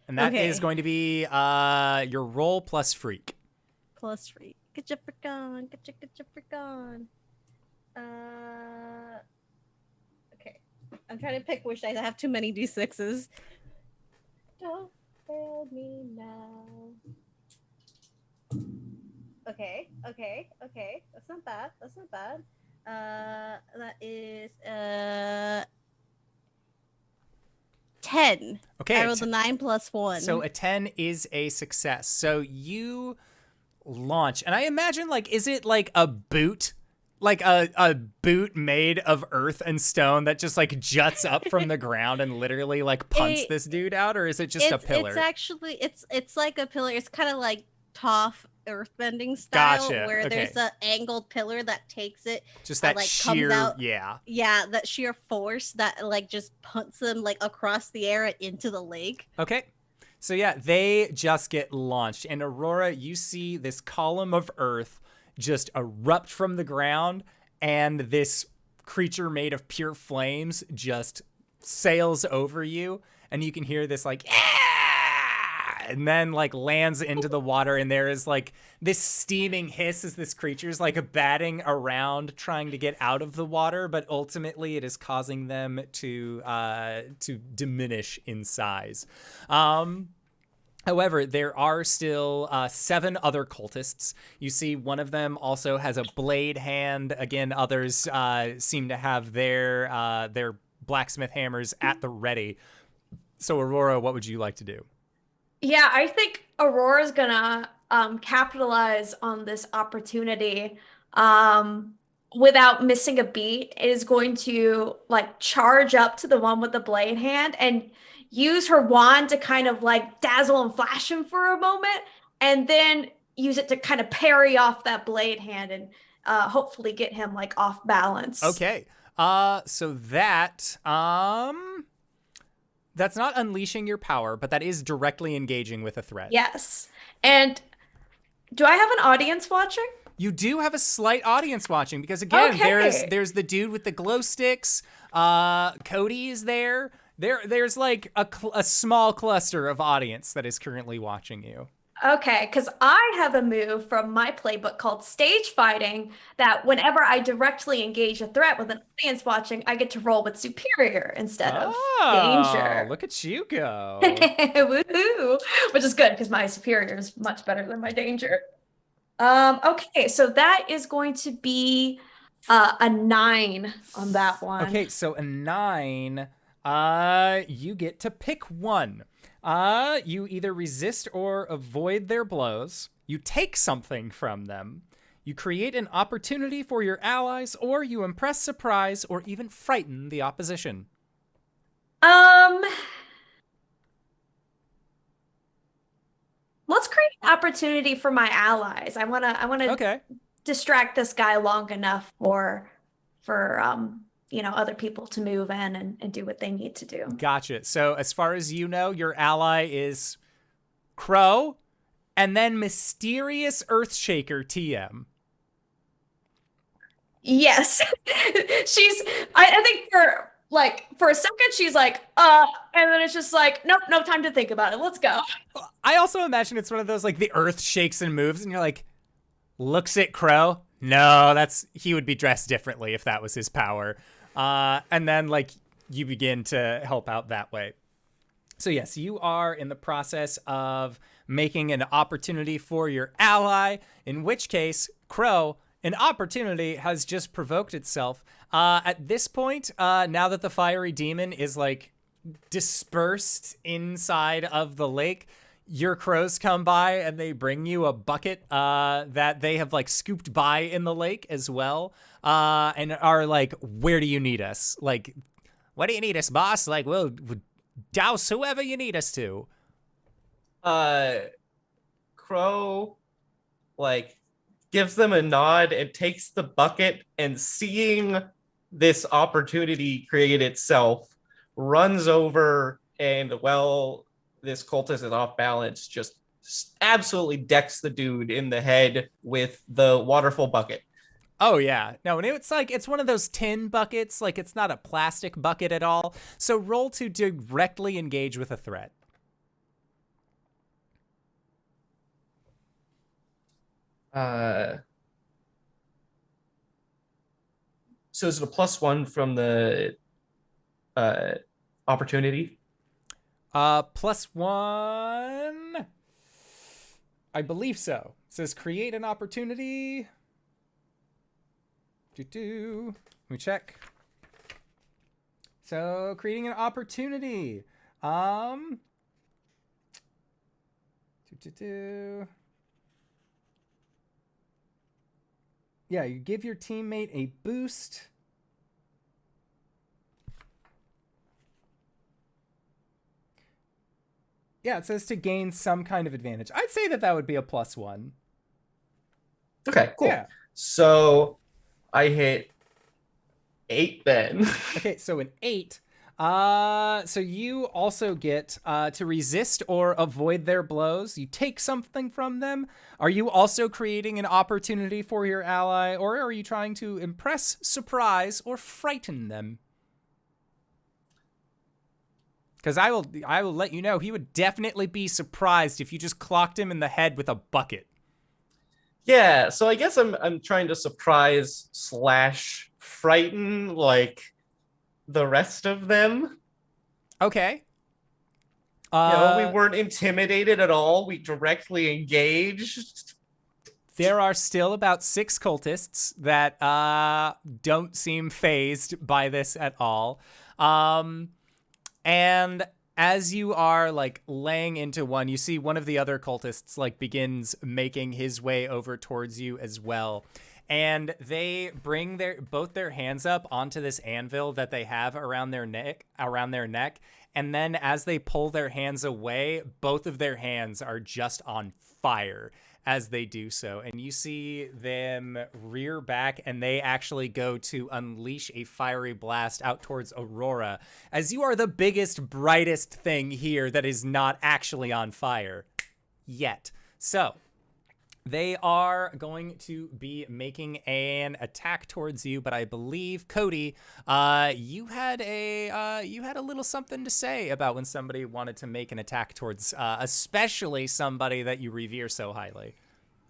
S1: And that is going to be your roll plus freak.
S4: Plus freak. Get your freak on. Get your freak on. Okay. I'm trying to pick which dice. I have too many D6s. Don't fail me now. Okay. That's not bad. That is 10.
S1: Okay.
S4: I rolled a 9 plus 1.
S1: So a 10 is a success. So you launch, and I imagine is it a boot? A boot made of earth and stone that just juts up from the ground and literally punts this dude out, or is it just a pillar?
S4: It's actually it's like a pillar. It's kind of Toph earthbending style, where there's an angled pillar that takes it,
S1: just that sheer
S4: comes out, that sheer force that just punts them across the air and into the lake.
S1: Okay, so yeah, they just get launched, and Aurora, you see this column of earth just erupt from the ground, and this creature made of pure flames just sails over you, and you can hear this and then lands into the water, and there is this steaming hiss as this creature's batting around trying to get out of the water, but ultimately it is causing them to diminish in size. However, there are still 7 other cultists. You see one of them also has a blade hand. Again, others seem to have their blacksmith hammers at the ready. So, Aurora, what would you like to do?
S2: Yeah, I think Aurora's gonna capitalize on this opportunity without missing a beat. Is going to like charge up to the one with the blade hand and use her wand to kind of like dazzle and flash him for a moment, and then use it to kind of parry off that blade hand and hopefully get him like off balance.
S1: Okay. So that's not unleashing your power, but that is directly engaging with a threat.
S2: Yes. And do I have an audience watching?
S1: You do have a slight audience watching because again,
S2: Okay.
S1: there's the dude with the glow sticks. Cody is there. There's like a small cluster of audience that is currently watching you.
S2: Okay, because I have a move from my playbook called stage fighting that whenever I directly engage a threat with an audience watching, I get to roll with superior instead of danger.
S1: Look at you go.
S2: Woohoo! Which is good because my superior is much better than my danger. Okay, so that is going to be a 9 on that one.
S1: Okay, so a 9. You get to pick one. You either resist or avoid their blows. You take something from them. You create an opportunity for your allies, or you impress, surprise, or even frighten the opposition.
S2: Let's create an opportunity for my allies. I wanna
S1: Okay.
S2: distract this guy long enough for other people to move in and do what they need to do.
S1: Gotcha. So as far as you know, your ally is Crow, and then Mysterious Earthshaker TM.
S2: Yes. I think for a second she's like, and then it's just like, nope, no time to think about it. Let's go.
S1: I also imagine it's one of those like the earth shakes and moves, and you're like, looks at Crow. No, he would be dressed differently if that was his power. And then like you begin to help out that way. So yes, you are in the process of making an opportunity for your ally, in which case, Crow, an opportunity has just provoked itself. At this point, now that the fiery demon is like dispersed inside of the lake, your crows come by and they bring you a bucket that they have like scooped by in the lake as well, and are like, where do you need us? Like, what do you need us, boss? Like, we'll douse whoever you need us to.
S5: Crow, like, gives them a nod and takes the bucket, and seeing this opportunity create itself, runs over and, well, this cultist is off balance, just absolutely decks the dude in the head with the waterful bucket.
S1: Oh, yeah. No, and it's one of those tin buckets. Like, it's not a plastic bucket at all. So roll to directly engage with a threat.
S5: So is it a +1 from the opportunity?
S1: +1. I believe so. It says create an opportunity. Let me check. So creating an opportunity. Yeah, you give your teammate a boost. Yeah, it says to gain some kind of advantage. I'd say that would be a +1.
S5: Okay, cool.
S1: Yeah.
S5: So I hit 8 then.
S1: Okay, so an 8. So you also get to resist or avoid their blows. You take something from them. Are you also creating an opportunity for your ally, or are you trying to impress, surprise, or frighten them? Because I will let you know, he would definitely be surprised if you just clocked him in the head with a bucket.
S5: Yeah, so I guess I'm trying to surprise / frighten like the rest of them.
S1: Okay.
S5: We weren't intimidated at all. We directly engaged.
S1: There are still about 6 cultists that don't seem phased by this at all. And as you are like laying into one, you see one of the other cultists like begins making his way over towards you as well. And they bring both their hands up onto this anvil that they have around their neck. And then as they pull their hands away, both of their hands are just on fire as they do so. And you see them rear back, and they actually go to unleash a fiery blast out towards Aurora, as you are the biggest, brightest thing here that is not actually on fire yet. So they are going to be making an attack towards you, but I believe, Cody, you had a little something to say about when somebody wanted to make an attack towards, especially somebody that you revere so highly.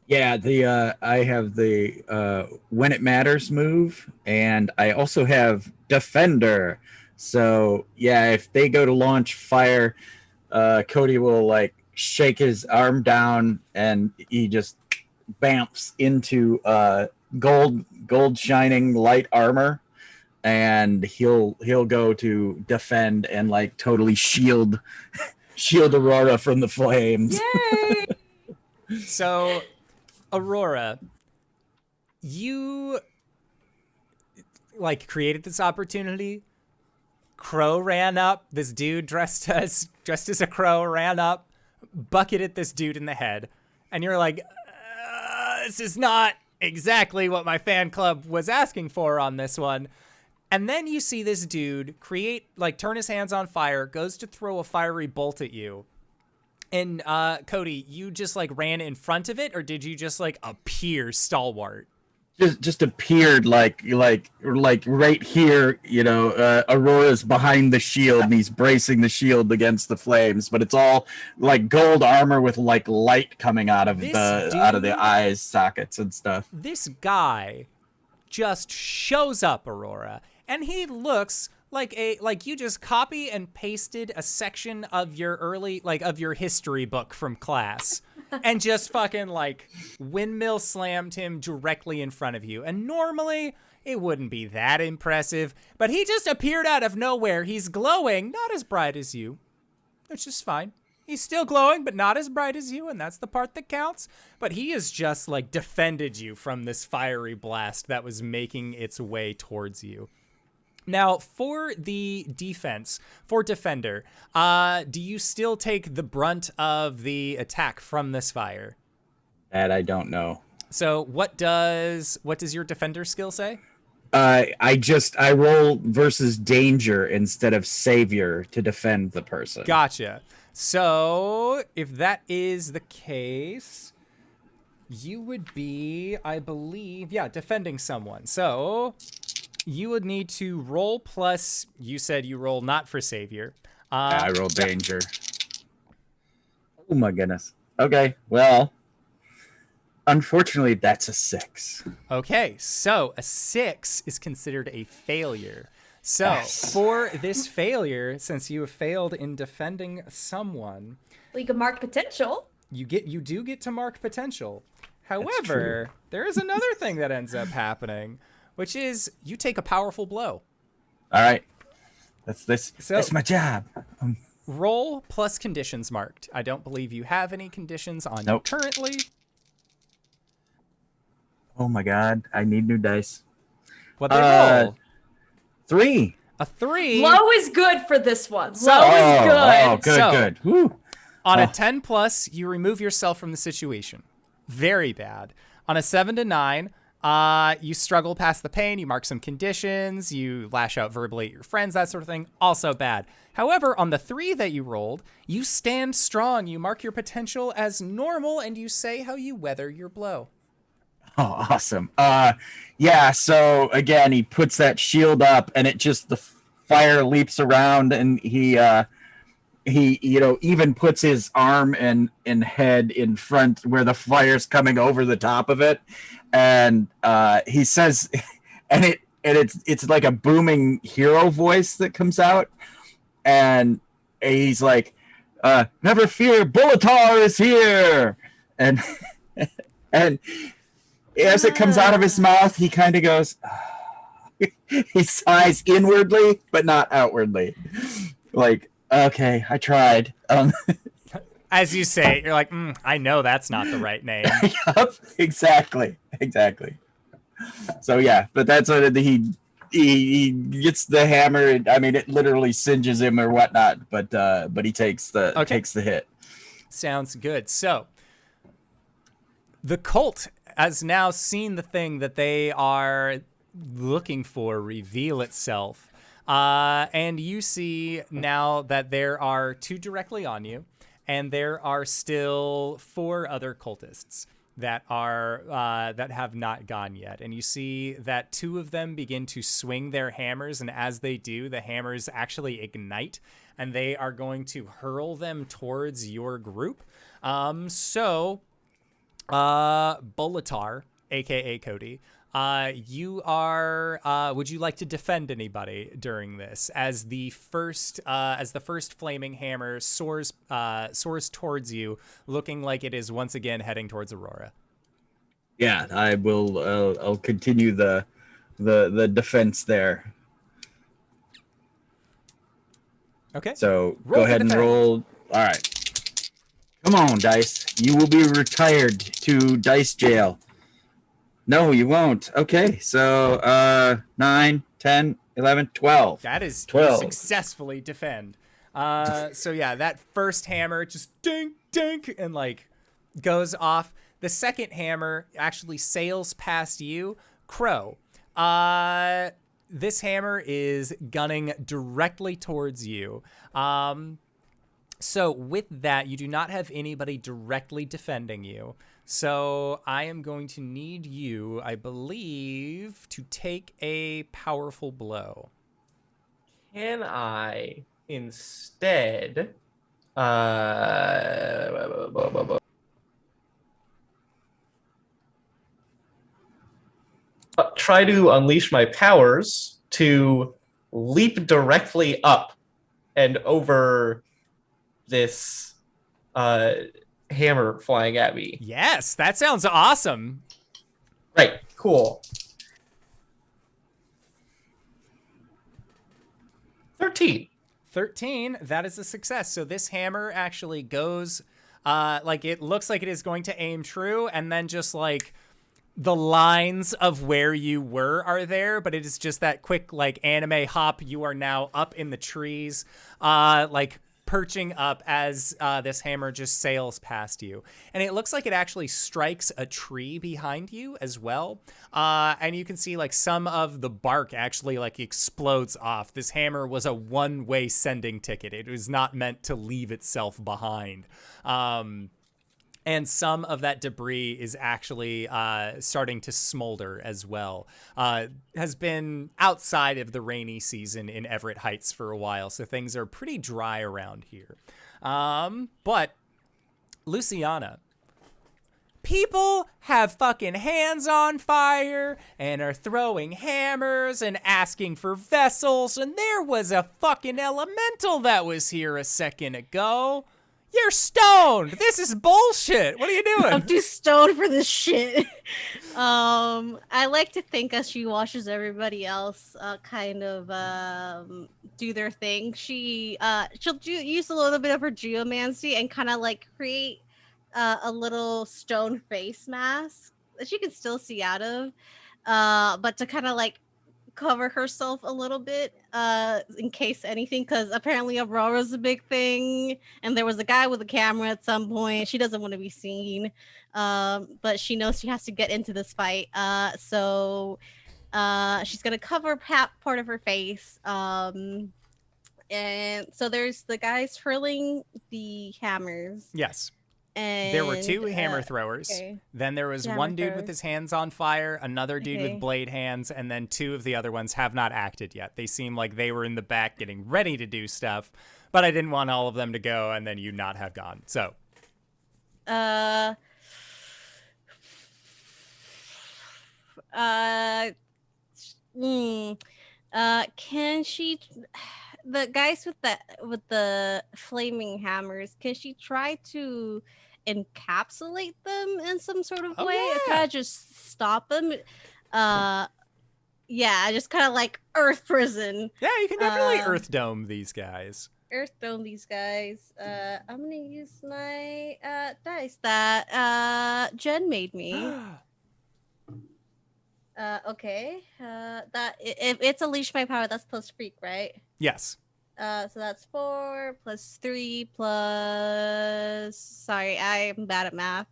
S3: Yeah, I have the When It Matters move, and I also have Defender. So yeah, if they go to launch fire, Cody will like shake his arm down, and he just bamps into gold shining light armor, and he'll go to defend and like totally shield Aurora from the flames.
S2: Yay!
S1: So Aurora, you like created this opportunity. Crow ran up. This dude dressed as a crow ran up, bucketed this dude in the head, and you're like, this is not exactly what my fan club was asking for on this one. And then you see this dude turn his hands on fire, goes to throw a fiery bolt at you. And Cody, you just like ran in front of it, or did you just like appear stalwart?
S3: Just appeared like right here, Aurora's behind the shield and he's bracing the shield against the flames, but it's all like gold armor with like light coming out of the eyes sockets and stuff.
S1: This guy just shows up, Aurora, and he looks like you just copy and pasted a section of your of your history book from class and just fucking like windmill slammed him directly in front of you. And normally it wouldn't be that impressive, but he just appeared out of nowhere. He's glowing, not as bright as you, which is fine. He's still glowing, but not as bright as you, and that's the part that counts. But he has just like defended you from this fiery blast that was making its way towards you. Now, for the defense, for Defender, do you still take the brunt of the attack from this fire?
S3: That I don't know.
S1: So what does your Defender skill say?
S3: I roll versus danger instead of savior to defend the person.
S1: Gotcha. So if that is the case, you would be, I believe, defending someone. So you would need to roll plus, you said you roll not for savior.
S3: I roll danger. Oh my goodness. Okay, well, unfortunately, that's a 6.
S1: Okay, so a 6 is considered a failure. So
S3: Yes.
S1: for this failure, since you have failed in defending someone,
S2: We can mark potential.
S1: you do get to mark potential. However, there is another thing that ends up happening, which is you take a powerful blow.
S3: All right. That's my job.
S1: Roll plus conditions marked. I don't believe you have any conditions on you
S3: Nope.
S1: currently.
S3: Oh my god, I need new dice.
S1: What they roll?
S3: 3.
S1: A 3.
S2: Low is good for this one.
S1: So-
S2: Low is good.
S3: Oh, good,
S1: So-
S3: good. Whew.
S1: On a
S3: Oh.
S1: 10 plus, you remove yourself from the situation. Very bad. On a 7 to 9, you struggle past the pain, you mark some conditions, you lash out verbally at your friends, that sort of thing. Also bad. However, on the 3 that you rolled, you stand strong, you mark your potential as normal, and you say how you weather your blow.
S3: Oh, awesome. Yeah, so again, he puts that shield up and it just, the fire leaps around, and he even puts his arm and head in front where the fire's coming over the top of it. And he says, and it's like a booming hero voice that comes out. And he's like, Never fear, Bulletar is here. And and as it comes out of his mouth, he kind of goes. He sighs inwardly, but not outwardly. Like, okay, I tried.
S1: As you say it, you're like, I know that's not the right name.
S3: Yep, exactly. So yeah, but that's what he gets the hammer. I mean, it literally singes him or whatnot, but he takes the hit.
S1: Sounds good. So the cult has now seen the thing that they are looking for reveal itself. And you see now that there are 2 directly on you, and there are still 4 other cultists that are that have not gone yet. And you see that 2 of them begin to swing their hammers, and as they do, the hammers actually ignite, and they are going to hurl them towards your group. So Bulletar, aka Cody, you are. Would you like to defend anybody during this? As the first flaming hammer soars towards you, looking like it is once again heading towards Aurora.
S3: Yeah, I will. I'll continue the defense there.
S1: Okay.
S3: So
S1: Roll
S3: go
S1: to
S3: ahead and
S1: defend.
S3: roll. All right. Come on, dice. You will be retired to dice jail. No, you won't. Okay, so 9, 10, 11, 12.
S1: That is
S3: 12.
S1: You successfully defend. So yeah, that first hammer just dink, dink, and like goes off. The second hammer actually sails past you, Crow. This hammer is gunning directly towards you. So with that, you do not have anybody directly defending you. So I am going to need you, I believe, to take a powerful blow.
S5: Can I instead try to unleash my powers to leap directly up and over this hammer flying at me?
S1: Yes, that sounds awesome.
S5: Right, cool. 13,
S1: that is a success. So this hammer actually goes, like it looks like it is going to aim true, and then just like the lines of where you were are there, but it is just that quick like anime hop. You are now up in the trees, like perching up as this hammer just sails past you. And it looks like it actually strikes a tree behind you as well. And you can see like some of the bark actually like explodes off. This hammer was a one-way sending ticket. It was not meant to leave itself behind. And some of that debris is actually starting to smolder as well. Has been outside of the rainy season in Everett Heights for a while, so things are pretty dry around here. But, Luciana, people have fucking hands on fire and are throwing hammers and asking for vessels, and there was a fucking elemental that was here a second ago. You're stoned. This is bullshit. What are you doing?
S4: I'm too stoned for this shit. I like to think as she watches everybody else kind of do their thing. She'll use a little bit of her geomancy and kind of like create a little stone face mask that she can still see out of, but to kind of like cover herself a little bit in case anything, because apparently Aurora's a big thing and there was a guy with a camera at some point. She doesn't want to be seen, but she knows she has to get into this fight, so she's gonna cover part of her face, and so there's the guys hurling the hammers.
S1: Yes.
S4: And
S1: there were two hammer throwers.
S4: Okay.
S1: Then there was one dude with his hands on fire, another dude with blade hands, and then two of the other ones have not acted yet. They seem like they were in the back getting ready to do stuff, but I didn't want all of them to go and then you not have gone. So.
S4: Can she... the guys with the flaming hammers, can she try to encapsulate them in some sort of
S1: Oh,
S4: way? Or
S1: yeah.
S4: kind of just stop them? Yeah, just kind of like Earth prison.
S1: Yeah, you can definitely
S4: Uh,
S1: Earth Dome these guys.
S4: Earth Dome these guys. I'm gonna use my dice that Jen made me. Okay. That if it's unleash my power, that's plus freak, right?
S1: Yes.
S4: So that's 4 plus 3 plus. Sorry, I'm bad at math.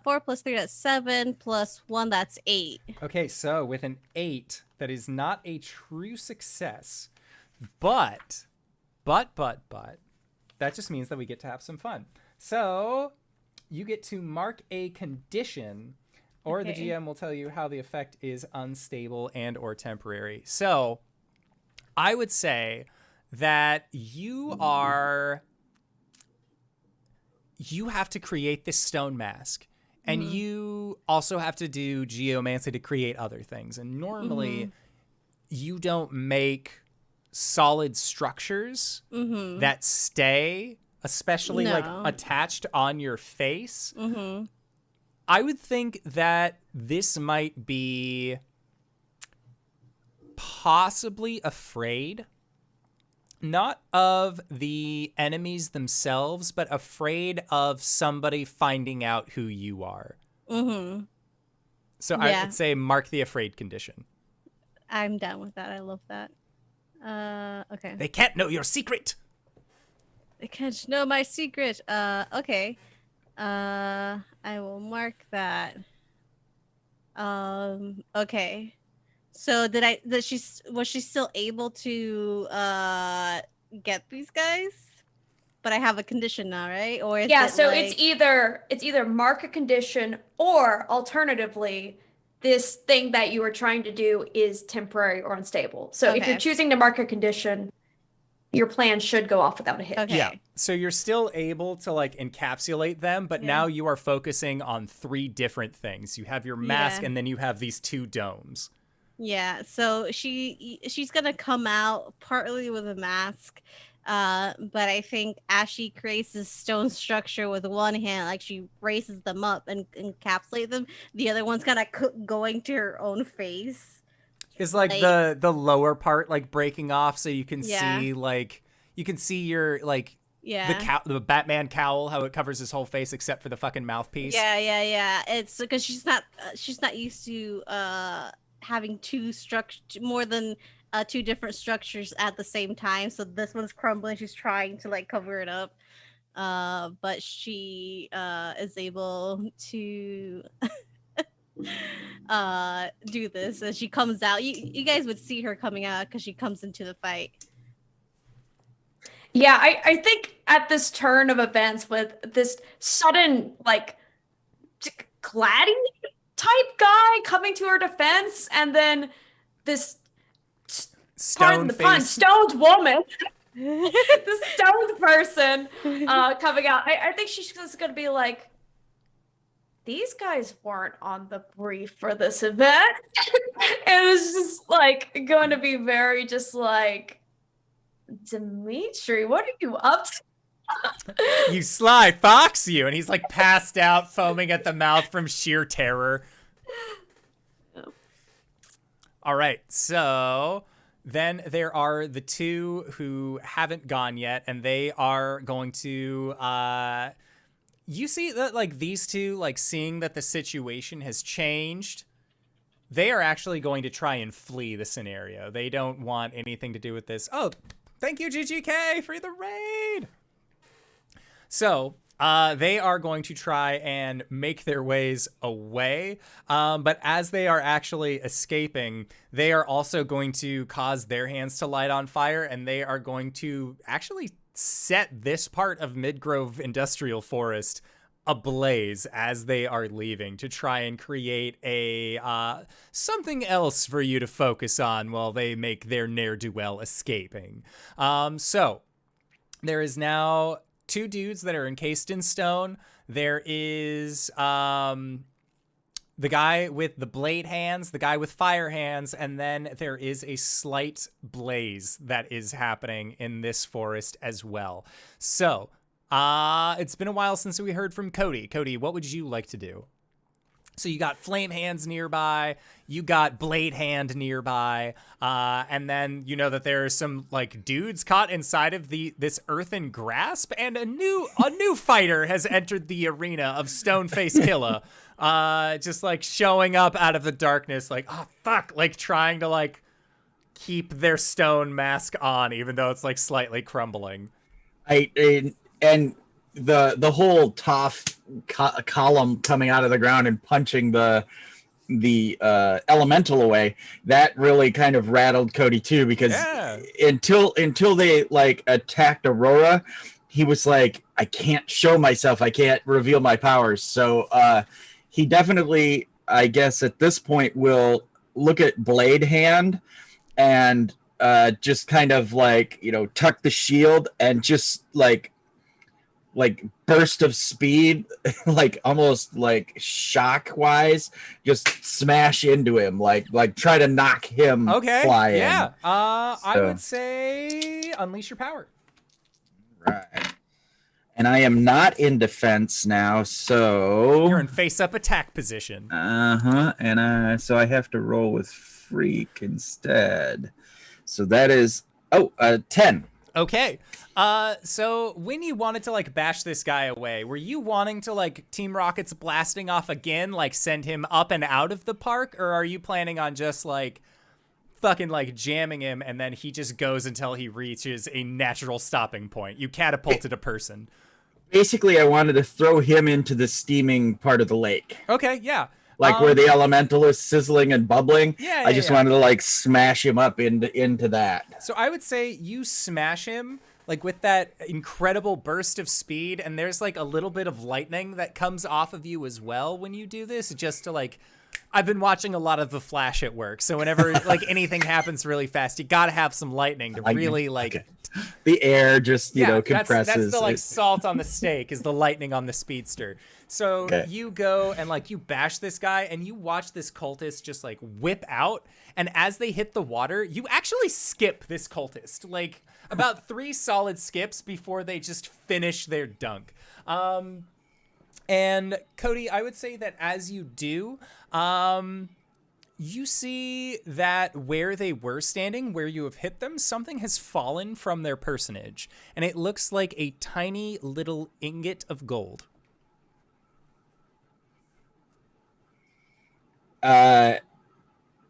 S4: 4 plus 3, that's 7 plus 1, that's 8.
S1: Okay, so with an 8, that is not a true success. But, that just means that we get to have some fun. So, you get to mark a condition, or the
S4: Okay.
S1: GM will tell you how the effect is unstable and or temporary. So, I would say that you have to create this stone mask. And
S4: Mhm.
S1: you also have to do geomancy to create other things. And normally, you don't make solid structures
S4: Mm-hmm.
S1: that stay, especially like
S4: No.
S1: attached on your face.
S4: Mm-hmm.
S1: I would think that this might be possibly afraid, not of the enemies themselves, but afraid of somebody finding out who you are.
S4: Mm-hmm.
S1: So I
S4: Yeah.
S1: would say mark the afraid condition.
S4: I'm down with that. I love that. Okay.
S1: They can't know your secret.
S4: They can't know my secret. Okay. I will mark that. Okay. So was she still able to get these guys? But I have a condition now, right? Or is
S2: Yeah,
S4: it
S2: so
S4: like...
S2: it's either mark a condition, or alternatively, this thing that you are trying to do is temporary or unstable. So if you're
S4: Okay.
S2: choosing to mark a condition, your plan should go off without a hitch.
S4: Okay.
S1: Yeah. So you're still able to like encapsulate them, but
S4: Yeah.
S1: now you are focusing on 3 different things. You have your mask
S4: Yeah.
S1: and then you have these 2 domes.
S4: Yeah, so she's gonna come out partly with a mask, but I think as she creates this stone structure with one hand, like she raises them up and encapsulate them, the other one's kind of going to her own face.
S1: Is like
S4: Like-
S1: the lower part like breaking off so you can
S4: Yeah.
S1: see like you can see your like
S4: Yeah.
S1: the Batman cowl, how it covers his whole face except for the fucking mouthpiece.
S4: Yeah. It's because she's not used to having more than 2 different structures at the same time. So this one's crumbling. She's trying to like cover it up. But she is able to do this as she comes out. You guys would see her coming out because she comes into the fight.
S2: Yeah, I think at this turn of events with this sudden like gladiator type guy coming to her defense, and then this pardon
S1: Stone
S2: the pun,
S1: face.
S2: stoned woman, this stoned person coming out. I think she's just gonna be like, these guys weren't on the brief for this event. And it's just like going to be very just like, Dimitri, what are you up to?
S1: You sly fox, you. And he's like passed out, foaming at the mouth from sheer terror. All right, so then there are the 2 who haven't gone yet, and they are going to you see that like these 2, like seeing that the situation has changed, they are actually going to try and flee the scenario. They don't want anything to do with this. Oh, thank you, GGK, for the raid. So they are going to try and make their ways away. But as they are actually escaping, they are also going to cause their hands to light on fire, and they are going to actually set this part of Midgrove Industrial Forest ablaze as they are leaving to try and create a something else for you to focus on while they make their ne'er-do-well escaping. So there is now 2 dudes that are encased in stone. There is the guy with the blade hands, the guy with fire hands, and then there is a slight blaze that is happening in this forest as well. So, it's been a while since we heard from Cody. Cody, what would you like to do? So you got flame hands nearby, you got blade hand nearby, and then you know that there are some like dudes caught inside of this earthen grasp, and a new fighter has entered the arena of Stoneface Killa, just like showing up out of the darkness, like oh fuck, like trying to like keep their stone mask on, even though it's like slightly crumbling.
S3: And the whole Toph column coming out of the ground and punching the elemental away, that really kind of rattled Cody too, because until they like attacked Aurora, he was like, I can't show myself, I can't reveal my powers. So he definitely, I guess at this point, will look at Blade Hand and just kind of like, you know, tuck the shield and just like burst of speed, like almost like shock wise, just smash into him, like try to knock him flying.
S1: Yeah. I would say unleash your power.
S3: Right. And I am not in defense now, so
S1: you're in face-up attack position.
S3: And so I have to roll with freak instead. So that is 10.
S1: Okay. So when you wanted to like bash this guy away, were you wanting to like Team Rocket's blasting off again, like send him up and out of the park, or are you planning on just like fucking like jamming him and then he just goes until he reaches a natural stopping point? You catapulted a person.
S3: Basically, I wanted to throw him into the steaming part of the lake.
S1: Okay, yeah.
S3: Like where the elemental is sizzling and bubbling. I just wanted to like smash him up into that.
S1: So I would say you smash him like with that incredible burst of speed, and there's like a little bit of lightning that comes off of you as well when you do this, just to like, I've been watching a lot of The Flash at work, so whenever like anything happens really fast, you gotta have some lightning to really like
S3: the air just you know compresses.
S1: That's the like salt on the steak is the lightning on the speedster. So you go and like you bash this guy, and you watch this cultist just like whip out, and as they hit the water, you actually skip this cultist like about 3 solid skips before they just finish their dunk. And Cody, I would say that as you do, you see that where they were standing, where you have hit them, something has fallen from their personage, and it looks like a tiny little ingot of gold.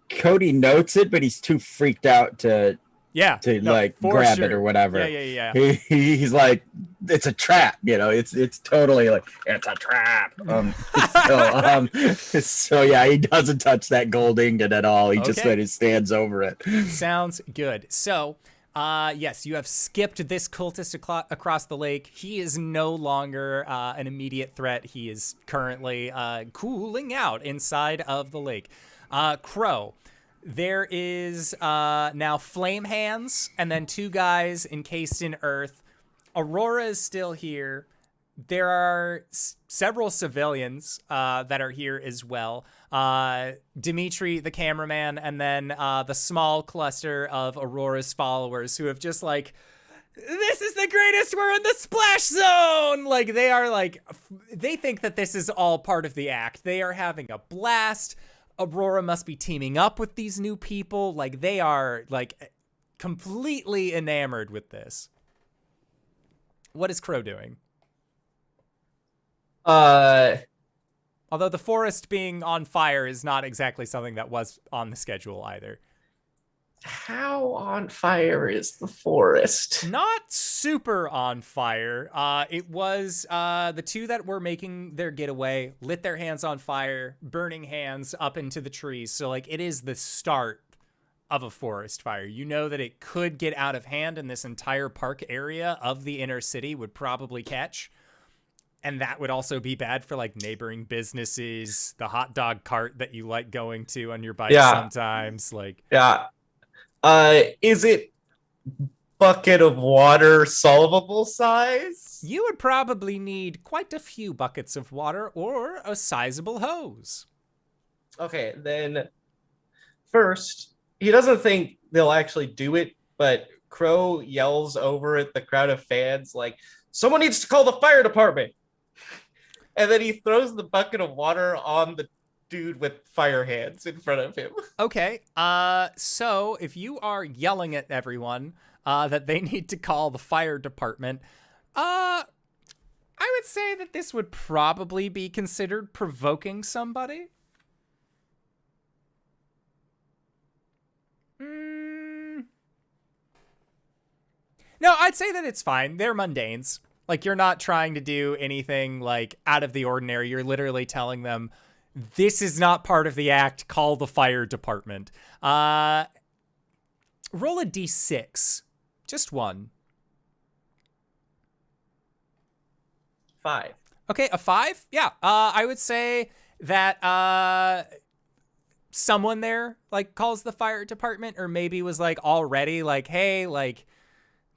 S3: Cody notes it, but he's too freaked out to grab it or whatever.
S1: Yeah.
S3: He's like, it's a trap, you know. It's totally like it's a trap. So yeah, he doesn't touch that gold ingot at all. He just kind of stands over it.
S1: Sounds good. So, yes, you have skipped this cultist across the lake. He is no longer an immediate threat. He is currently cooling out inside of the lake. Crow. There is now flame hands and then 2 guys encased in earth. Aurora is still here. There are several civilians that are here as well. Dimitri, the cameraman, and then the small cluster of Aurora's followers who have just like, this is the greatest, we're in the splash zone! Like, they are like, they think that this is all part of the act. They are having a blast. Aurora must be teaming up with these new people. Like, they are like completely enamored with this. What is Crow doing? Although the forest being on fire is not exactly something that was on the schedule either.
S5: How on fire is the forest?
S1: Not super on fire. It was the 2 that were making their getaway lit their hands on fire, burning hands up into the trees. So like it is the start of a forest fire. You know that it could get out of hand, and this entire park area of the inner city would probably catch. And that would also be bad for like neighboring businesses, the hot dog cart that you like going to on your bike sometimes. Like
S5: is it bucket of water solvable size?
S1: You would probably need quite a few buckets of water or a sizable hose.
S5: Okay, then first, he doesn't think they'll actually do it, but Crow yells over at the crowd of fans, like, someone needs to call the fire department. And then he throws the bucket of water on the dude with fire hands in front of him.
S1: Okay. So if you are yelling at everyone that they need to call the fire department, I would say that this would probably be considered provoking somebody. No, I'd say that it's fine. They're mundanes. Like, you're not trying to do anything, like, out of the ordinary. You're literally telling them, this is not part of the act. Call the fire department. Roll a d6. Just one.
S5: 5.
S1: Okay, a 5? Yeah. I would say that someone there, like, calls the fire department, or maybe was, like, already, like, hey, like,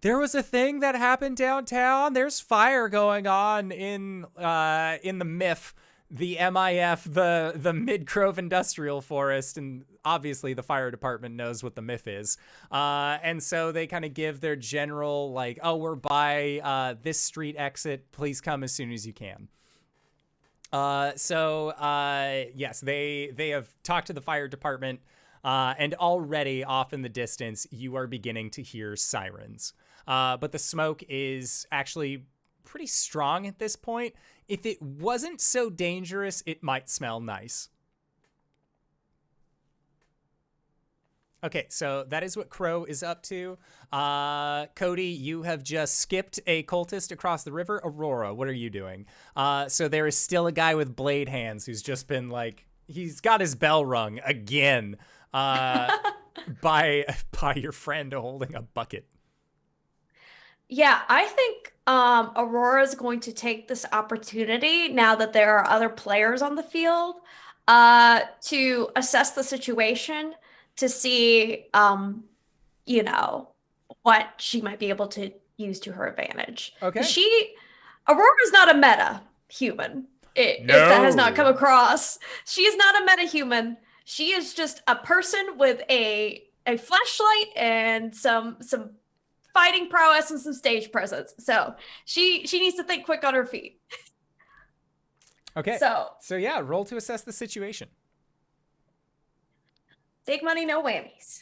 S1: there was a thing that happened downtown. There's fire going on in the MIF, the MIF, the Mid-Grove Industrial Forest, and obviously the fire department knows what the MIF is. And so they kind of give their general, like, oh, we're by this street exit. Please come as soon as you can. Yes, they have talked to the fire department, and already off in the distance, you are beginning to hear sirens. But the smoke is actually pretty strong at this point. If it wasn't so dangerous, it might smell nice. Okay, so that is what Crow is up to. Cody, you have just skipped a cultist across the river. Aurora, what are you doing? So there is still a guy with blade hands who's just been like, he's got his bell rung again by your friend holding a bucket.
S2: Yeah, I think Aurora is going to take this opportunity now that there are other players on the field to assess the situation to see, what she might be able to use to her advantage.
S1: Okay.
S2: Aurora's not a meta human. If that has not come across. She is not a meta human. She is just a person with a flashlight and some fighting prowess and some stage presence. So she needs to think quick on her feet.
S1: Okay. So yeah, roll to assess the situation.
S2: Big money, no whammies.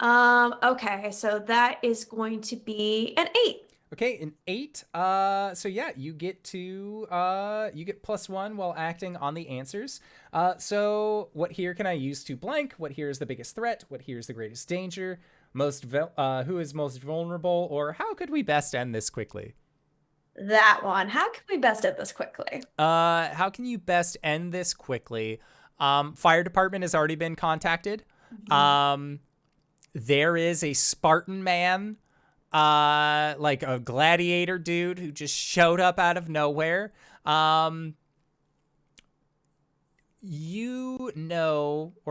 S2: Okay, so that is going to be an 8.
S1: Okay, an 8. So yeah, you get +1 while acting on the answers. So what here can I use to blank? What here is the biggest threat? What here is the greatest danger? Who is most vulnerable? Or how could we best end this quickly?
S2: That one. How can we best end this quickly?
S1: How can you best end this quickly? Fire department has already been contacted. Mm-hmm. There is a Spartan man, like a gladiator dude who just showed up out of nowhere. Or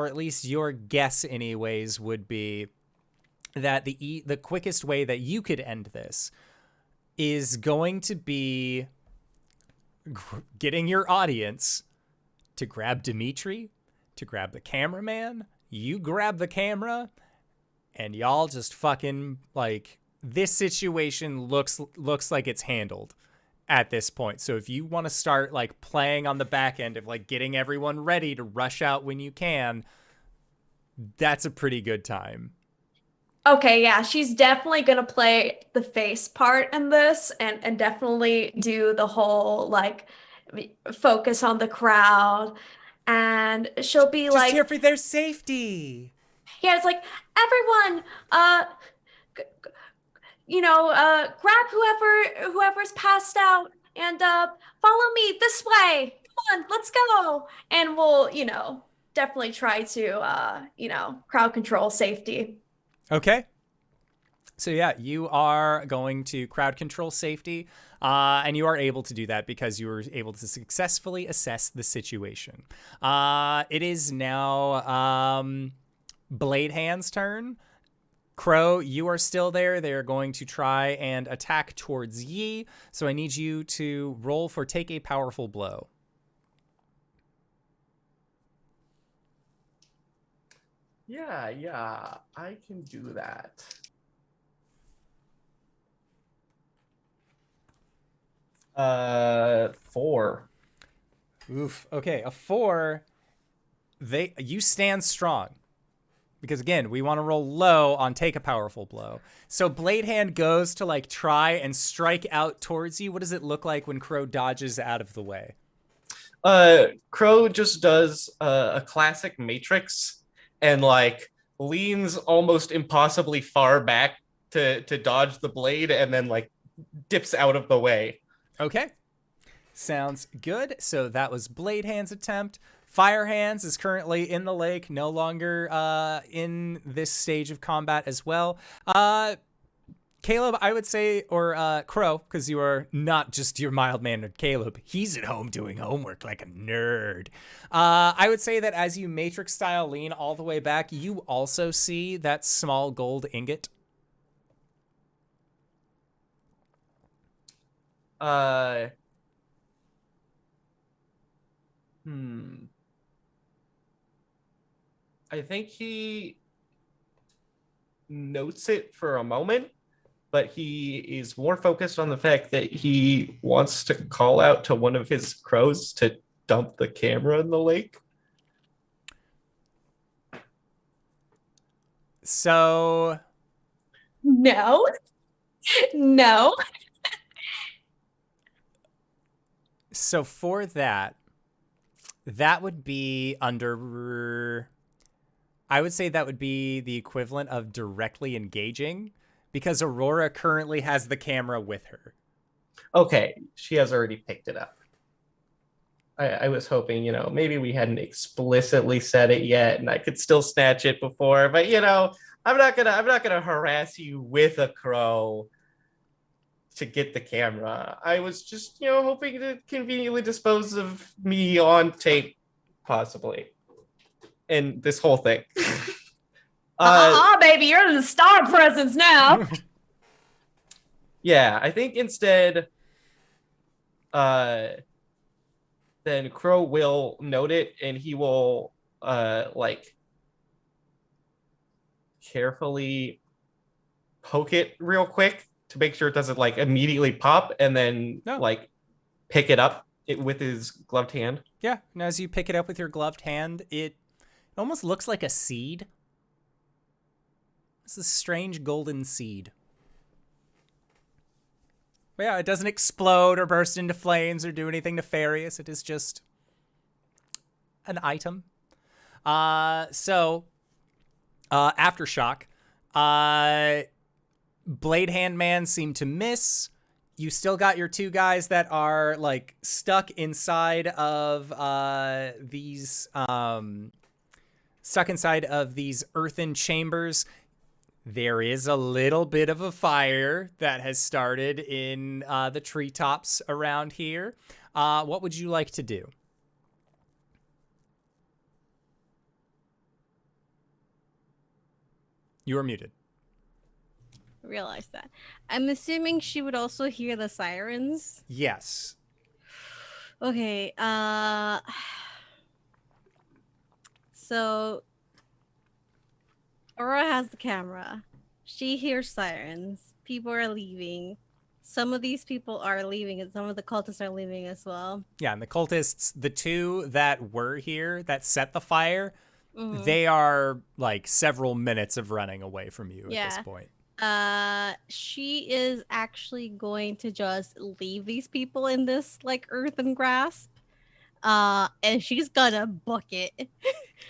S1: at least your guess anyways, would be that the quickest way that you could end this is going to be getting your audience to grab Dimitri, to grab the cameraman, you grab the camera, and y'all just fucking, like, this situation looks like it's handled at this point. So if you want to start, like, playing on the back end of, like, getting everyone ready to rush out when you can, that's a pretty good time.
S2: Okay, yeah, she's definitely gonna play the face part in this and definitely do the whole, like, focus on the crowd. And she'll be
S1: just
S2: like,
S1: here for their safety.
S2: Yeah, it's like, everyone, grab whoever's passed out and follow me this way. Come on, let's go. And we'll, definitely try to, crowd control safety.
S1: Okay. So yeah, you are going to crowd control safety, and you are able to do that because you were able to successfully assess the situation. It is now Blade Hand's turn. Crow, you are still there. They're going to try and attack towards Yi, so I need you to roll for take a powerful blow.
S5: Yeah, I can do that. Four.
S1: Oof. Okay, a 4. You stand strong. Because again, we want to roll low on take a powerful blow. So Blade Hand goes to like try and strike out towards you. What does it look like when Crow dodges out of the way?
S5: Crow just does a classic Matrix and like leans almost impossibly far back to dodge the blade and then like dips out of the way.
S1: Okay. Sounds good. So that was Blade Hand's attempt. Fire Hands is currently in the lake, no longer in this stage of combat as well. Caleb, I would say, or Crow, because you are not just your mild-mannered Caleb. He's at home doing homework like a nerd. I would say that as you Matrix-style lean all the way back, you also see that small gold ingot.
S5: I think he notes it for a moment, but he is more focused on the fact that he wants to call out to one of his crows to dump the camera in the lake.
S1: So...
S2: No.
S1: So for that would be under... I would say that would be the equivalent of directly engaging, because Aurora currently has the camera with her.
S5: Okay, she has already picked it up. I was hoping, maybe we hadn't explicitly said it yet, and I could still snatch it before. But I'm not gonna harass you with a crow to get the camera. I was just, hoping to conveniently dispose of me on tape, possibly. And this whole thing.
S2: Baby, you're the star presence now.
S5: Yeah, I think instead, then Crow will note it and he will, carefully poke it real quick to make sure it doesn't, immediately pop, and then, pick it up with his gloved hand.
S1: Yeah, and as you pick it up with your gloved hand, it almost looks like a seed. It's a strange golden seed. But yeah, it doesn't explode or burst into flames or do anything nefarious. It is just an item. So, Aftershock. Blade Hand Man seemed to miss. You still got your two guys that are stuck inside of these earthen chambers. There is a little bit of a fire that has started in the treetops around here. What would you like to do? You are muted.
S4: Realize that. I'm assuming she would also hear the sirens.
S1: Yes.
S4: Okay. So Aurora has the camera. She hears sirens. People are leaving. Some of these people are leaving, and some of the cultists are leaving as well.
S1: Yeah, and the cultists, the two that were here that set the fire, they are several minutes of running away from you at this point.
S4: She is actually going to just leave these people in this earthen grasp. And she's gonna book it.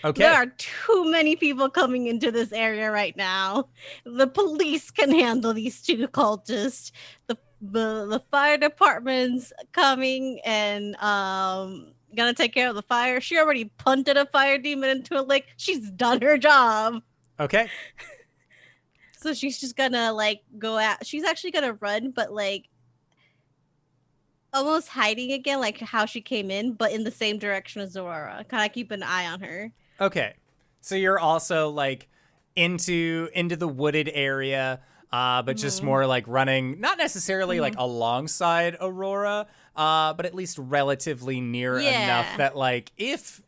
S1: Okay.
S4: There are too many people coming into this area right now. The police can handle these two cultists. The fire department's coming and gonna take care of the fire. She already punted a fire demon into a lake. She's done her job.
S1: Okay.
S4: So she's just gonna go out. She's actually gonna run, but almost hiding again, how she came in, but in the same direction as Aurora. Kind of keep an eye on her.
S1: Okay. So you're also into the wooded area, but just more running, not necessarily alongside Aurora, but at least relatively near enough that if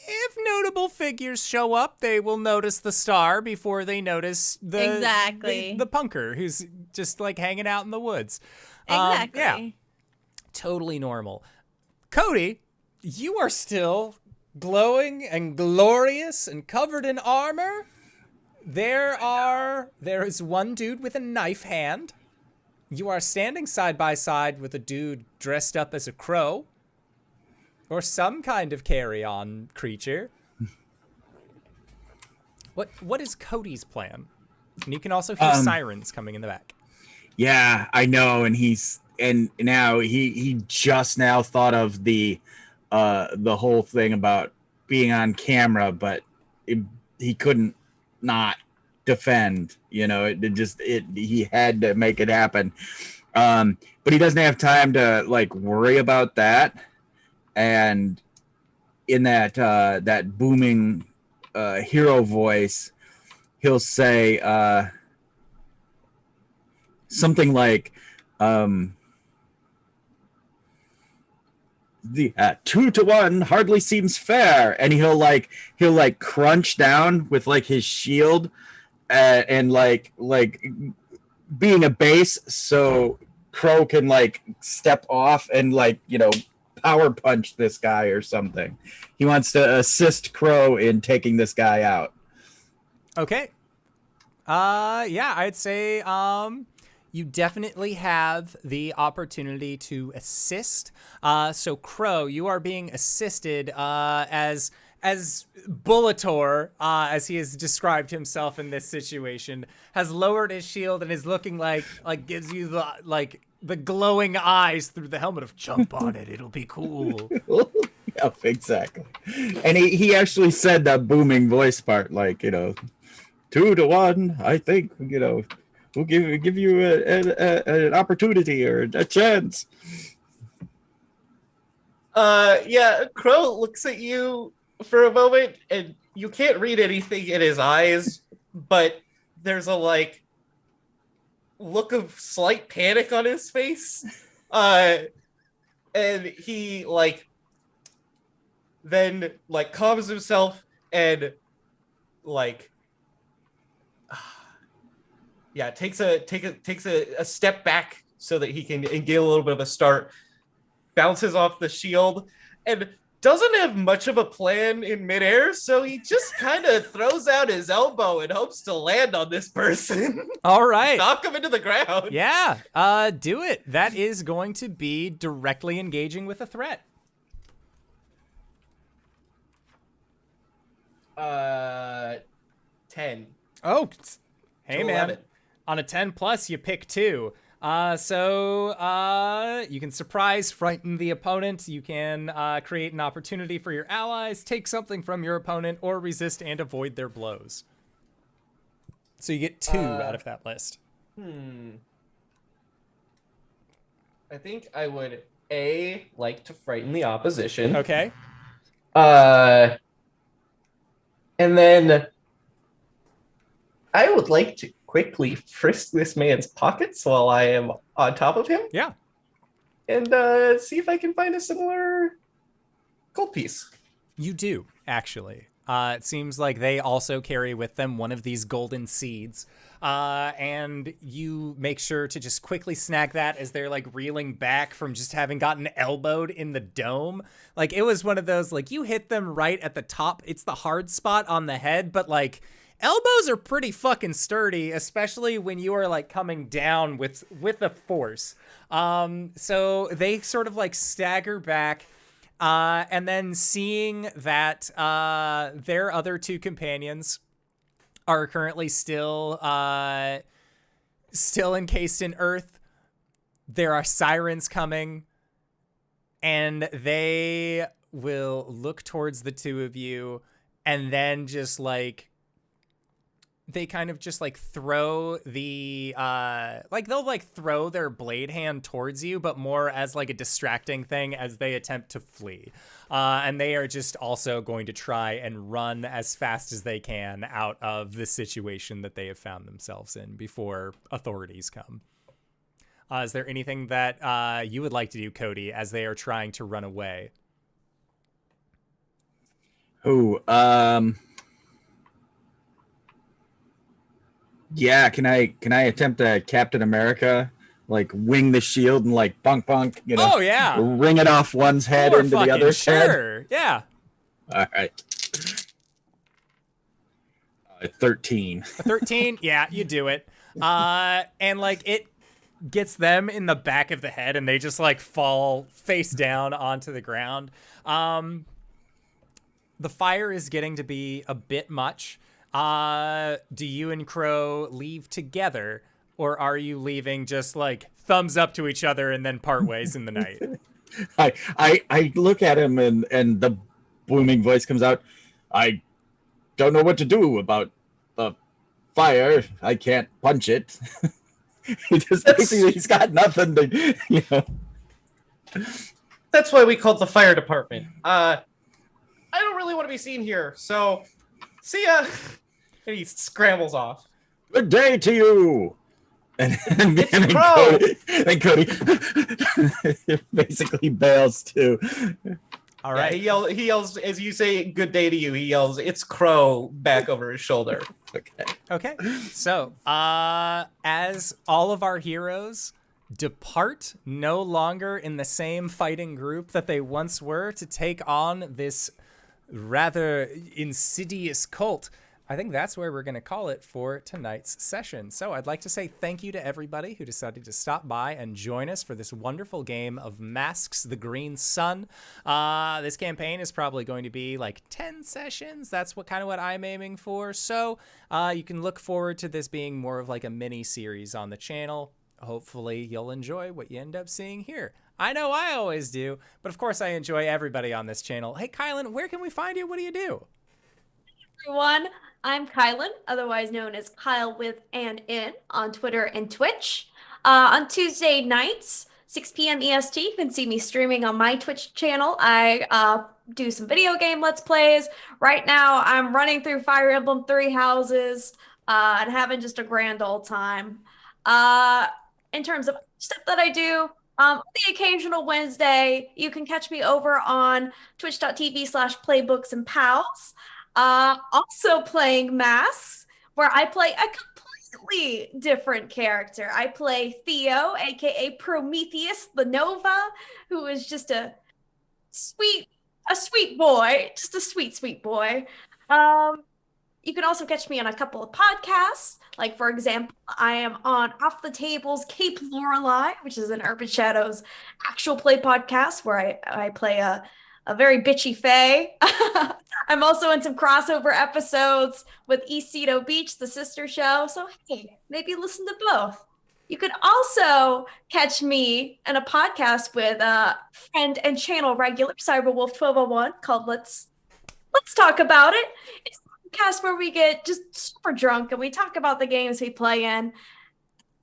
S1: if notable figures show up, they will notice the star before they notice
S4: Exactly.
S1: the punker who's just like hanging out in the woods.
S4: Exactly.
S1: Yeah, totally normal. Cody, you are still glowing and glorious and covered in armor. There is one dude with a knife hand. You are standing side by side with a dude dressed up as a crow or some kind of carry-on creature. What is Cody's plan? And you can also hear sirens coming in the back.
S3: Yeah, I know, and now he just now thought of the whole thing about being on camera, but he couldn't not defend. You know, he had to make it happen. But he doesn't have time to like worry about that. And in that booming hero voice, he'll say something like, the 2-1 hardly seems fair, and he'll crunch down with like his shield and like being a base, so Crow can like step off and like, you know, power punch this guy or something. He wants to assist Crow in taking this guy out.
S1: Okay. Yeah, I'd say you definitely have the opportunity to assist. So Crow, you are being assisted as Bullator, as he has described himself in this situation, has lowered his shield and is looking like gives you the glowing eyes through the helmet of jump on it. It'll be cool.
S3: Yep, exactly. And he actually said that booming voice part, like, you know, 2-1. I think, you know, we'll give you an opportunity or a chance.
S5: Yeah, Crow looks at you for a moment, and you can't read anything in his eyes, but there's a like look of slight panic on his face. And he like then like calms himself and like yeah, takes a step back so that he can get a little bit of a start, bounces off the shield, and doesn't have much of a plan in midair, so he just kind of throws out his elbow and hopes to land on this person.
S1: All right.
S5: Knock him into the ground.
S1: Yeah, do it. That is going to be directly engaging with a threat.
S5: 10.
S1: Oh, hey,
S5: To
S1: man.
S5: 11.
S1: On a 10 plus, you pick 2. So you can surprise, frighten the opponent. You can create an opportunity for your allies, take something from your opponent, or resist and avoid their blows. So you get 2 out of that list.
S5: I think I would like to frighten the opposition.
S1: Okay.
S5: And then I would like to quickly frisk this man's pockets while I am on top of him.
S1: Yeah.
S5: And see if I can find a similar gold piece.
S1: You do, actually. It seems like they also carry with them one of these golden seeds. And you make sure to just quickly snag that as they're like reeling back from just having gotten elbowed in the dome. Like it was one of those, like you hit them right at the top. It's the hard spot on the head, but like elbows are pretty fucking sturdy, especially when you are like coming down with a force. So they sort of like stagger back. And then seeing that their other 2 companions are currently still encased in earth, there are sirens coming, and they will look towards the 2 of you, and then just like they kind of just like throw the they'll like throw their blade hand towards you, but more as like a distracting thing as they attempt to flee. And they are just also going to try and run as fast as they can out of the situation that they have found themselves in before authorities come. Is there anything that you would like to do, Cody, as they are trying to run away?
S3: Who? Yeah, can I attempt a Captain America? Like wing the shield and like bunk bunk,
S1: Oh yeah.
S3: ring it off one's head
S1: Sure,
S3: into the
S1: fucking
S3: other's head.
S1: sure. Yeah.
S3: All right. 13.
S1: 13? Yeah, you do it. And like it gets them in the back of the head and they just like fall face down onto the ground. The fire is getting to be a bit much. Do you and Crow leave together, or are you leaving just like thumbs up to each other and then part ways in the night?
S3: I look at him and the booming voice comes out. I don't know what to do about the fire. I can't punch it. He's got nothing to,
S5: That's why we called the fire department. I don't really want to be seen here, so see ya. And he scrambles off.
S3: Good day to you. And Cody basically bails too.
S1: All right.
S5: Yeah, he yells as you say good day to you, he yells, "It's Crow," back over his shoulder.
S1: Okay. So, as all of our heroes depart, no longer in the same fighting group that they once were, to take on this rather insidious cult, I think that's where we're going to call it for tonight's session. So I'd like to say thank you to everybody who decided to stop by and join us for this wonderful game of Masks the Green Sun. This campaign is probably going to be like 10 sessions. That's what I'm aiming for. So you can look forward to this being more of like a mini series on the channel. Hopefully you'll enjoy what you end up seeing here. I know I always do, but of course I enjoy everybody on this channel. Hey, KyleWithAnN, where can we find you? What do you do?
S2: Everyone, I'm KyleWithAnN, otherwise known as KyleWithAnN on Twitter and Twitch. On Tuesday nights, 6 p.m. EST, you can see me streaming on my Twitch channel. I do some video game Let's Plays. Right now, I'm running through Fire Emblem Three Houses and having just a grand old time. In terms of stuff that I do, the occasional Wednesday, you can catch me over on twitch.tv/playbooksandpals. Also playing Masks, where I play a completely different character. I play Theo, aka Prometheus the Nova, who is just a sweet boy, just a sweet boy. You can also catch me on a couple of podcasts. Like, for example, I am on Off the Table's Cape Lorelei, which is an Urban Shadows actual play podcast where I play a very bitchy fae. I'm also in some crossover episodes with East Cedo Beach, the sister show. So, hey, maybe listen to both. You could also catch me in a podcast with friend and channel regular Cyberwolf1201 called Let's Talk About It. It's podcast where we get just super drunk and we talk about the games we play in and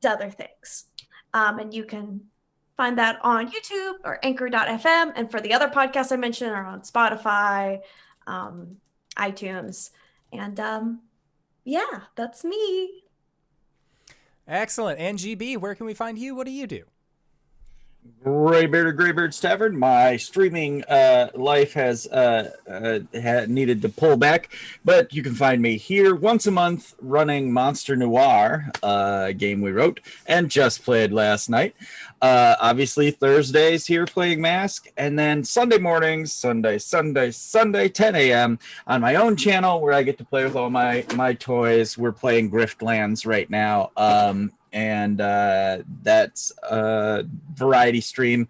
S2: other things. And you can find that on YouTube or anchor.fm. And for the other podcasts I mentioned are on Spotify, iTunes. And yeah, that's me.
S1: Excellent. And GB, where can we find you? What do you do?
S3: Greybeard of Greybeard's Tavern. My streaming life has needed to pull back, but you can find me here once a month running Monster Noir, a game we wrote and just played last night. Obviously Thursdays here playing Mask, and then Sunday mornings, Sunday, 10 a.m. on my own channel where I get to play with all my toys. We're playing Griftlands right now. And that's a variety stream.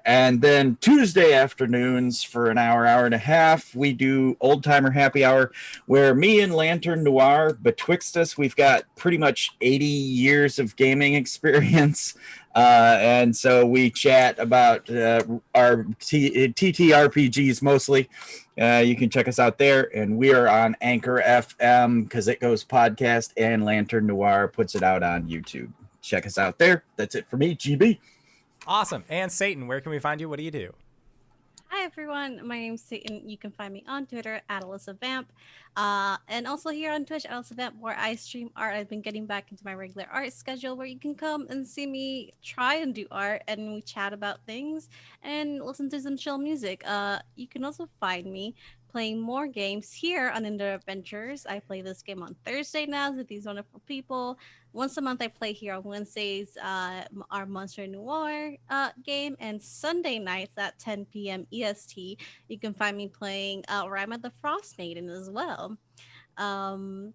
S3: And then Tuesday afternoons for an hour and a half, we do Old Timer Happy Hour, where me and Lantern Noir, betwixt us, we've got pretty much 80 years of gaming experience. And so we chat about our TTRPGs mostly. You can check us out there, and we are on Anchor FM because it goes podcast, and Lantern Noir puts it out on YouTube. Check us out there. That's it for me, GB.
S1: Awesome. And Satan, where can we find you? What do you do?
S4: Hi everyone, my name's Satan. You can find me on Twitter at AlysaVamp, and also here on Twitch, AlysaVamp, where I stream art. I've been getting back into my regular art schedule, where you can come and see me try and do art, and we chat about things and listen to some chill music. You can also find me playing more games here on Indoor Adventures. I play this game on Thursday now with these wonderful people. Once a month, I play here on Wednesdays, our Monster Noir game, and Sunday nights at 10 p.m. EST. You can find me playing Rime of the Frost Maiden as well. On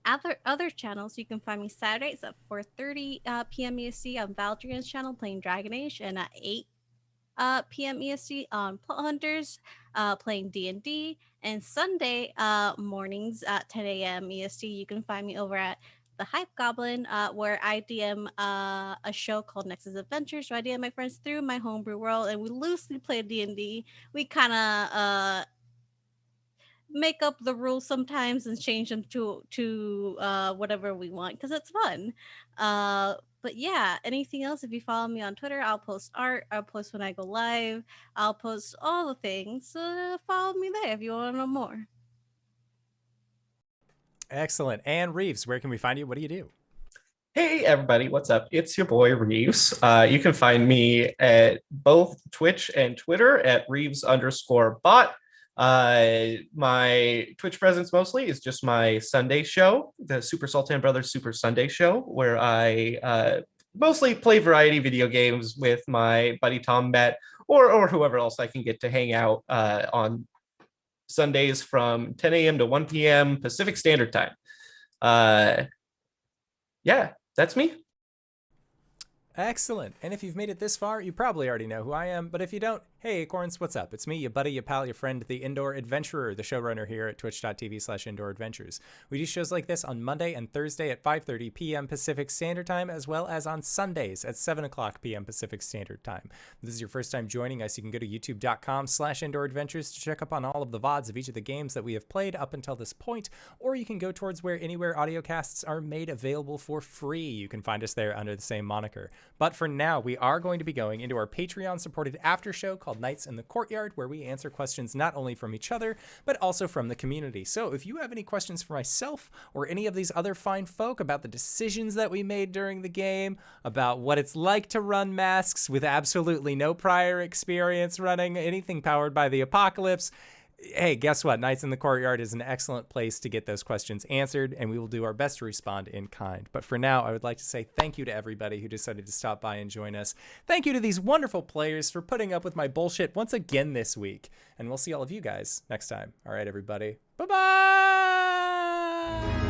S4: other channels, you can find me Saturdays at 4:30 p.m. EST on Valdrian's channel playing Dragon Age, and at 8 p.m. EST on Plot Hunters playing D&D, and Sunday mornings at 10 a.m. EST, you can find me over at the Hype Goblin, where I DM a show called Nexus Adventures, where I DM my friends through my homebrew world, and we loosely play D&D. We kind of make up the rules sometimes and change them to whatever we want because it's fun. But yeah, anything else? If you follow me on Twitter, I'll post art. I'll post when I go live. I'll post all the things. So follow me there if you want to know more.
S1: Excellent. And Reeves, where can we find you? What do you do?
S5: Hey everybody, what's up? It's your boy Reeves. You can find me at both Twitch and Twitter at Reeves_bot. My Twitch presence mostly is just my Sunday show, the Super Sultan Brothers Super Sunday Show, where I mostly play variety video games with my buddy Tom Matt or whoever else I can get to hang out on Sundays from 10 a.m. to 1 p.m. Pacific Standard Time. Yeah, that's me.
S1: Excellent. And if you've made it this far, you probably already know who I am. But if you don't, hey, Acorns, what's up? It's me, your buddy, your pal, your friend, the Indoor Adventurer, the showrunner here at twitch.tv/indooradventures. We do shows like this on Monday and Thursday at 5:30 p.m. Pacific Standard Time, as well as on Sundays at 7 o'clock p.m. Pacific Standard Time. If this is your first time joining us, you can go to youtube.com/indooradventures to check up on all of the VODs of each of the games that we have played up until this point, or you can go towards anywhere audiocasts are made available for free. You can find us there under the same moniker. But for now, we are going to be going into our Patreon-supported after show called Nights in the Courtyard, where we answer questions not only from each other, but also from the community. So if you have any questions for myself or any of these other fine folk about the decisions that we made during the game, about what it's like to run masks with absolutely no prior experience running anything powered by the apocalypse, hey, guess what? Nights in the Courtyard is an excellent place to get those questions answered, and we will do our best to respond in kind. But for now, I would like to say thank you to everybody who decided to stop by and join us. Thank you to these wonderful players for putting up with my bullshit once again this week. And we'll see all of you guys next time. All right, everybody. Bye-bye!